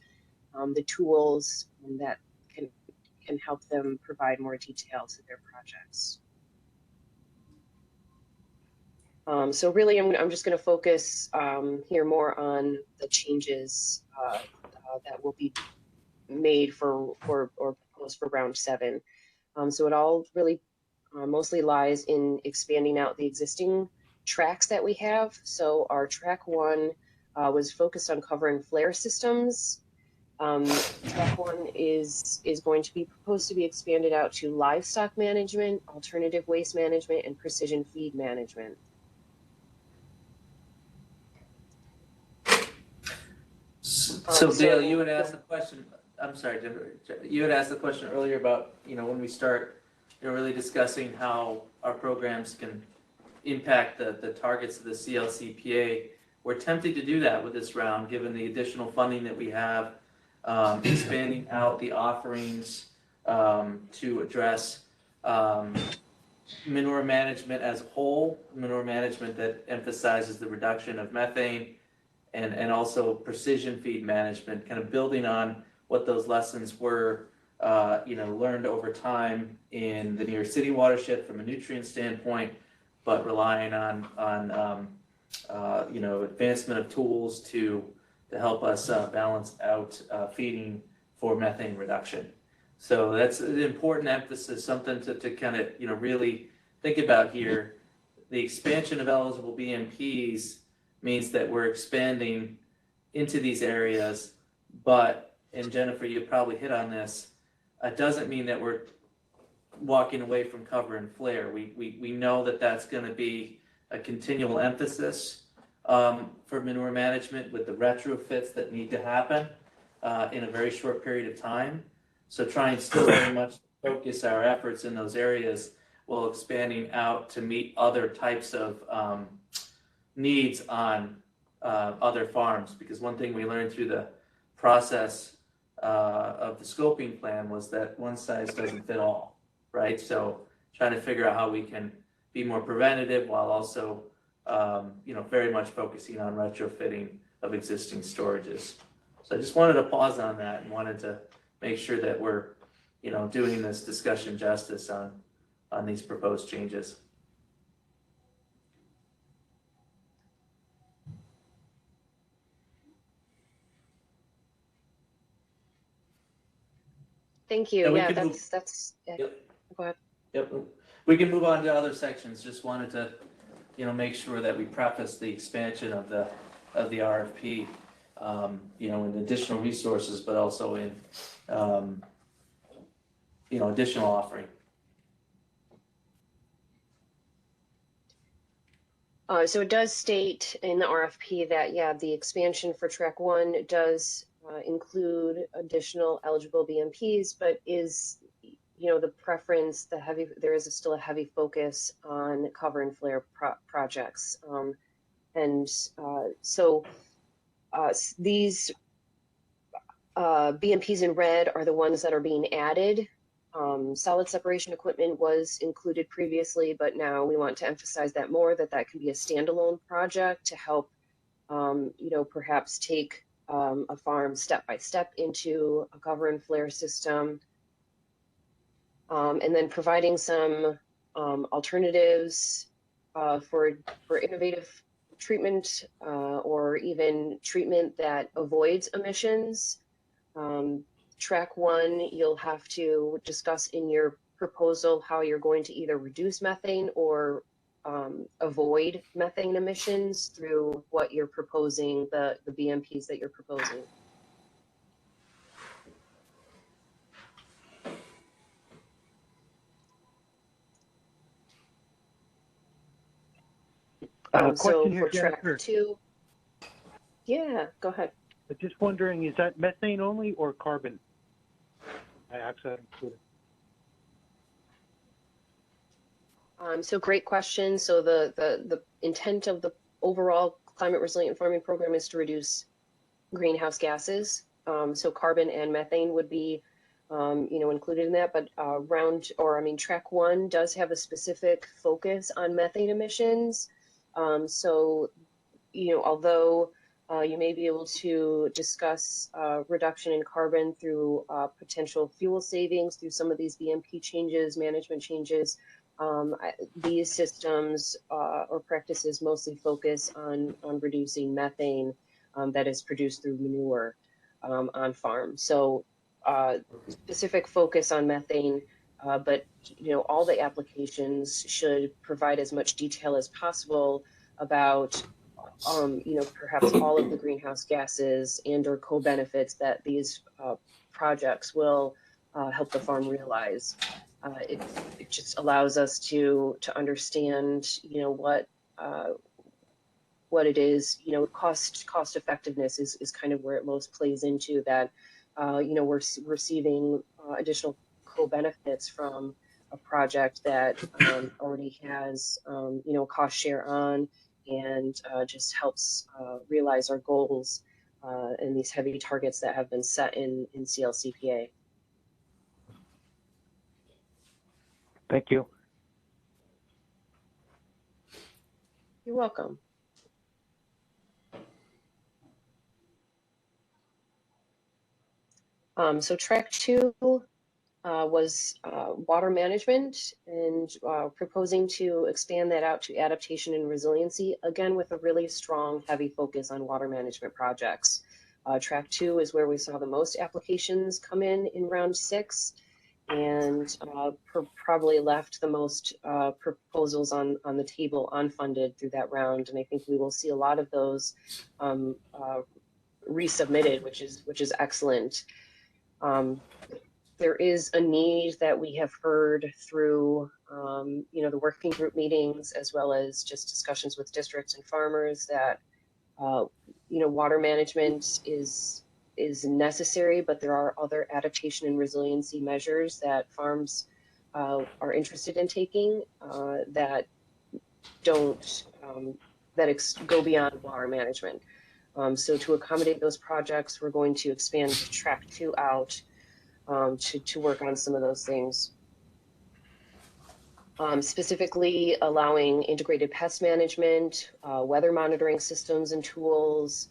the tools that can help them provide more detail to their projects. So really, I'm just going to focus here more on the changes that will be made or proposed for round 7. So it all really mostly lies in expanding out the existing tracks that we have. So our track 1 was focused on covering flare systems. Track 1 is going to be proposed to be expanded out to livestock management, alternative waste management, and precision feed management. So Dale, you had asked the question. I'm sorry, Jennifer. You had asked the question earlier about when we start really discussing how our programs can impact the targets of the CLCPA. We're attempting to do that with this round, given the additional funding that we have, expanding out the offerings to address manure management as a whole, manure management that emphasizes the reduction of methane, and also precision feed management, kind of building on what those lessons were, learned over time in the New York City watershed from a nutrient standpoint, but relying on advancement of tools to help us balance out feeding for methane reduction. So that's an important emphasis, something to kind of really think about here. The expansion of eligible BMPs means that we're expanding into these areas, but, and Jennifer, you probably hit on this, it doesn't mean that we're walking away from cover and flare. We know that that's going to be a continual emphasis for manure management with the retrofits that need to happen in a very short period of time. So trying still very much to focus our efforts in those areas while expanding out to meet other types of needs on other farms. Because one thing we learned through the process of the scoping plan was that one size doesn't fit all, right? So trying to figure out how we can be more preventative while also, very much focusing on retrofitting of existing storages. So I just wanted to pause on that and wanted to make sure that we're, doing this discussion justice on these proposed changes. Thank you. And we Yeah, can that's. Yeah. Yep. Go ahead. Yep. We can move on to other sections. Just wanted to, make sure that we preface the expansion of the RFP, in additional resources, but also in, additional offering. So it does state in the RFP that, the expansion for track 1 does include additional eligible BMPs, but is, the preference, there is still a heavy focus on cover and flare projects. These BMPs in red are the ones that are being added. Solid separation equipment was included previously, but now we want to emphasize that more, that can be a standalone project to help, perhaps take a farm step by step into a cover and flare system. And then providing some alternatives for innovative treatment or even treatment that avoids emissions. Track 1, you'll have to discuss in your proposal how you're going to either reduce methane or avoid methane emissions through what you're proposing, the BMPs that you're proposing. So for track 2, go ahead. Just wondering, is that methane only or carbon dioxide included? So great question. So the intent of the overall climate resilient farming program is to reduce greenhouse gases. So carbon and methane would be, included in that. But track 1 does have a specific focus on methane emissions. So, although you may be able to discuss reduction in carbon through potential fuel savings through some of these BMP changes, management changes, these systems or practices mostly focus on reducing methane that is produced through manure on farm. So specific focus on methane, but all the applications should provide as much detail as possible about perhaps all of the greenhouse gases and or co-benefits that these projects will help the farm realize. It just allows us to understand, what it is, cost effectiveness is kind of where it most plays into that, we're receiving additional co-benefits from a project that already has, cost share on and just helps realize our goals and these heavy targets that have been set in CLCPA. Thank you. You're welcome. So track 2 was water management and proposing to expand that out to adaptation and resiliency, again with a really strong, heavy focus on water management projects. Track 2 is where we saw the most applications come in round 6, and probably left the most proposals on the table unfunded through that round. And I think we will see a lot of those resubmitted, which is excellent. there is a need that we have heard through, the working group meetings, as well as just discussions with districts and farmers that, water management is necessary, but there are other adaptation and resiliency measures that farms are interested in taking that don't go beyond water management. So to accommodate those projects, we're going to expand track 2 out to work on some of those things. Specifically allowing integrated pest management, weather monitoring systems and tools.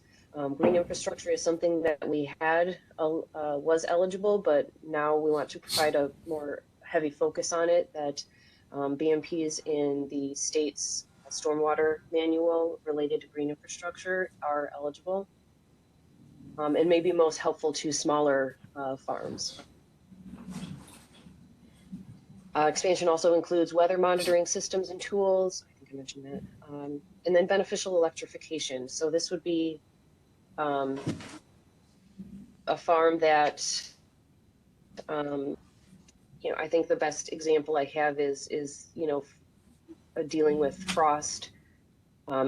Green infrastructure is something that we had was eligible, but now we want to provide a more heavy focus on it, that BMPs in the state's stormwater manual related to green infrastructure are eligible, and maybe most helpful to smaller farms. Expansion also includes weather monitoring systems and tools. I think I mentioned that. And then beneficial electrification. So this would be a farm that, I think the best example I have is dealing with frost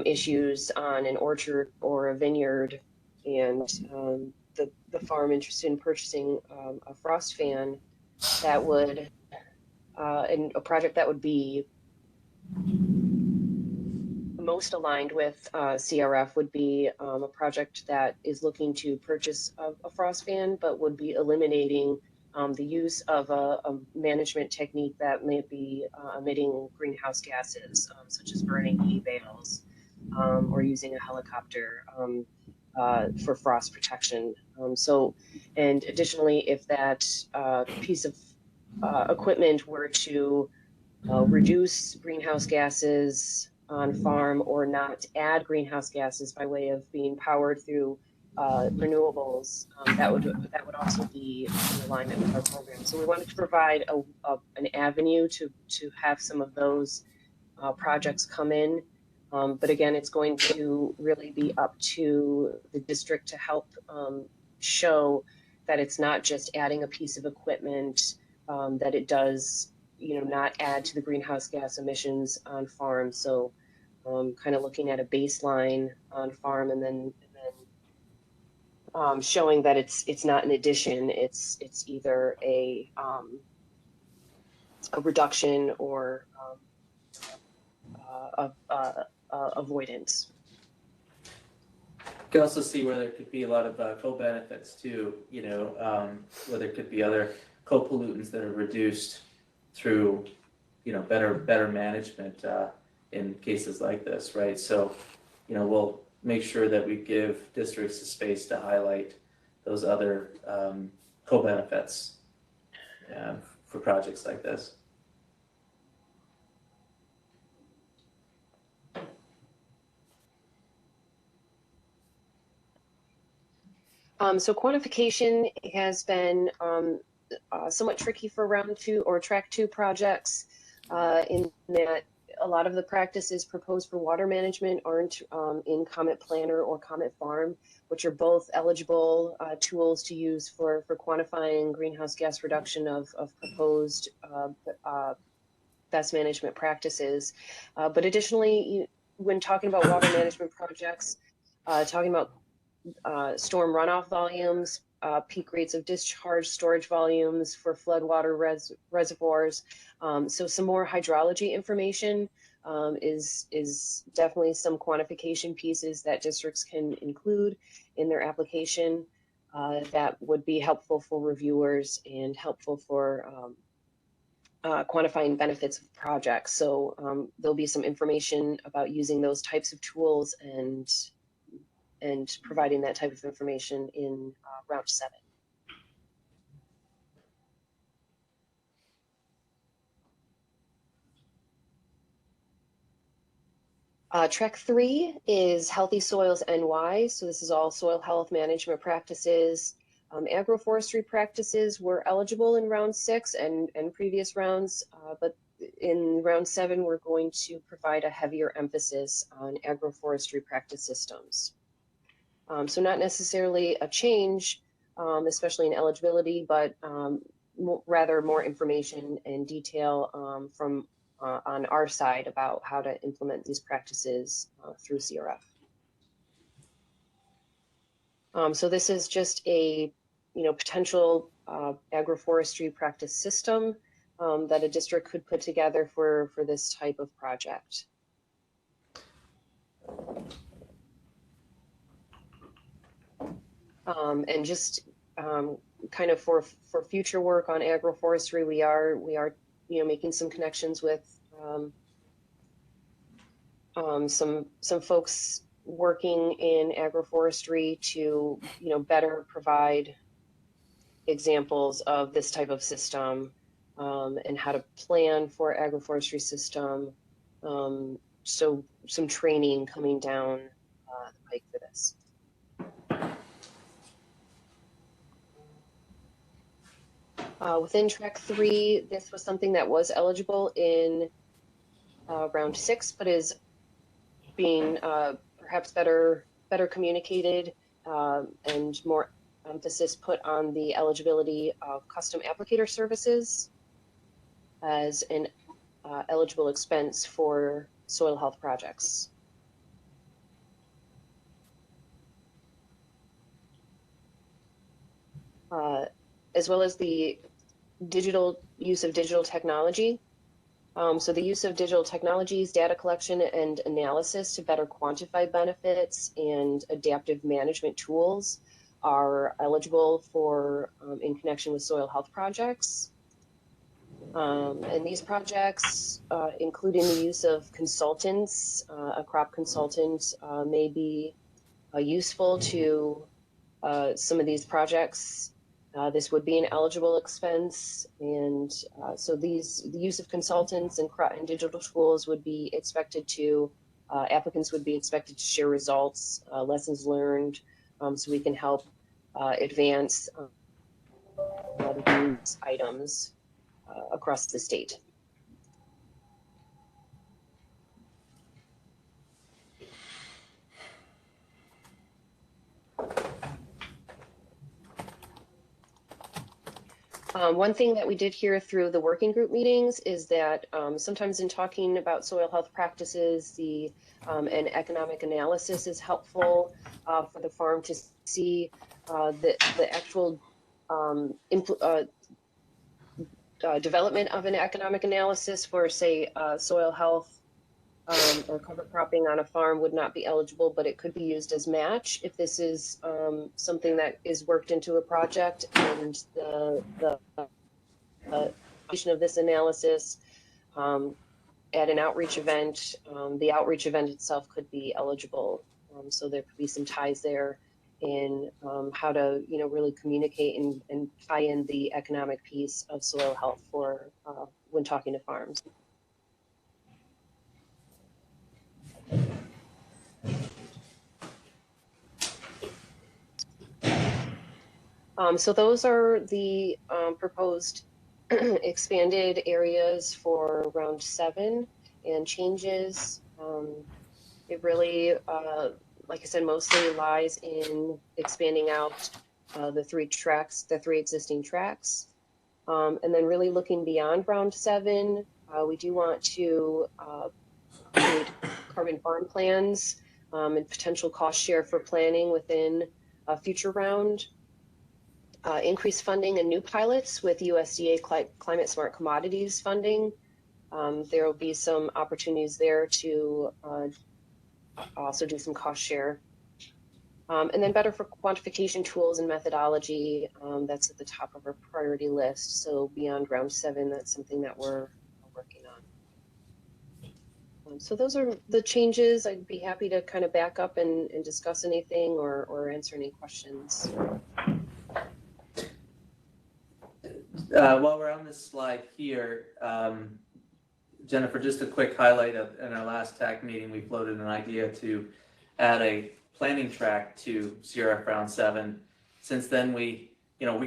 issues on an orchard or a vineyard, and the farm interested in purchasing a frost fan that would, and a project that would be most aligned with CRF would be a project that is looking to purchase a frost fan, but would be eliminating the use of a management technique that may be emitting greenhouse gases, such as burning hay bales or using a helicopter for frost protection. And additionally, if that piece of equipment were to reduce greenhouse gases on farm or not add greenhouse gases by way of being powered through renewables, that would also be in alignment with our program. So we wanted to provide an avenue to have some of those projects come in. But again, it's going to really be up to the district to help show that it's not just adding a piece of equipment, that it does, not add to the greenhouse gas emissions on farm. So kind of looking at a baseline on farm and then showing that it's not an addition, it's either a reduction or avoidance. You can also see where there could be a lot of co-benefits too, where there could be other co-pollutants that are reduced through, better management in cases like this, right? So, we'll make sure that we give districts the space to highlight those other co-benefits for projects like this. So quantification has been somewhat tricky for round 2 or track 2 projects, in that a lot of the practices proposed for water management aren't in Comet Planner or Comet Farm, which are both eligible tools to use for quantifying greenhouse gas reduction of proposed best management practices. But additionally, when talking about water management projects, talking about storm runoff volumes, peak rates of discharge, storage volumes for floodwater reservoirs. So some more hydrology information is definitely some quantification pieces that districts can include in their application that would be helpful for reviewers and helpful for quantifying benefits of projects. So there'll be some information about using those types of tools and providing that type of information in round 7. Track 3 is Healthy Soils NY. So this is all soil health management practices. Agroforestry practices were eligible in round 6 and previous rounds, but in round 7, we're going to provide a heavier emphasis on agroforestry practice systems. So not necessarily a change, especially in eligibility, but rather more information and detail from on our side about how to implement these practices through CRF. So this is just a potential agroforestry practice system that a district could put together for this type of project. And just kind of for future work on agroforestry, we are making some connections with some folks working in agroforestry to better provide examples of this type of system and how to plan for agroforestry system. So some training coming down the pike for this. Within track 3, this was something that was eligible in round 6, but is being perhaps better communicated and more emphasis put on the eligibility of custom applicator services as an eligible expense for soil health projects. As well as the use of digital technology. So the use of digital technologies, data collection and analysis to better quantify benefits and adaptive management tools are eligible for in connection with soil health projects. And these projects, including the use of consultants, a crop consultant may be useful to some of these projects. This would be an eligible expense, and so the use of consultants and digital tools would be expected to, applicants would be expected to share results, lessons learned, so we can help advance these items across the state. One thing that we did hear through the working group meetings is that sometimes in talking about soil health practices, an economic analysis is helpful for the farm to see the actual development of an economic analysis for, say, soil health or cover cropping on a farm would not be eligible, but it could be used as match if this is something that is worked into a project, and the of this analysis at an outreach event, the outreach event itself could be eligible. So there could be some ties there in how to really communicate and tie in the economic piece of soil health for when talking to farms. So those are the proposed expanded areas for round 7 and changes. It really, like I said, mostly lies in expanding out the 3 tracks, the 3 existing tracks. And then really looking beyond round 7, we do want to create carbon farm plans and potential cost share for planning within a future round. Increase funding and new pilots with USDA Climate Smart Commodities funding. There will be some opportunities there to also do some cost share. And then better for quantification tools and methodology, that's at the top of our priority list. So beyond round 7, that's something that we're working on. So those are the changes. I'd be happy to kind of back up and discuss anything or answer any questions. While we're on this slide here, Jennifer, just a quick highlight of in our last TAC meeting, we floated an idea to add a planning track to CRF round 7. Since then, we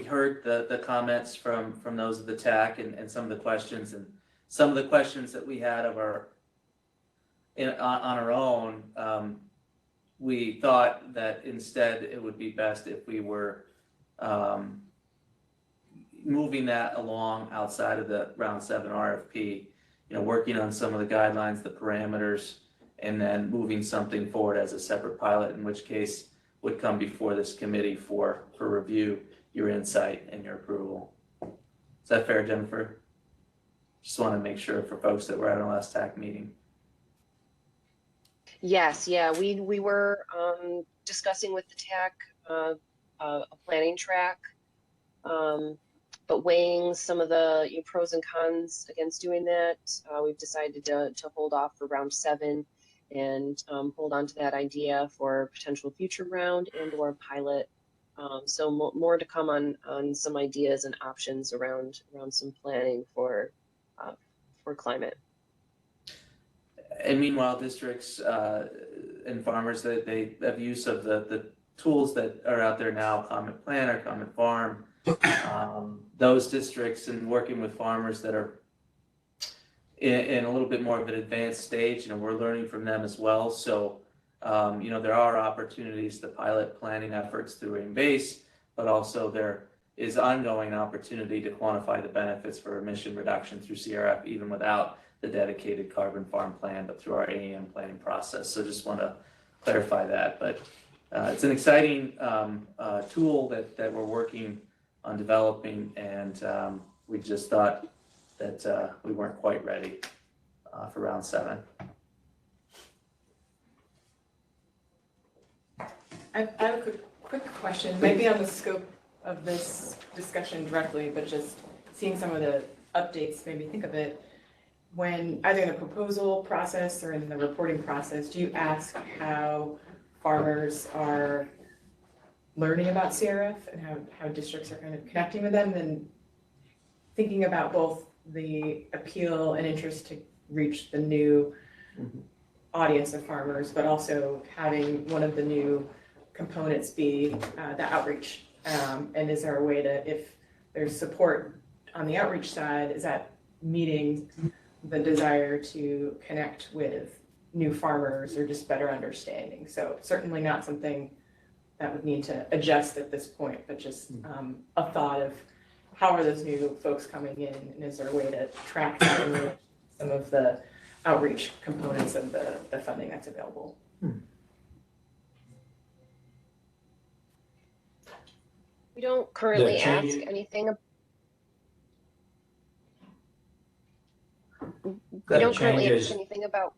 heard the comments from those of the TAC and some of the questions, and some of the questions that we had of on our own. We thought that instead it would be best if we were moving that along outside of the round 7 RFP, working on some of the guidelines, the parameters, and then moving something forward as a separate pilot, in which case would come before this committee for review, your insight, and your approval. Is that fair, Jennifer? Just want to make sure for folks that were at our last TAC meeting. Yes, yeah, we were discussing with the TAC a planning track, but weighing some of the pros and cons against doing that, we've decided to hold off for round 7 and hold on to that idea for potential future round and or pilot. So more to come on some ideas and options around some planning for climate. And meanwhile, districts and farmers, they have use of the tools that are out there now, Climate Planner, Climate Farm. Those districts and working with farmers that are in a little bit more of an advanced stage, we're learning from them as well. So, there are opportunities to pilot planning efforts through AIM-BASE, but also there is ongoing opportunity to quantify the benefits for emission reduction through CRF, even without the dedicated carbon farm plan, but through our AEM planning process. So just want to clarify that. But it's an exciting tool that we're working on developing, and we just thought that we weren't quite ready for round 7. I have a quick question, maybe on the scope of this discussion directly, but just seeing some of the updates made me think of it. When either in the proposal process or in the reporting process, do you ask how farmers are learning about CRF and how districts are kind of connecting with them, and thinking about both the appeal and interest to reach the new audience of farmers, but also having one of the new components be the outreach. And is there a way to, if there's support on the outreach side, is that meeting the desire to connect with new farmers or just better understanding? So certainly not something that would need to adjust at this point, but just a thought of how are those new folks coming in, and is there a way to track that and some of the outreach components of the funding that's available? We don't currently ask anything. We don't currently ask anything about.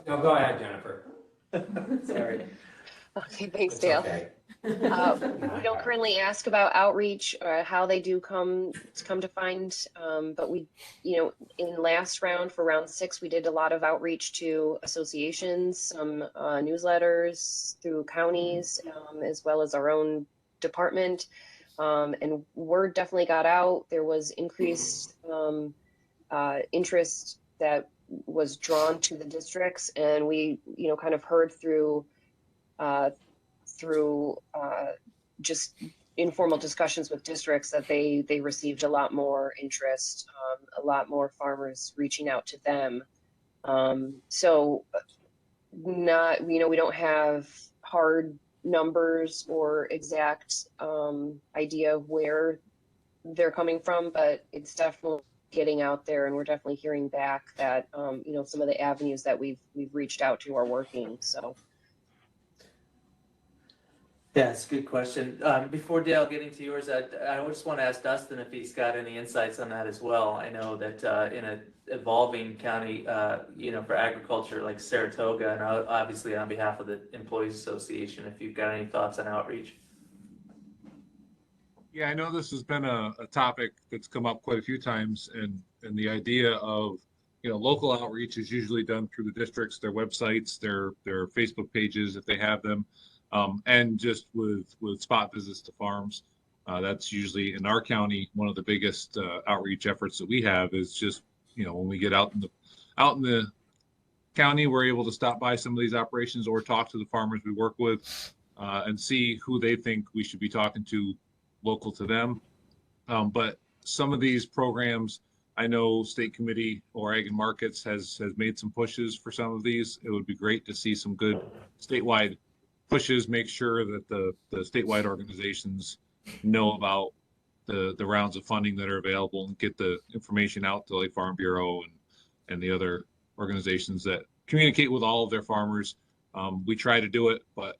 No, go ahead, Jennifer. Sorry. Okay, thanks, Dale. Okay. We don't currently ask about outreach or how they do come to find, but we, in last round for round 6, we did a lot of outreach to associations, some newsletters through counties, as well as our own department, and word definitely got out. There was increased interest that was drawn to the districts, and we, kind of heard through just informal discussions with districts that they received a lot more interest, a lot more farmers reaching out to them. So not, we don't have hard numbers or exact idea of where they're coming from, but it's definitely getting out there, and we're definitely hearing back that some of the avenues that we've reached out to are working. So. Yeah, it's a good question. Before Dale getting to yours, I just want to ask Dustin if he's got any insights on that as well. I know that in an evolving county, for agriculture like Saratoga, and obviously on behalf of the Employees Association, if you've got any thoughts on outreach. Yeah, I know this has been a topic that's come up quite a few times, and the idea of, local outreach is usually done through the districts, their websites, their Facebook pages, if they have them. And just with spot visits to farms. That's usually in our county, one of the biggest outreach efforts that we have is just, when we get out in the county, we're able to stop by some of these operations or talk to the farmers we work with and see who they think we should be talking to local to them. But some of these programs, I know State Committee or Ag and Markets has made some pushes for some of these. It would be great to see some good statewide pushes, make sure that the statewide organizations know about the rounds of funding that are available and get the information out to Lake Farm Bureau and the other organizations that communicate with all of their farmers. We try to do it, but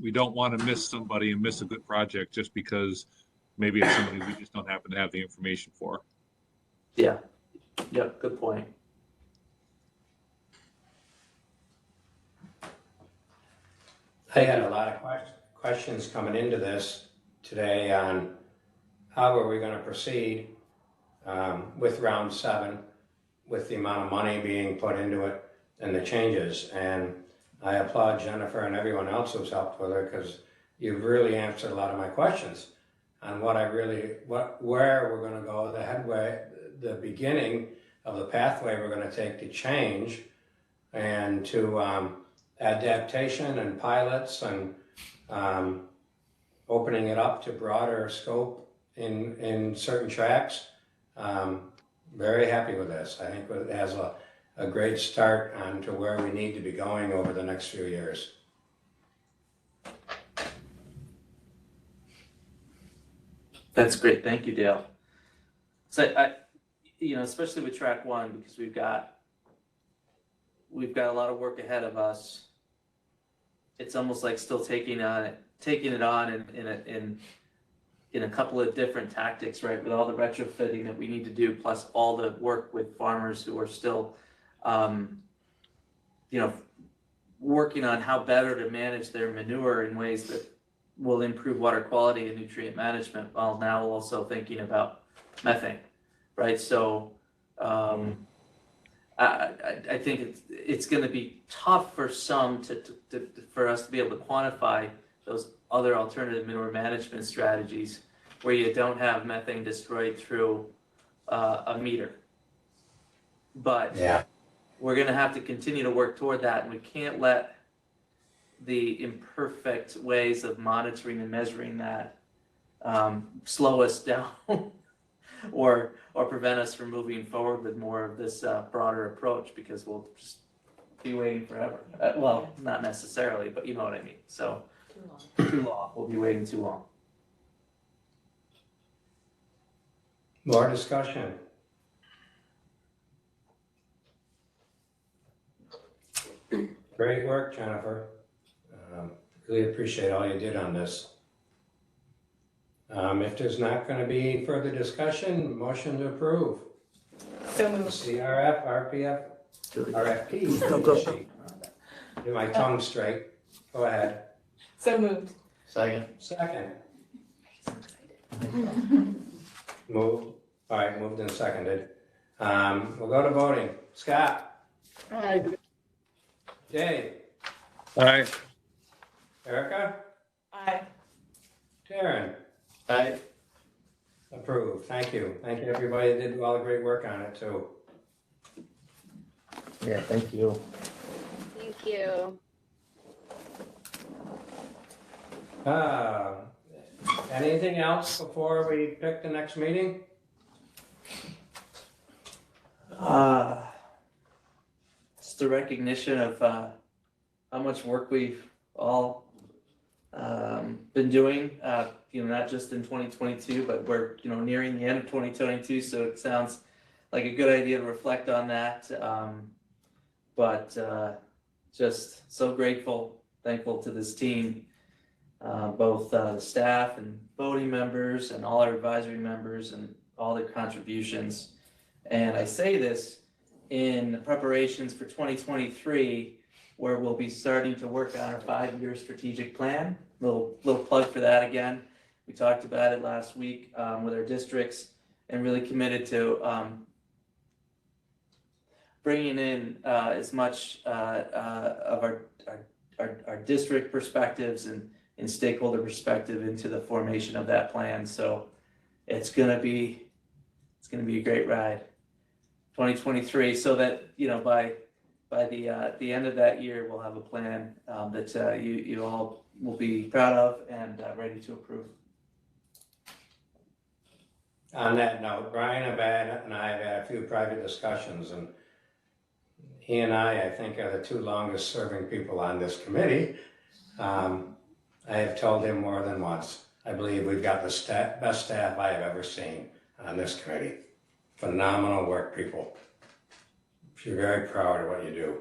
we don't want to miss somebody and miss a good project just because maybe it's somebody we just don't happen to have the information for. Yeah. Yep. Good point. I had a lot of questions coming into this today on how are we going to proceed with round 7, with the amount of money being put into it and the changes. And I applaud Jennifer and everyone else who's helped with it, because you've really answered a lot of my questions on where we're going to go, the headway, the beginning of the pathway we're going to take to change and to adaptation and pilots and opening it up to broader scope in certain tracks. Very happy with this. I think it has a great start on to where we need to be going over the next few years. That's great. Thank you, Dale. So especially with track 1, because we've got a lot of work ahead of us. It's almost like still taking it on in a couple of different tactics, right? With all the retrofitting that we need to do, plus all the work with farmers who are still, working on how better to manage their manure in ways that will improve water quality and nutrient management, while now also thinking about methane, right? So I think it's going to be tough for some for us to be able to quantify those other alternative manure management strategies where you don't have methane destroyed through a meter. But yeah, we're going to have to continue to work toward that, and we can't let the imperfect ways of monitoring and measuring that slow us down or prevent us from moving forward with more of this broader approach, because we'll just be waiting forever. Well, not necessarily, but you know what I mean. So too long. We'll be waiting too long. More discussion. Great work, Jennifer. Really appreciate all you did on this. If there's not going to be further discussion, motion to approve. So moved. CRF, RPF, RFP. Do my tongue straight. Go ahead. So moved. Second. Move. All right, moved and seconded. We'll go to voting. Scott. Aye. Dave. Aye. Erica. Aye. Taryn. Aye. Approved. Thank you. Thank you, everybody that did all the great work on it too. Yeah, thank you. Thank you. Anything else before we pick the next meeting? Just the recognition of how much work we've all been doing, not just in 2022, but we're, nearing the end of 2022. So it sounds like a good idea to reflect on that. But just so thankful to this team, both the staff and voting members and all our advisory members and all their contributions. And I say this in preparations for 2023, where we'll be starting to work on our 5-year strategic plan. Little plug for that again. We talked about it last week with our districts, and really committed to bringing in as much of our district perspectives and stakeholder perspective into the formation of that plan. So it's gonna be a great ride, 2023. So that by the end of that year, we'll have a plan that you all will be proud of and ready to approve. On that note, Brian and I have had a few private discussions, and he and I think, are the 2 longest serving people on this committee. I have told him more than once, I believe we've got the best staff I have ever seen on this committee. Phenomenal work, people. You're very proud of what you do.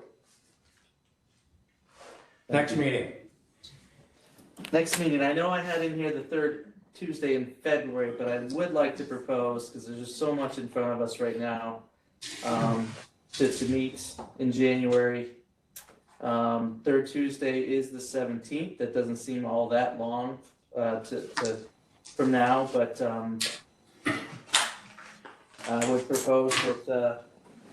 Next meeting. Next meeting, I know I had in here the third Tuesday in February, but I would like to propose, because there's just so much in front of us right now, to meet in January. Third Tuesday is the 17th. That doesn't seem all that long from now, but I would propose that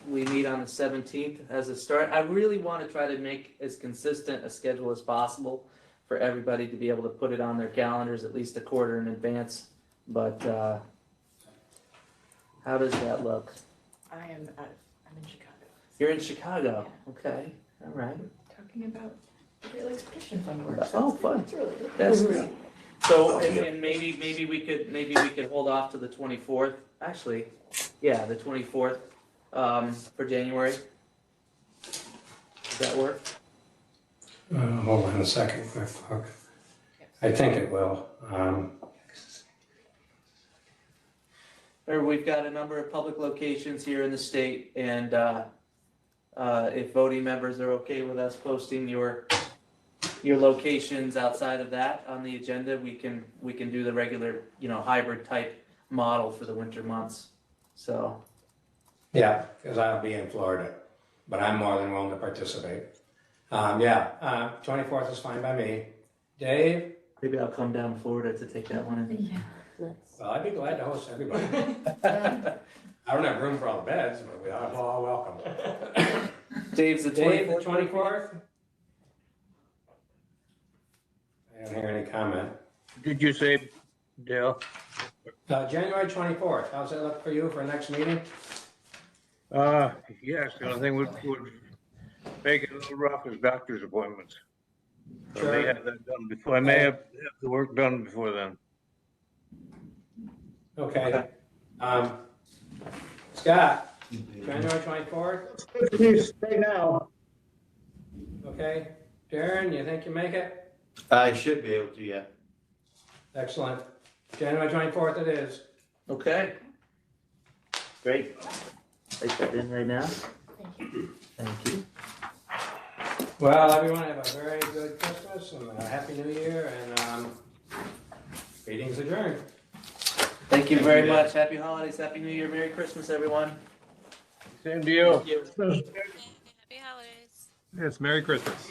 we meet on the 17th as a start. I really want to try to make as consistent a schedule as possible for everybody to be able to put it on their calendars at least a quarter in advance. But how does that look? I'm in Chicago. You're in Chicago. Okay. All right. Talking about the Great Lakes Petition Fund work. Oh, fun. That's really good. That's great. So, and maybe we could hold off to the 24th. Actually, yeah, the 24th for January. Does that work? Hold on a second, quick look. I think it will. Or we've got a number of public locations here in the state, and if voting members are okay with us posting your locations outside of that on the agenda, we can do the regular, hybrid type model for the winter months. So. Yeah, because I'll be in Florida, but I'm more than willing to participate. 24th is fine by me. Dave? Maybe I'll come down to Florida to take that one in. Yeah. Well, I'd be glad to host everybody. I don't have room for all the beds, but we are all welcome. Dave's the 24th? Dave, the 24th? I don't hear any comment. Did you say, Dale? January 24th, how's that look for you for next meeting? Yes, the only thing would make it a little rough is doctor's appointments. So I may have that done before, I may have the work done before then. Okay. Scott, January 24th? Right now. Okay. Darren, you think you make it? I should be able to, yeah. Excellent. January 24th it is. Okay. Great. Take that in right now. Thank you. Well, everyone have a very good Christmas and a Happy New Year, and meeting's adjourned. Thank you very much. Happy holidays, Happy New Year, Merry Christmas, everyone. Same to you. Thank you. Happy holidays. Yes, Merry Christmas.